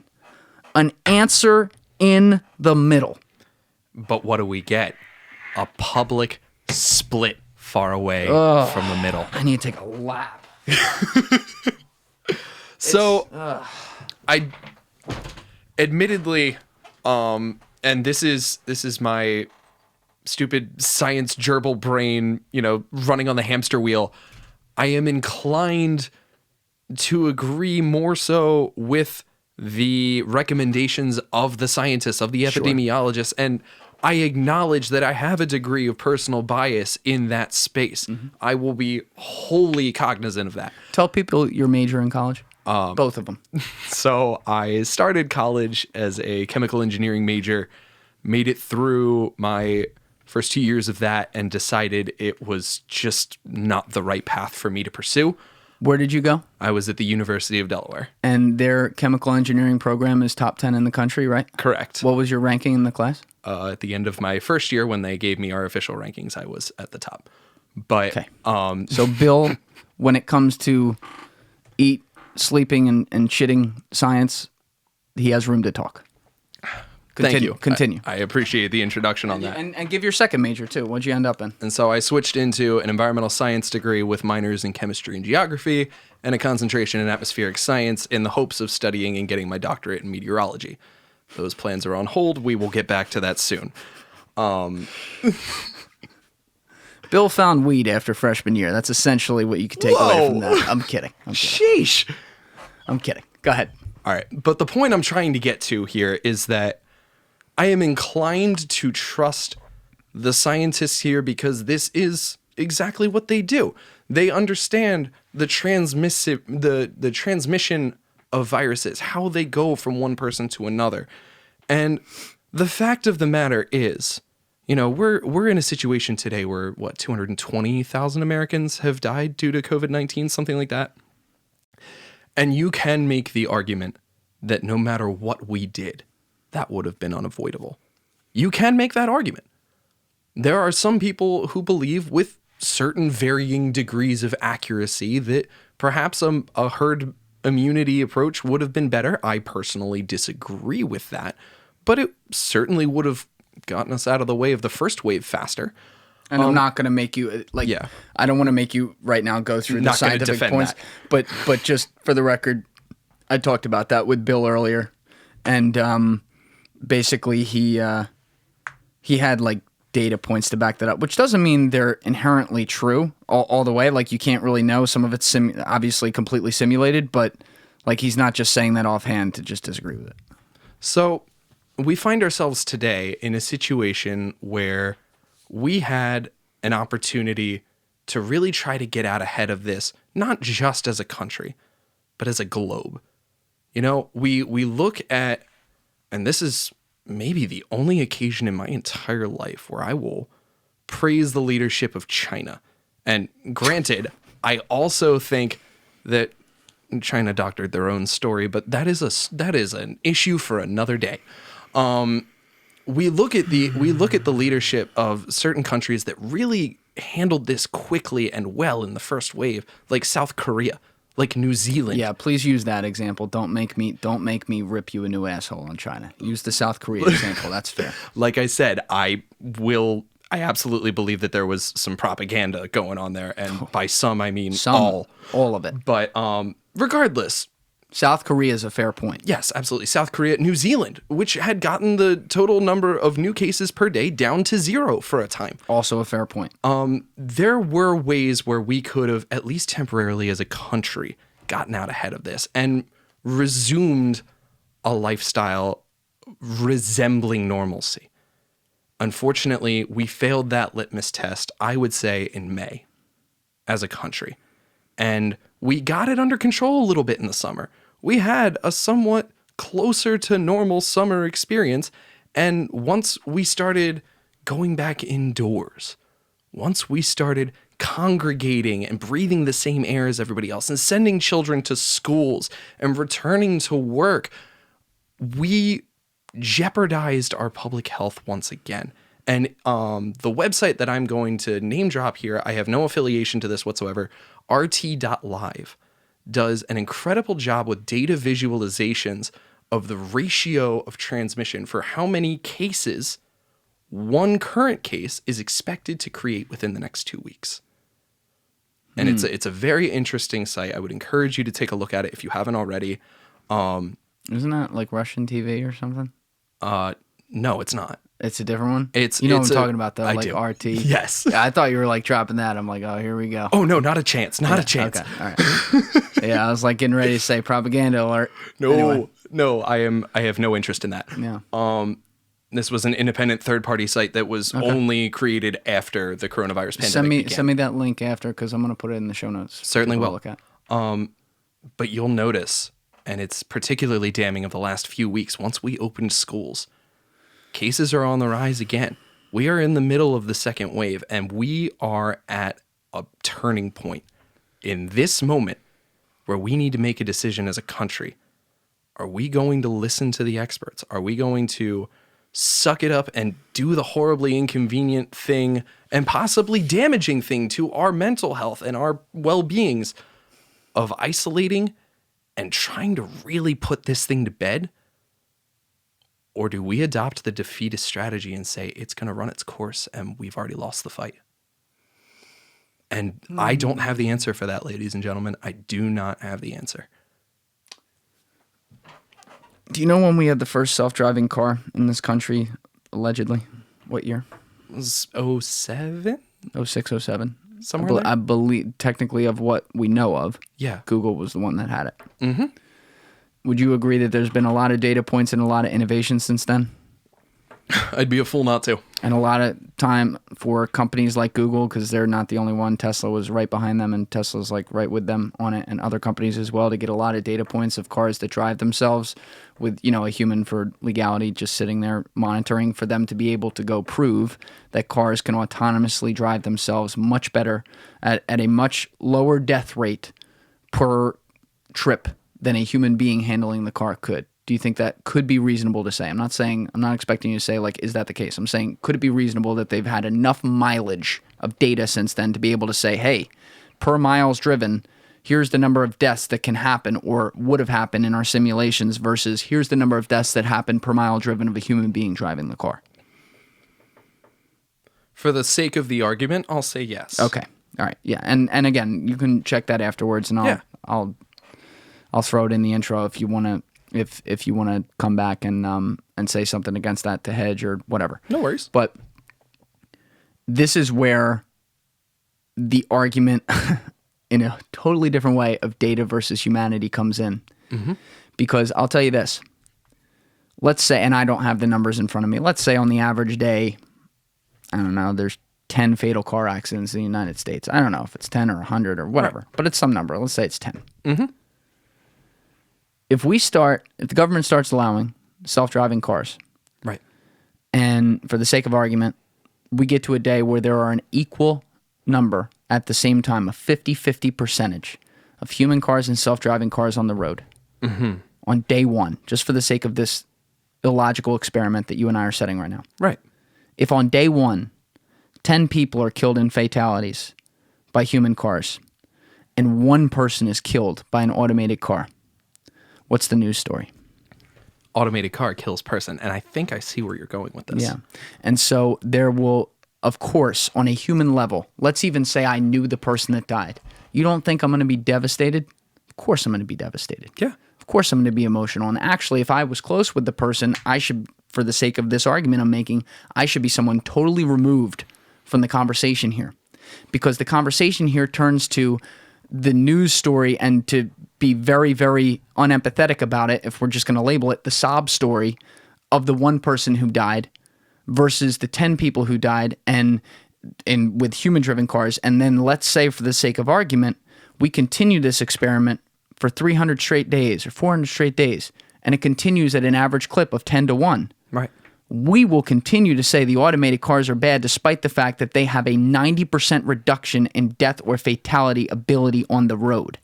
A: An answer in the middle.
B: But what do we get? A public split far away from the middle.
A: I need to take a lap.
B: So, I admittedly, and this is my stupid science gerbil brain, running on the hamster wheel. I am inclined to agree more so with the recommendations of the scientists, of the epidemiologists, and I acknowledge that I have a degree of personal bias in that space. I will be wholly cognizant of that.
A: Tell people your major in college. Both of them.
B: So I started college as a chemical engineering major, made it through my first 2 years of that, and decided it was just not the right path for me to pursue.
A: Where did you go?
B: I was at the University of Delaware.
A: And their chemical engineering program is top 10 in the country, right?
B: Correct.
A: What was your ranking in the class?
B: At the end of my first year, when they gave me our official rankings, I was at the top. But
A: okay. So Bill, when it comes to eat, sleeping, and shitting science, he has room to talk.
B: Thank you.
A: Continue.
B: I appreciate the introduction on that.
A: And give your second major, too. What'd you end up in?
B: And so I switched into an environmental science degree with minors in chemistry and geography and a concentration in atmospheric science in the hopes of studying and getting my doctorate in meteorology. Those plans are on hold. We will get back to that soon.
A: Bill found weed after freshman year. That's essentially what you could take away from that. I'm kidding.
B: Sheesh.
A: I'm kidding. Go ahead.
B: All right. But the point I'm trying to get to here is that I am inclined to trust the scientists here because this is exactly what they do. They understand the transmission of viruses, how they go from one person to another. And the fact of the matter is, we're in a situation today where 220,000 Americans have died due to COVID-19, something like that. And you can make the argument that no matter what we did, that would have been unavoidable. You can make that argument. There are some people who believe with certain varying degrees of accuracy that perhaps a herd immunity approach would have been better. I personally disagree with that, but it certainly would have gotten us out of the way of the first wave faster.
A: And I'm not going to make you I don't want to make you right now go through the scientific points, but just for the record, I talked about that with Bill earlier, and basically he had like data points to back that up, which doesn't mean they're inherently true all the way. Like, you can't really know. Some of it's obviously completely simulated, but Like he's not just saying that offhand to just disagree with it.
B: So we find ourselves today in a situation where we had an opportunity to really try to get out ahead of this, not just as a country, but as a globe. You know, we look at, and this is maybe the only occasion in my entire life where I will praise the leadership of China. And granted, I also think that China doctored their own story, but that is an issue for another day. We look at the leadership of certain countries that really handled this quickly and well in the first wave, like South Korea, like New Zealand.
A: Yeah, please use that example. Don't make me rip you a new asshole on China. Use the South Korea example. That's fair.
B: Like I said, I absolutely believe that there was some propaganda going on there, and by some I mean all
A: of it.
B: But regardless,
A: South Korea is a fair point.
B: Yes, absolutely. South Korea, New Zealand, which had gotten the total number of new cases per day down to 0 for a time.
A: Also a fair point.
B: There were ways where we could have, at least temporarily as a country, gotten out ahead of this and resumed a lifestyle resembling normalcy. Unfortunately, we failed that litmus test, I would say, in May as a country. And we got it under control a little bit in the summer. We had a somewhat closer to normal summer experience. And once we started going back indoors, once we started congregating and breathing the same air as everybody else and sending children to schools and returning to work, we jeopardized our public health once again. And the website that I'm going to name drop here, I have no affiliation to this whatsoever, rt.live, does an incredible job with data visualizations of the ratio of transmission for how many cases one current case is expected to create within the next 2 weeks. And it's a very interesting site. I would encourage you to take a look at it if you haven't already.
A: Isn't that like Russian TV or something?
B: No, it's not.
A: It's a different one?
B: It's
A: what I'm
B: a-
A: talking about, though,
B: I
A: like
B: do.
A: RT.
B: Yes.
A: Yeah, I thought you were like dropping that. I'm like, oh, here we go.
B: Oh, no, not a chance. Not a chance.
A: Okay, all right. Yeah, I was like getting ready to say propaganda alert. Anyway.
B: No, I have no interest in that.
A: Yeah.
B: This was an independent third-party site that was only created after the coronavirus pandemic began.
A: Send me that link after, because I'm going to put it in the show notes.
B: Certainly will.
A: Look at.
B: But you'll notice, and it's particularly damning of the last few weeks, once we opened schools, cases are on the rise again. We are in the middle of the second wave, and we are at a turning point in this moment where we need to make a decision as a country. Are we going to listen to the experts? Are we going to suck it up and do the horribly inconvenient thing and possibly damaging thing to our mental health and our well-beings of isolating and trying to really put this thing to bed? Or do we adopt the defeatist strategy and say it's going to run its course and we've already lost the fight? And I don't have the answer for that, ladies and gentlemen. I do not have the answer.
A: Do you know when we had the first self-driving car in this country, allegedly? What year?
B: It was 07?
A: 06, 07.
B: Somewhere there?
A: I believe, technically, of what we know of,
B: Yeah.
A: Google was the one that had it.
B: Mm-hmm.
A: Would you agree that there's been a lot of data points and a lot of innovation since then?
B: I'd be a fool not to.
A: And a lot of time for companies like Google, because they're not the only one. Tesla was right behind them, and Tesla's like right with them on it, and other companies as well, to get a lot of data points of cars that drive themselves with, a human for legality just sitting there monitoring, for them to be able to go prove that cars can autonomously drive themselves much better at a much lower death rate per trip than a human being handling the car could. Do you think that could be reasonable to say? I'm not expecting you to say, like, is that the case? I'm saying, could it be reasonable that they've had enough mileage of data since then to be able to say, hey, per miles driven, here's the number of deaths that can happen or would have happened in our simulations versus here's the number of deaths that happen per mile driven of a human being driving the car?
B: For the sake of the argument, I'll say yes.
A: Okay. All right. Yeah. And again, you can check that afterwards, and I'll throw it in the intro if you want to. If you want to come back and say something against that to hedge or whatever.
B: No worries.
A: But this is where the argument in a totally different way of data versus humanity comes in. Because I'll tell you this. Let's say, and I don't have the numbers in front of me, let's say on the average day, I don't know, there's 10 fatal car accidents in the United States. I don't know if it's 10 or 100 or whatever,
B: Right.
A: but it's some number. Let's say it's 10. If the government starts allowing self-driving cars,
B: Right.
A: and for the sake of argument, we get to a day where there are an equal number at the same time, a 50-50 percentage of human cars and self-driving cars on the road on day one, just for the sake of this illogical experiment that you and I are setting right now.
B: Right.
A: If on day one, 10 people are killed in fatalities by human cars and one person is killed by an automated car, what's the news story?
B: Automated car kills person. And I think I see where you're going with this.
A: Yeah. And so there will, of course, on a human level, let's even say I knew the person that died. You don't think I'm going to be devastated? Of course I'm going to be devastated.
B: Yeah.
A: Of course I'm going to be emotional. And actually, if I was close with the person, I should, for the sake of this argument I'm making, I should be someone totally removed from the conversation here. Because the conversation here turns to the news story, and to be very, very unempathetic about it, if we're just going to label it the sob story of the one person who died versus the 10 people who died and with human-driven cars. And then let's say, for the sake of argument, we continue this experiment for 300 straight days or 400 straight days, and it continues at an average clip of 10 to 1.
B: Right.
A: We will continue to say the automated cars are bad despite the fact that they have a 90% reduction in death or fatality ability on the road.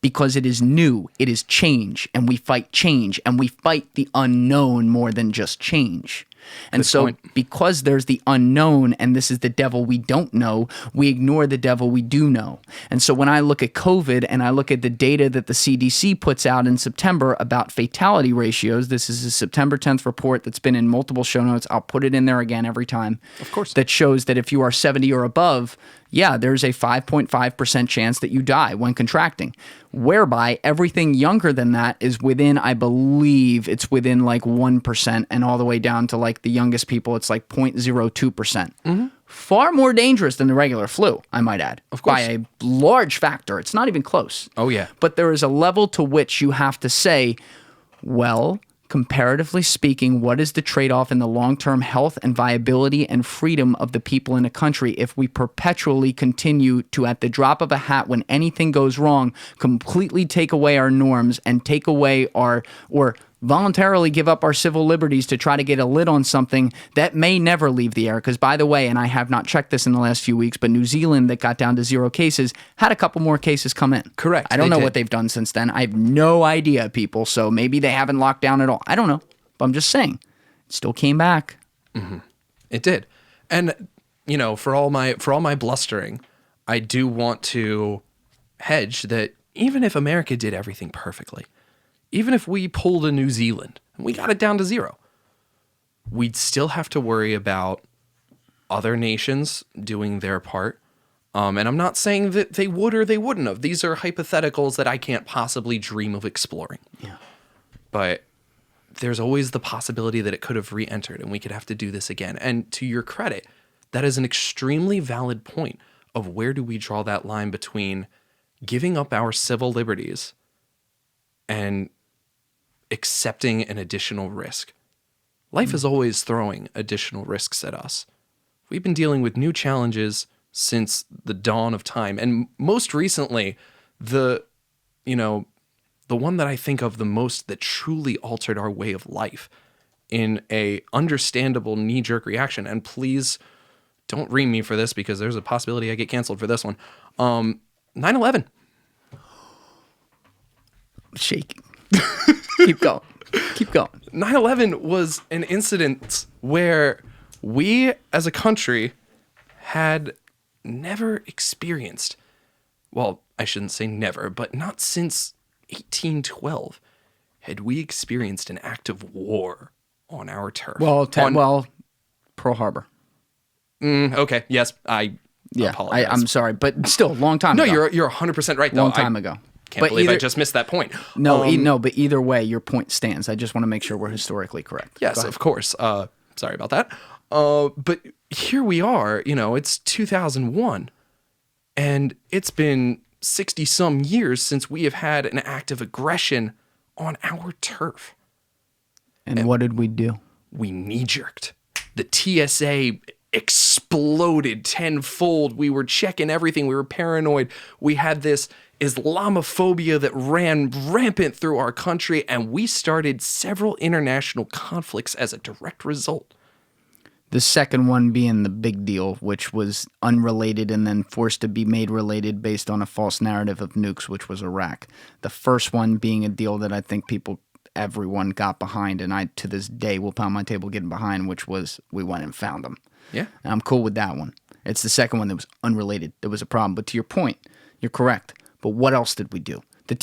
A: Because it is new, it is change, and we fight change, and we fight the unknown more than just change. And so because there's the unknown, and this is the devil we don't know, we ignore the devil we do know. And so when I look at COVID and I look at the data that the CDC puts out in September about fatality ratios, this is a September 10th report that's been in multiple show notes. I'll put it in there again every time.
B: Of course.
A: That shows that if you are 70 or above, yeah, there's a 5.5% chance that you die when contracting, whereby everything younger than that is within, I believe it's within like 1%, and all the way down to like the youngest people, it's like 0.02%. Far more dangerous than the regular flu, I might add.
B: Of course.
A: By a large factor. It's not even close.
B: Oh, yeah.
A: But there is a level to which you have to say, well, comparatively speaking, what is the trade-off in the long-term health and viability and freedom of the people in a country if we perpetually continue to, at the drop of a hat, when anything goes wrong, completely take away our norms and take away our, or voluntarily give up our civil liberties to try to get a lid on something that may never leave the air? Because, by the way, and I have not checked this in the last few weeks, but New Zealand, that got down to 0 cases, had a couple more cases come in.
B: Correct.
A: I don't know what they've done since then. I have no idea, people. So maybe they haven't locked down at all. I don't know. But I'm just saying, it still came back.
B: It did. And, you know, for all my blustering, I do want to hedge that even if America did everything perfectly, even if we pulled a New Zealand and we got it down to 0, we'd still have to worry about other nations doing their part. And I'm not saying that they would or they wouldn't have. These are hypotheticals that I can't possibly dream of exploring.
A: Yeah.
B: But there's always the possibility that it could have re-entered and we could have to do this again. And to your credit, that is an extremely valid point of where do we draw that line between giving up our civil liberties and accepting an additional risk. Life is always throwing additional risks at us. We've been dealing with new challenges since the dawn of time. And most recently, the one that I think of the most that truly altered our way of life in a understandable knee-jerk reaction. And please don't ream me for this because there's a possibility I get canceled for this one. 9/11.
A: Shaking. Keep going. Keep going.
B: 9/11 was an incident where we as a country had never experienced, well, I shouldn't say never, but not since 1812 had we experienced an act of war on our turf.
A: Well, Pearl Harbor.
B: Okay, yes, I apologize.
A: I'm sorry, but still, long time ago.
B: No, you're 100% right, though.
A: Long time ago.
B: Can't believe I just missed that point.
A: No, but either way, your point stands. I just want to make sure we're historically correct.
B: Yes, of course. Sorry about that. But here we are, it's 2001, and it's been 60-some years since we have had an act of aggression on our turf.
A: And what did we do?
B: We knee-jerked. The TSA exploded tenfold. We were checking everything. We were paranoid. We had this Islamophobia that ran rampant through our country, and we started several international conflicts as a direct result.
A: The second one being the big deal, which was unrelated and then forced to be made related based on a false narrative of nukes, which was Iraq. The first one being a deal that I think everyone got behind, and I, to this day, will pound my table getting behind, which was we went and found them.
B: Yeah.
A: And I'm cool with that one. It's the second one that was unrelated. There was a problem. But to your point, you're correct. But what else did we do? The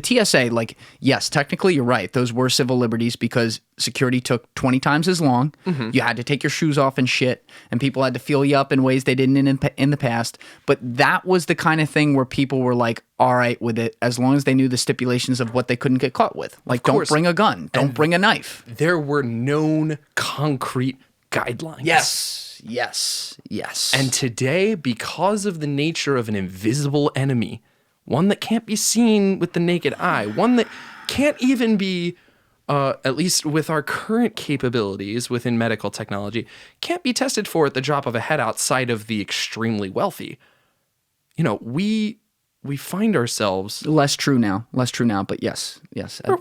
A: TSA, like, yes, technically you're right. Those were civil liberties because security took 20 times as long. Mm-hmm. You had to take your shoes off and shit, and people had to feel you up in ways they didn't in the past. But that was the kind of thing where people were like, all right with it, as long as they knew the stipulations of what they couldn't get caught with. Like, don't bring a gun. Don't bring a knife.
B: There were known concrete guidelines.
A: Yes.
B: And today, because of the nature of an invisible enemy, one that can't be seen with the naked eye, one that can't even be, at least with our current capabilities within medical technology, can't be tested for at the drop of a hat outside of the extremely wealthy. You know, we find ourselves...
A: Less true now, but yes.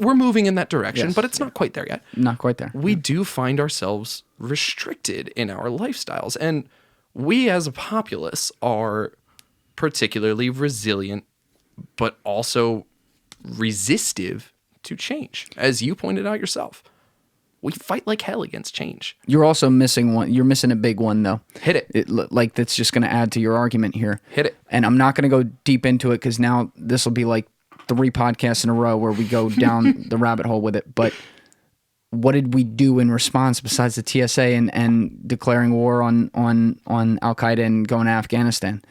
B: We're moving in that direction,
A: Yes,
B: but it's not quite there yet.
A: Not quite there.
B: We do find ourselves restricted in our lifestyles, and we as a populace are particularly resilient, but also resistive to change. As you pointed out yourself, we fight like hell against change.
A: You're also missing one. You're missing a big one, though.
B: Hit it.
A: Like, that's just going to add to your argument here.
B: Hit it.
A: And I'm not going to go deep into it because now this will be like 3 podcasts in a row where we go down the rabbit hole with it. But what did we do in response besides the TSA and declaring war on Al-Qaeda and going to Afghanistan?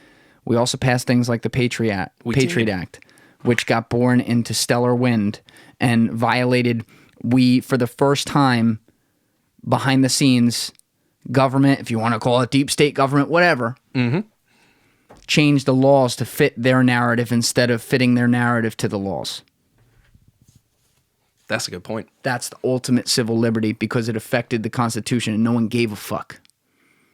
A: We also passed things like the Patriot Act, which got born into stellar wind and violated, for the first time, behind the scenes, government, if you want to call it deep state government, whatever, changed the laws to fit their narrative instead of fitting their narrative to the laws.
B: That's a good point.
A: That's the ultimate civil liberty because it affected the Constitution and no one gave a fuck.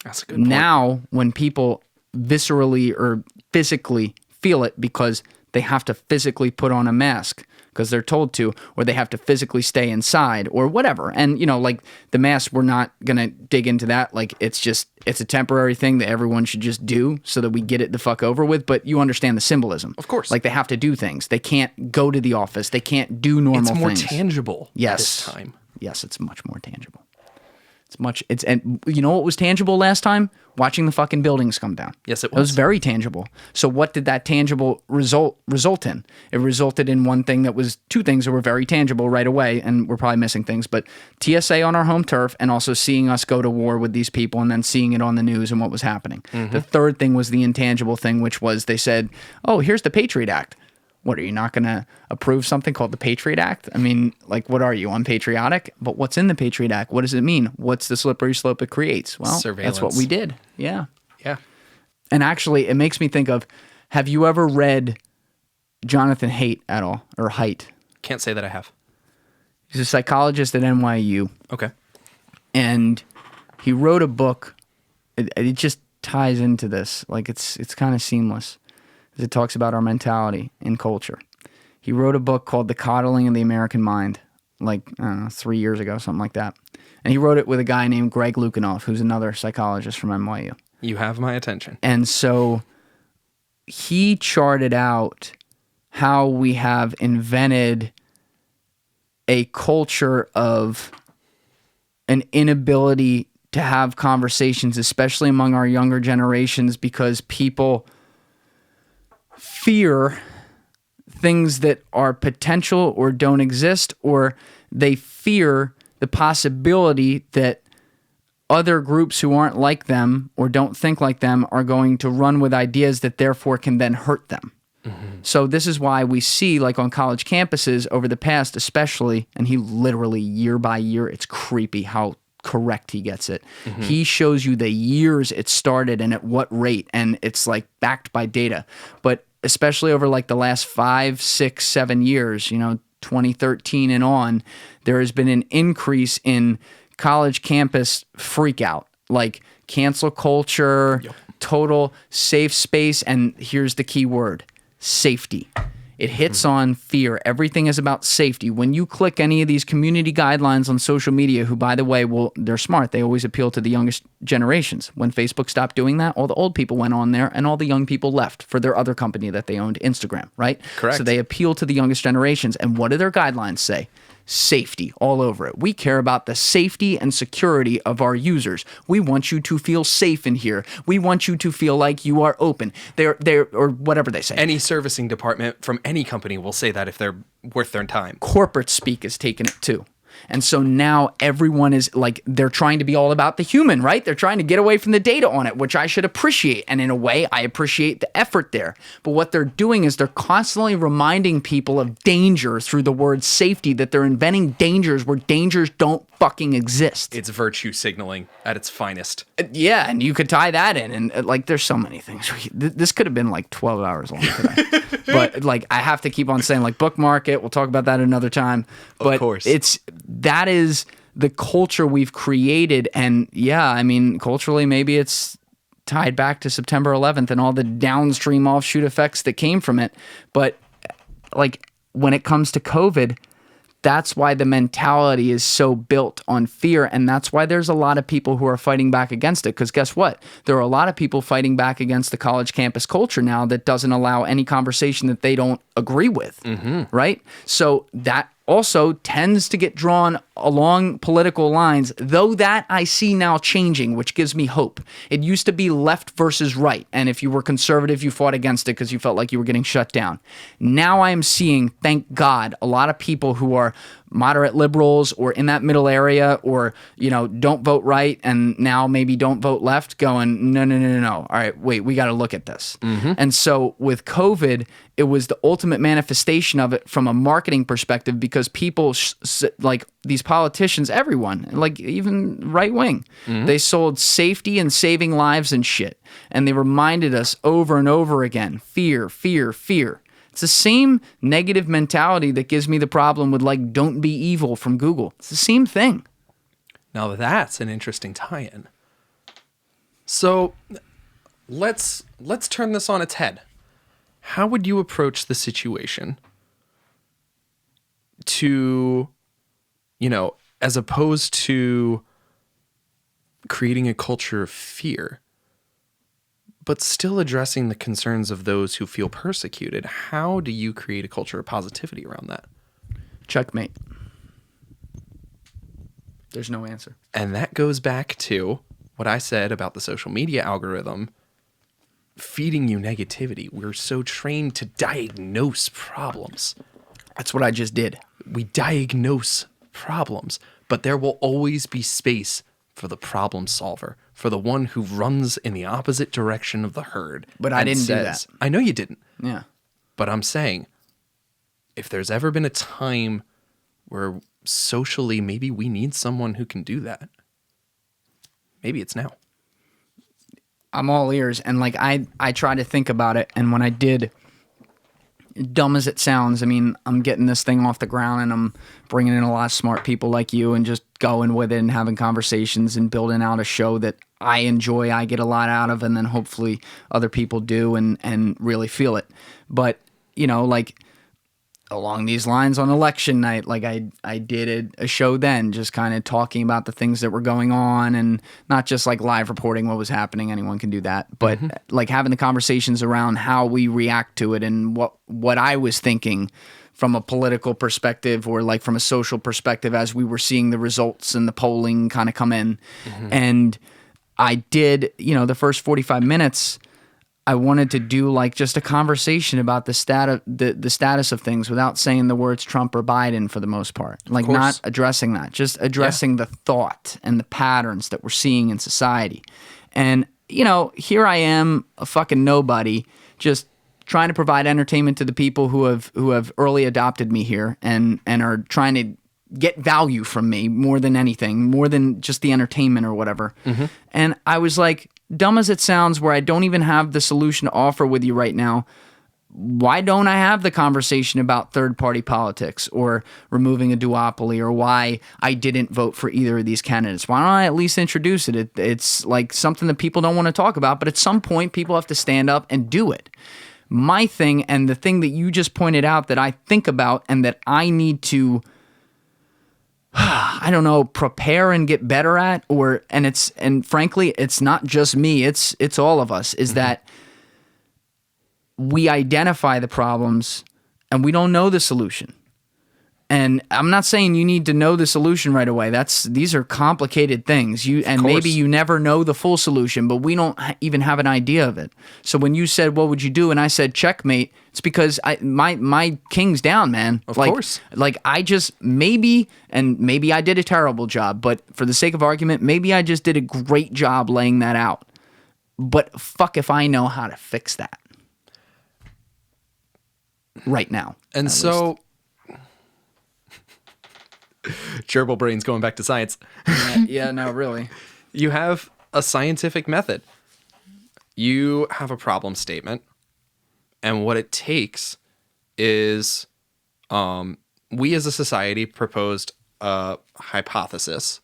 B: That's a good point.
A: Now, when people viscerally or physically feel it because they have to physically put on a mask because they're told to, or they have to physically stay inside or whatever. And, you know, like the mask, we're not going to dig into that. Like, it's a temporary thing that everyone should just do so that we get it the fuck over with. But you understand the symbolism.
B: Of course.
A: Like, they have to do things. They can't go to the office. They can't do normal things.
B: It's more tangible at this time.
A: Yes, it's much more tangible. And you know what was tangible last time? Watching the fucking buildings come down.
B: Yes, it was.
A: It was very tangible. So what did that tangible result in? It resulted in one thing that was 2 things that were very tangible right away, and we're probably missing things, but TSA on our home turf and also seeing us go to war with these people and then seeing it on the news and what was happening. Mm-hmm. The third thing was the intangible thing, which was they said, oh, here's the Patriot Act. What, are you not going to approve something called the Patriot Act? I mean, like, what are you, unpatriotic? But what's in the Patriot Act? What does it mean? What's the slippery slope it creates? Well,
B: surveillance.
A: That's what we did. Yeah.
B: Yeah.
A: And actually, it makes me think of, have you ever read Jonathan Haidt at all? Or Haidt?
B: Can't say that I have.
A: He's a psychologist at NYU.
B: Okay.
A: And he wrote a book. It just ties into this. Like, it's kind of seamless. It talks about our mentality and culture. He wrote a book called The Coddling of the American Mind, like, I don't know, 3 years ago, something like that. And he wrote it with a guy named Greg Lukianoff, who's another psychologist from NYU.
B: You have my attention.
A: And so he charted out how we have invented a culture of an inability to have conversations, especially among our younger generations, because people fear things that are potential or don't exist, or they fear the possibility that other groups who aren't like them or don't think like them are going to run with ideas that therefore can then hurt them. Mm-hmm. So this is why we see, like, on college campuses over the past especially, and he literally year by year, it's creepy how correct he gets it. Mm-hmm. He shows you the years it started and at what rate, and it's like backed by data. But especially over like the last 5, 6, 7 years, you know, 2013 and on, there has been an increase in college campus freak out, like cancel culture, total safe space, and here's the key word, safety. It hits on fear. Everything is about safety. When you click any of these community guidelines on social media, who, by the way, they're smart. They always appeal to the youngest generations. When Facebook stopped doing that, all the old people went on there and all the young people left for their other company that they owned, Instagram, right?
B: Correct.
A: So they appeal to the youngest generations. And what do their guidelines say? Safety all over it. We care about the safety and security of our users. We want you to feel safe in here. We want you to feel like you are open. They're or whatever they say.
B: Any servicing department from any company will say that if they're worth their time.
A: Corporate speak has taken it too. And so now everyone is like, they're trying to be all about the human, right? They're trying to get away from the data on it, which I should appreciate. And in a way, I appreciate the effort there. But what they're doing is they're constantly reminding people of danger through the word safety, that they're inventing dangers where dangers don't fucking exist.
B: It's virtue signaling at its finest.
A: Yeah, and you could tie that in. And like, there's so many things. This could have been like 12 hours long today. But like, I have to keep on saying, like, bookmark it. We'll talk about that another time. But
B: of course.
A: That is the culture we've created. And yeah, I mean, culturally, maybe it's tied back to September 11th and all the downstream offshoot effects that came from it. But like, when it comes to COVID, that's why the mentality is so built on fear. And that's why there's a lot of people who are fighting back against it. Because guess what? There are a lot of people fighting back against the college campus culture now that doesn't allow any conversation that they don't agree with. Right? So that also tends to get drawn along political lines, though that I see now changing, which gives me hope. It used to be left versus right, and if you were conservative, you fought against it because you felt like you were getting shut down. Now I am seeing, thank God, a lot of people who are moderate liberals or in that middle area, or, you know, don't vote right and now maybe don't vote left, going, no. All right, wait, we got to look at this. And so with COVID, it was the ultimate manifestation of it from a marketing perspective, because people, like these politicians, everyone, like even right wing, they sold safety and saving lives and shit. And they reminded us over and over again, fear, fear, fear. It's the same negative mentality that gives me the problem with, like, don't be evil from Google. It's the same thing.
B: Now that's an interesting tie-in. So let's turn this on its head. How would you approach the situation to, you know, as opposed to creating a culture of fear, but still addressing the concerns of those who feel persecuted? How do you create a culture of positivity around that?
A: Checkmate. There's no answer.
B: And that goes back to what I said about the social media algorithm feeding you negativity. We're so trained to diagnose problems.
A: That's what I just did.
B: We diagnose problems, but there will always be space for the problem solver, for the one who runs in the opposite direction of the herd.
A: But I didn't do that.
B: I know you didn't.
A: Yeah.
B: But I'm saying, if there's ever been a time where socially maybe we need someone who can do that, maybe it's now.
A: I'm all ears. And like, I try to think about it. And when I did, dumb as it sounds, I mean, I'm getting this thing off the ground and I'm bringing in a lot of smart people like you and just going with it and having conversations and building out a show that I enjoy, I get a lot out of, and then hopefully other people do and really feel it. But, you know, like, along these lines on election night, like I did a show then just kind of talking about the things that were going on, and not just like live reporting what was happening. Anyone can do that. But like having the conversations around how we react to it and what I was thinking from a political perspective or like from a social perspective as we were seeing the results and the polling kind of come in. And I did, you know, the first 45 minutes, I wanted to do like just a conversation about the status of things without saying the words Trump or Biden for the most part. Like not addressing that, just addressing the thought and the patterns that we're seeing in society. And, you know, here I am, a fucking nobody, just trying to provide entertainment to the people who have early adopted me here and are trying to get value from me more than anything, more than just the entertainment or whatever. And I was like, dumb as it sounds, where I don't even have the solution to offer with you right now, why don't I have the conversation about third-party politics or removing a duopoly or why I didn't vote for either of these candidates? Why don't I at least introduce it? It's like something that people don't want to talk about, but at some point people have to stand up and do it. My thing, and the thing that you just pointed out that I think about and that I need to, I don't know, prepare and get better at, and frankly, it's not just me, it's all of us, is that we identify the problems and we don't know the solution. And I'm not saying you need to know the solution right away. These are complicated things. Maybe you never know the full solution, but we don't even have an idea of it. So when you said, what would you do? And I said, checkmate. It's because my king's down, man.
B: Of course.
A: Like I just maybe I did a terrible job, but for the sake of argument, maybe I just did a great job laying that out. But fuck if I know how to fix that right now.
B: And so gerbil brains going back to science.
A: Yeah, no, really.
B: You have a scientific method. You have a problem statement. And what it takes is we as a society proposed a hypothesis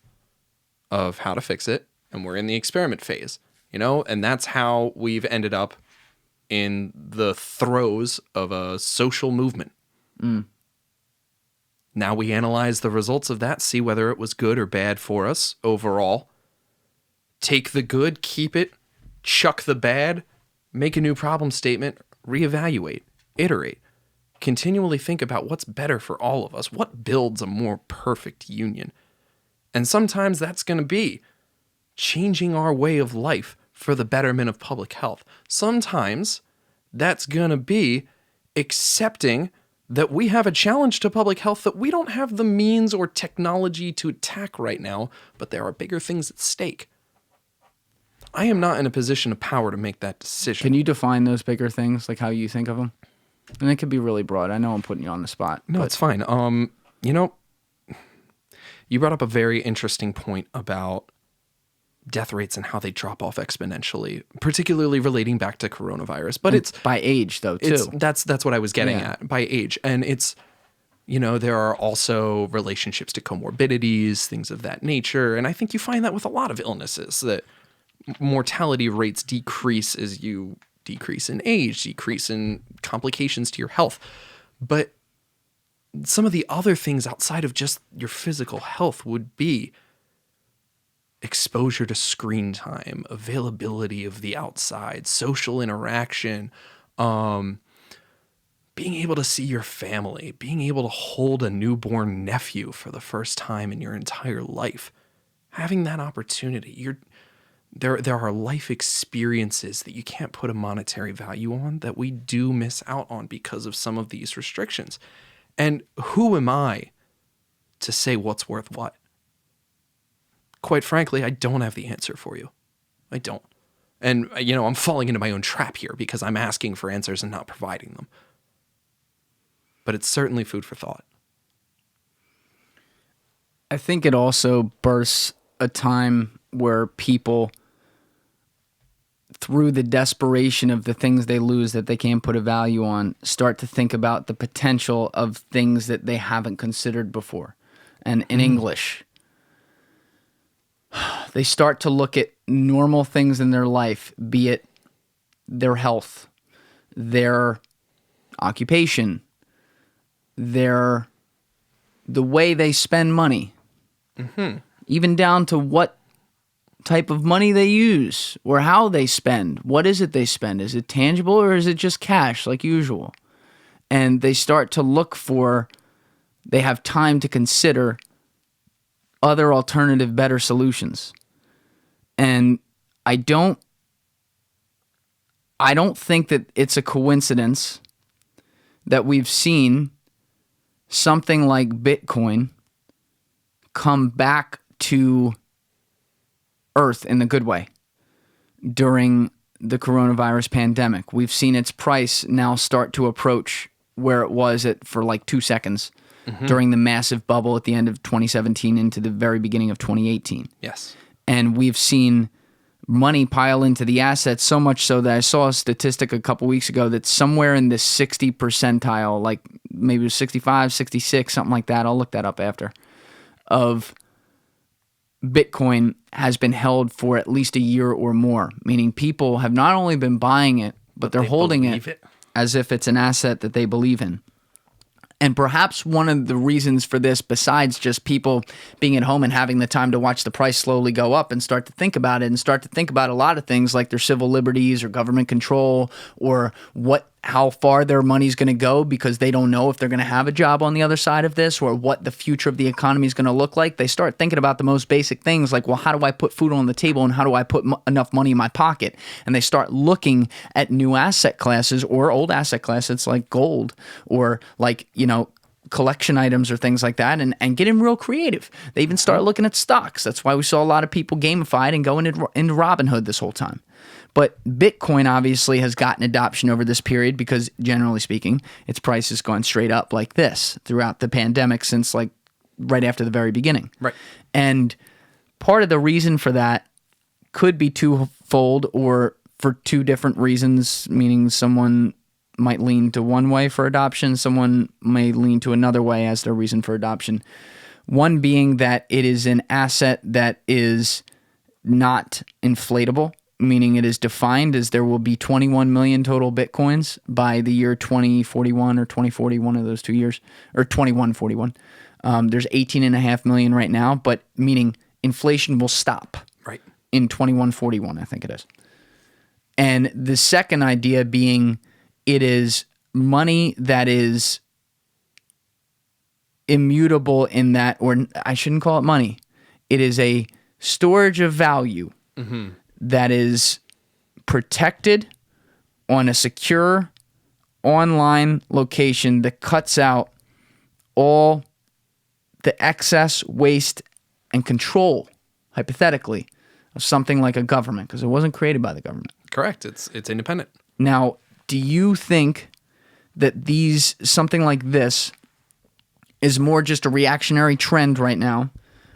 B: of how to fix it. And we're in the experiment phase, and that's how we've ended up in the throes of a social movement. Now we analyze the results of that, see whether it was good or bad for us overall. Take the good, keep it, chuck the bad, make a new problem statement, reevaluate, iterate, continually think about what's better for all of us, what builds a more perfect union. And sometimes that's going to be changing our way of life for the betterment of public health. Sometimes that's going to be accepting that we have a challenge to public health that we don't have the means or technology to attack right now, but there are bigger things at stake. I am not in a position of power to make that decision.
A: Can you define those bigger things, like how you think of them? And it could be really broad. I know I'm putting you on the spot.
B: No, it's fine. You brought up a very interesting point about death rates and how they drop off exponentially, particularly relating back to coronavirus. But it's
A: by age, though, too.
B: That's what I was getting at, by age. And it's, there are also relationships to comorbidities, things of that nature. And I think you find that with a lot of illnesses, that mortality rates decrease as you decrease in age, decrease in complications to your health. But some of the other things outside of just your physical health would be exposure to screen time, availability of the outside, social interaction, being able to see your family, being able to hold a newborn nephew for the first time in your entire life. Having that opportunity, there are life experiences that you can't put a monetary value on that we do miss out on because of some of these restrictions. And who am I to say what's worth what? Quite frankly, I don't have the answer for you. I don't. And, I'm falling into my own trap here because I'm asking for answers and not providing them. But it's certainly food for thought.
A: I think it also bursts a time where people, through the desperation of the things they lose that they can't put a value on, start to think about the potential of things that they haven't considered before. And in English, they start to look at normal things in their life, be it their health, their occupation, the way they spend money, even down to what type of money they use or how they spend. What is it they spend? Is it tangible or is it just cash like usual? And they start to look they have time to consider other alternative, better solutions. And I don't think that it's a coincidence that we've seen something like Bitcoin come back to Earth in the good way during the coronavirus pandemic. We've seen its price now start to approach where it was for like 2 seconds during the massive bubble at the end of 2017 into the very beginning of 2018.
B: Yes.
A: And we've seen money pile into the assets, so much so that I saw a statistic a couple weeks ago that somewhere in the 60 percentile, like maybe it was 65, 66, something like that, I'll look that up after, of Bitcoin has been held for at least a year or more, meaning people have not only been buying it, but they're holding it as if it's an asset that they believe in. And perhaps one of the reasons for this, besides just people being at home and having the time to watch the price slowly go up and start to think about it and start to think about a lot of things like their civil liberties or government control or how far their money's going to go because they don't know if they're going to have a job on the other side of this or what the future of the economy is going to look like. They start thinking about the most basic things like, well, how do I put food on the table and how do I put enough money in my pocket? And they start looking at new asset classes or old asset classes like gold or like, collection items or things like that and getting real creative. They even start looking at stocks. That's why we saw a lot of people gamified and going into Robinhood this whole time. But Bitcoin obviously has gotten adoption over this period because, generally speaking, its price has gone straight up like this throughout the pandemic since like right after the very beginning.
B: Right.
A: And part of the reason for that could be twofold or for two different reasons, meaning someone might lean to one way for adoption, someone may lean to another way as their reason for adoption. One being that it is an asset that is not inflatable, meaning it is defined as there will be 21 million total Bitcoins by the year 2041 or 2040, one of those 2 years, or 2141. There's 18.5 million right now, but meaning inflation will stop in 2141, I think it is. And the second idea being it is money that is immutable in that, or I shouldn't call it money. It is a storage of value that is protected on a secure online location that cuts out all the excess, waste, and control, hypothetically, of something like a government, because it wasn't created by the government.
B: Correct. It's independent.
A: Now, do you think that something like this is more just a reactionary trend right now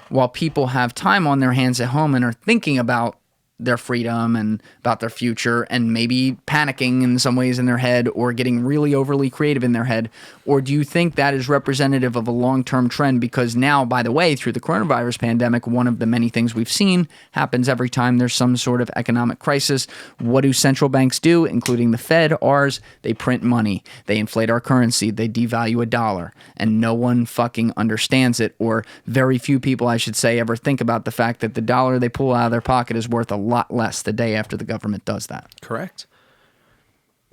A: while people have time on their hands at home and are thinking about their freedom and about their future and maybe panicking in some ways in their head or getting really overly creative in their head? Or do you think that is representative of a long-term trend? Because now, by the way, through the coronavirus pandemic, one of the many things we've seen happens every time there's some sort of economic crisis. What do central banks do, including the Fed, ours? They print money. They inflate our currency. They devalue a dollar. And no one fucking understands it, or very few people, I should say, ever think about the fact that the dollar they pull out of their pocket is worth a lot less the day after the government does that.
B: Correct.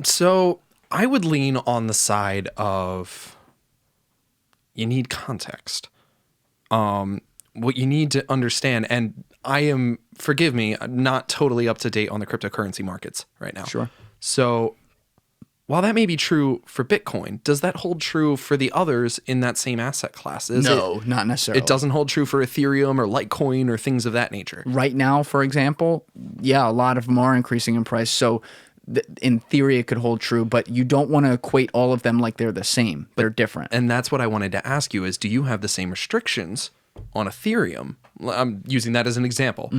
B: So I would lean on the side of you need context. What you need to understand, and forgive me, I'm not totally up to date on the cryptocurrency markets right now.
A: Sure.
B: So while that may be true for Bitcoin, does that hold true for the others in that same asset class?
A: No, not necessarily.
B: It doesn't hold true for Ethereum or Litecoin or things of that nature.
A: Right now, for example, yeah, a lot of them are increasing in price. So in theory, it could hold true, but you don't want to equate all of them like they're the same. They're different.
B: And that's what I wanted to ask you is, do you have the same restrictions on Ethereum? I'm using that as an example.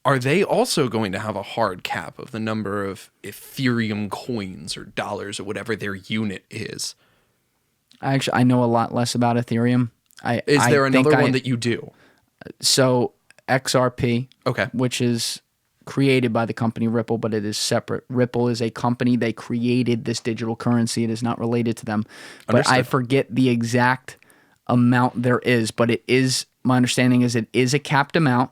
B: Are they also going to have a hard cap of the number of Ethereum coins or dollars or whatever their unit is?
A: I know a lot less about Ethereum.
B: Is there another one that you do?
A: So XRP,
B: okay,
A: which is created by the company Ripple, but it is separate. Ripple is a company. They created this digital currency. It is not related to them. But
B: Understood.
A: I forget the exact amount there is, but it is, my understanding is it is a capped amount.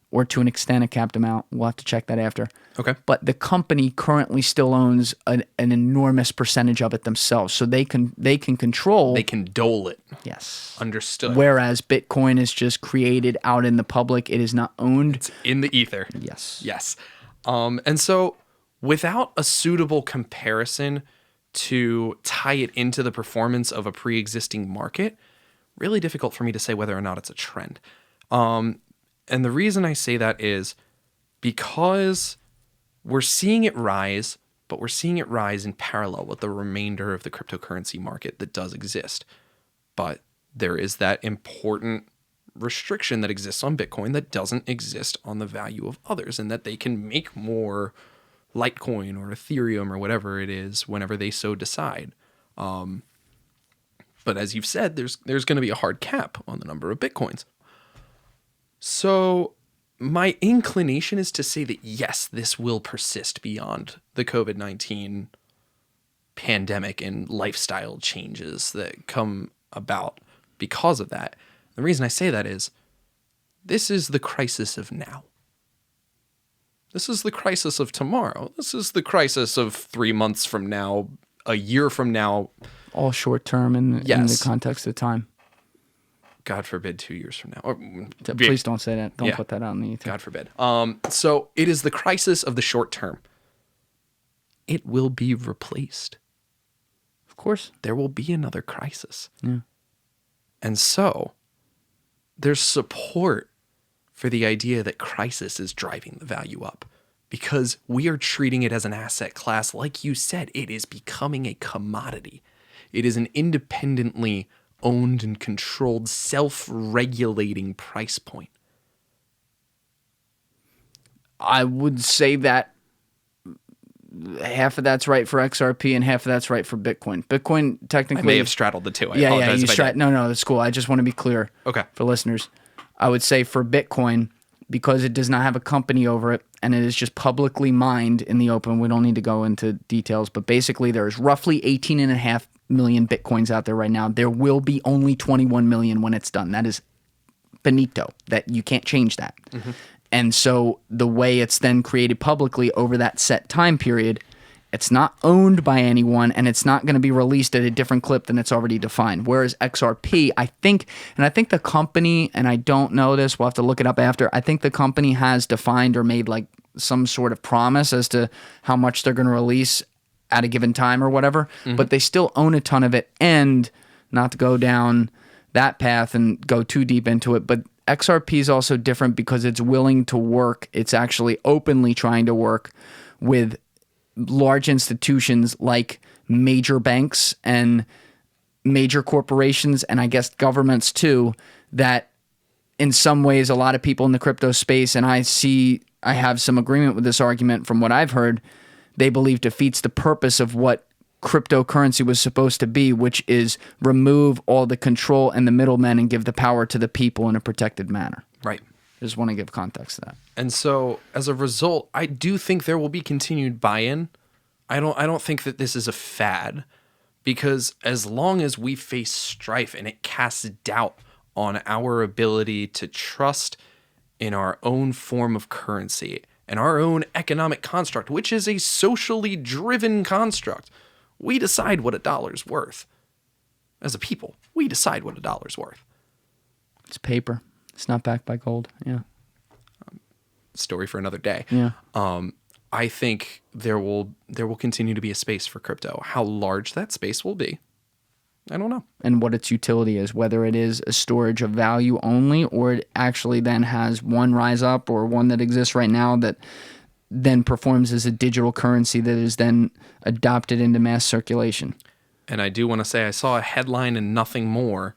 A: Or to an extent a capped amount. We'll have to check that after.
B: Okay.
A: But the company currently still owns an enormous percentage of it themselves. So they can control.
B: They can dole it.
A: Yes.
B: Understood.
A: Whereas Bitcoin is just created out in the public. It is not owned.
B: It's in the ether.
A: Yes.
B: Yes. And so without a suitable comparison to tie it into the performance of a pre-existing market, really difficult for me to say whether or not it's a trend. And the reason I say that is because we're seeing it rise, but we're seeing it rise in parallel with the remainder of the cryptocurrency market that does exist. But there is that important restriction that exists on Bitcoin that doesn't exist on the value of others, and that they can make more Litecoin or Ethereum or whatever it is whenever they so decide. But as you've said, there's going to be a hard cap on the number of Bitcoins. So my inclination is to say that yes, this will persist beyond the COVID-19 pandemic and lifestyle changes that come about because of that. The reason I say that is this is the crisis of now. This is the crisis of tomorrow. This is the crisis of 3 months from now, a year from now.
A: All short term in the context of time.
B: God forbid 2 years from now. Or,
A: please don't say that. Don't put that out in the ether.
B: God forbid. So it is the crisis of the short term. It will be replaced.
A: Of course.
B: There will be another crisis.
A: Yeah.
B: And so there's support for the idea that crisis is driving the value up, because we are treating it as an asset class. Like you said, it is becoming a commodity. It is an independently owned and controlled, self-regulating price point.
A: I would say that half of that's right for XRP and half of that's right for Bitcoin. Bitcoin technically...
B: I may have straddled the two. I
A: yeah,
B: apologize.
A: No, that's cool. I just want to be clear for listeners. I would say for Bitcoin, because it does not have a company over it and it is just publicly mined in the open, we don't need to go into details, but basically there's roughly 18.5 million Bitcoins out there right now. There will be only 21 million when it's done. That is finito. That you can't change that. Mm-hmm. And so the way it's then created publicly over that set time period, it's not owned by anyone and it's not going to be released at a different clip than it's already defined. Whereas XRP, I think the company, and I don't know this, we'll have to look it up after, I think the company has defined or made like some sort of promise as to how much they're going to release at a given time or whatever, but they still own a ton of it. And not to go down that path and go too deep into it, but XRP is also different because it's willing to work. It's actually openly trying to work with large institutions like major banks and major corporations, and I guess governments too, that in some ways a lot of people in the crypto space, and I have some agreement with this argument from what I've heard, they believe defeats the purpose of what cryptocurrency was supposed to be, which is remove all the control and the middlemen and give the power to the people in a protected manner.
B: Right.
A: I just want to give context to that.
B: And so as a result, I do think there will be continued buy-in. I don't think that this is a fad, because as long as we face strife and it casts doubt on our ability to trust in our own form of currency and our own economic construct, which is a socially driven construct, we decide what a dollar's worth. As a people, we decide what a dollar's worth.
A: It's paper. It's not backed by gold. Yeah.
B: Story for another day.
A: Yeah.
B: I think there will continue to be a space for crypto. How large that space will be, I don't know.
A: And what its utility is, whether it is a storage of value only, or it actually then has one rise up, or one that exists right now that then performs as a digital currency that is then adopted into mass circulation.
B: And I do want to say I saw a headline and nothing more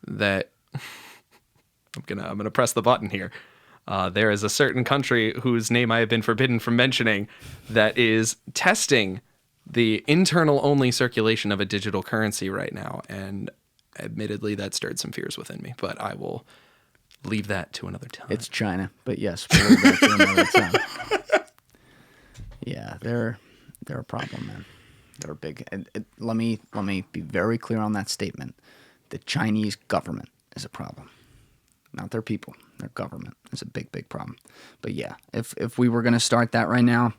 B: that I'm gonna press the button here. There is a certain country whose name I have been forbidden from mentioning that is testing the internal only circulation of a digital currency right now. And admittedly, that stirred some fears within me, but I will leave that to another time.
A: It's China, but yes, we'll leave that to another time. Yeah, they're a problem, man. They're big. Let me be very clear on that statement. The Chinese government is a problem. Not their people. Their government is a big, big problem. But yeah, if we were going to start that right now,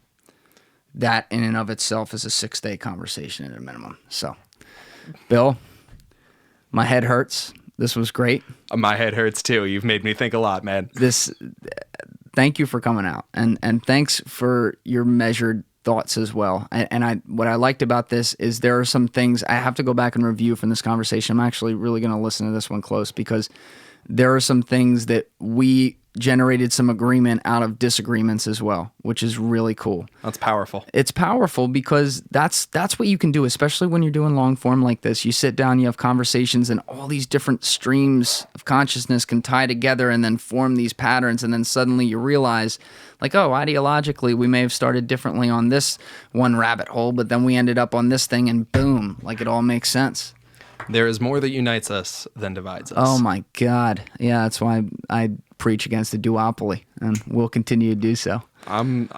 A: that in and of itself is a 6-day conversation at a minimum. So, Bill, my head hurts. This was great.
B: My head hurts too. You've made me think a lot, man.
A: Thank you for coming out, and thanks for your measured thoughts as well. And what I liked about this is there are some things I have to go back and review from this conversation. I'm actually really going to listen to this one close, because there are some things that we generated some agreement out of disagreements as well, which is really cool.
B: That's powerful.
A: It's powerful because that's what you can do, especially when you're doing long form like this. You sit down, you have conversations, and all these different streams of consciousness can tie together and then form these patterns. And then suddenly you realize, like, oh, ideologically, we may have started differently on this one rabbit hole, but then we ended up on this thing, and boom, like it all makes sense.
B: There is more that unites us than divides us.
A: Oh my God. Yeah, that's why I preach against the duopoly, and we'll continue to do so.
B: I'm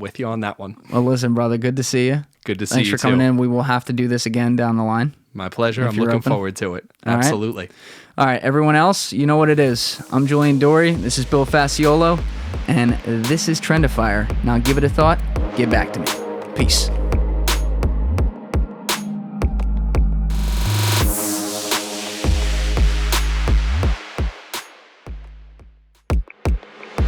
B: with you on that one.
A: Well, listen, brother, good to see you.
B: Good to see
A: Thanks
B: you
A: for coming
B: too.
A: in. We will have to do this again down the line.
B: My pleasure. I'm
A: you're
B: looking
A: open.
B: forward to it.
A: All right.
B: Absolutely.
A: All right, everyone else, you know what it is. I'm Julian Dory. This is Bill Facciolo, and this is Trendifier. Now give it a thought. Get back to me. Peace.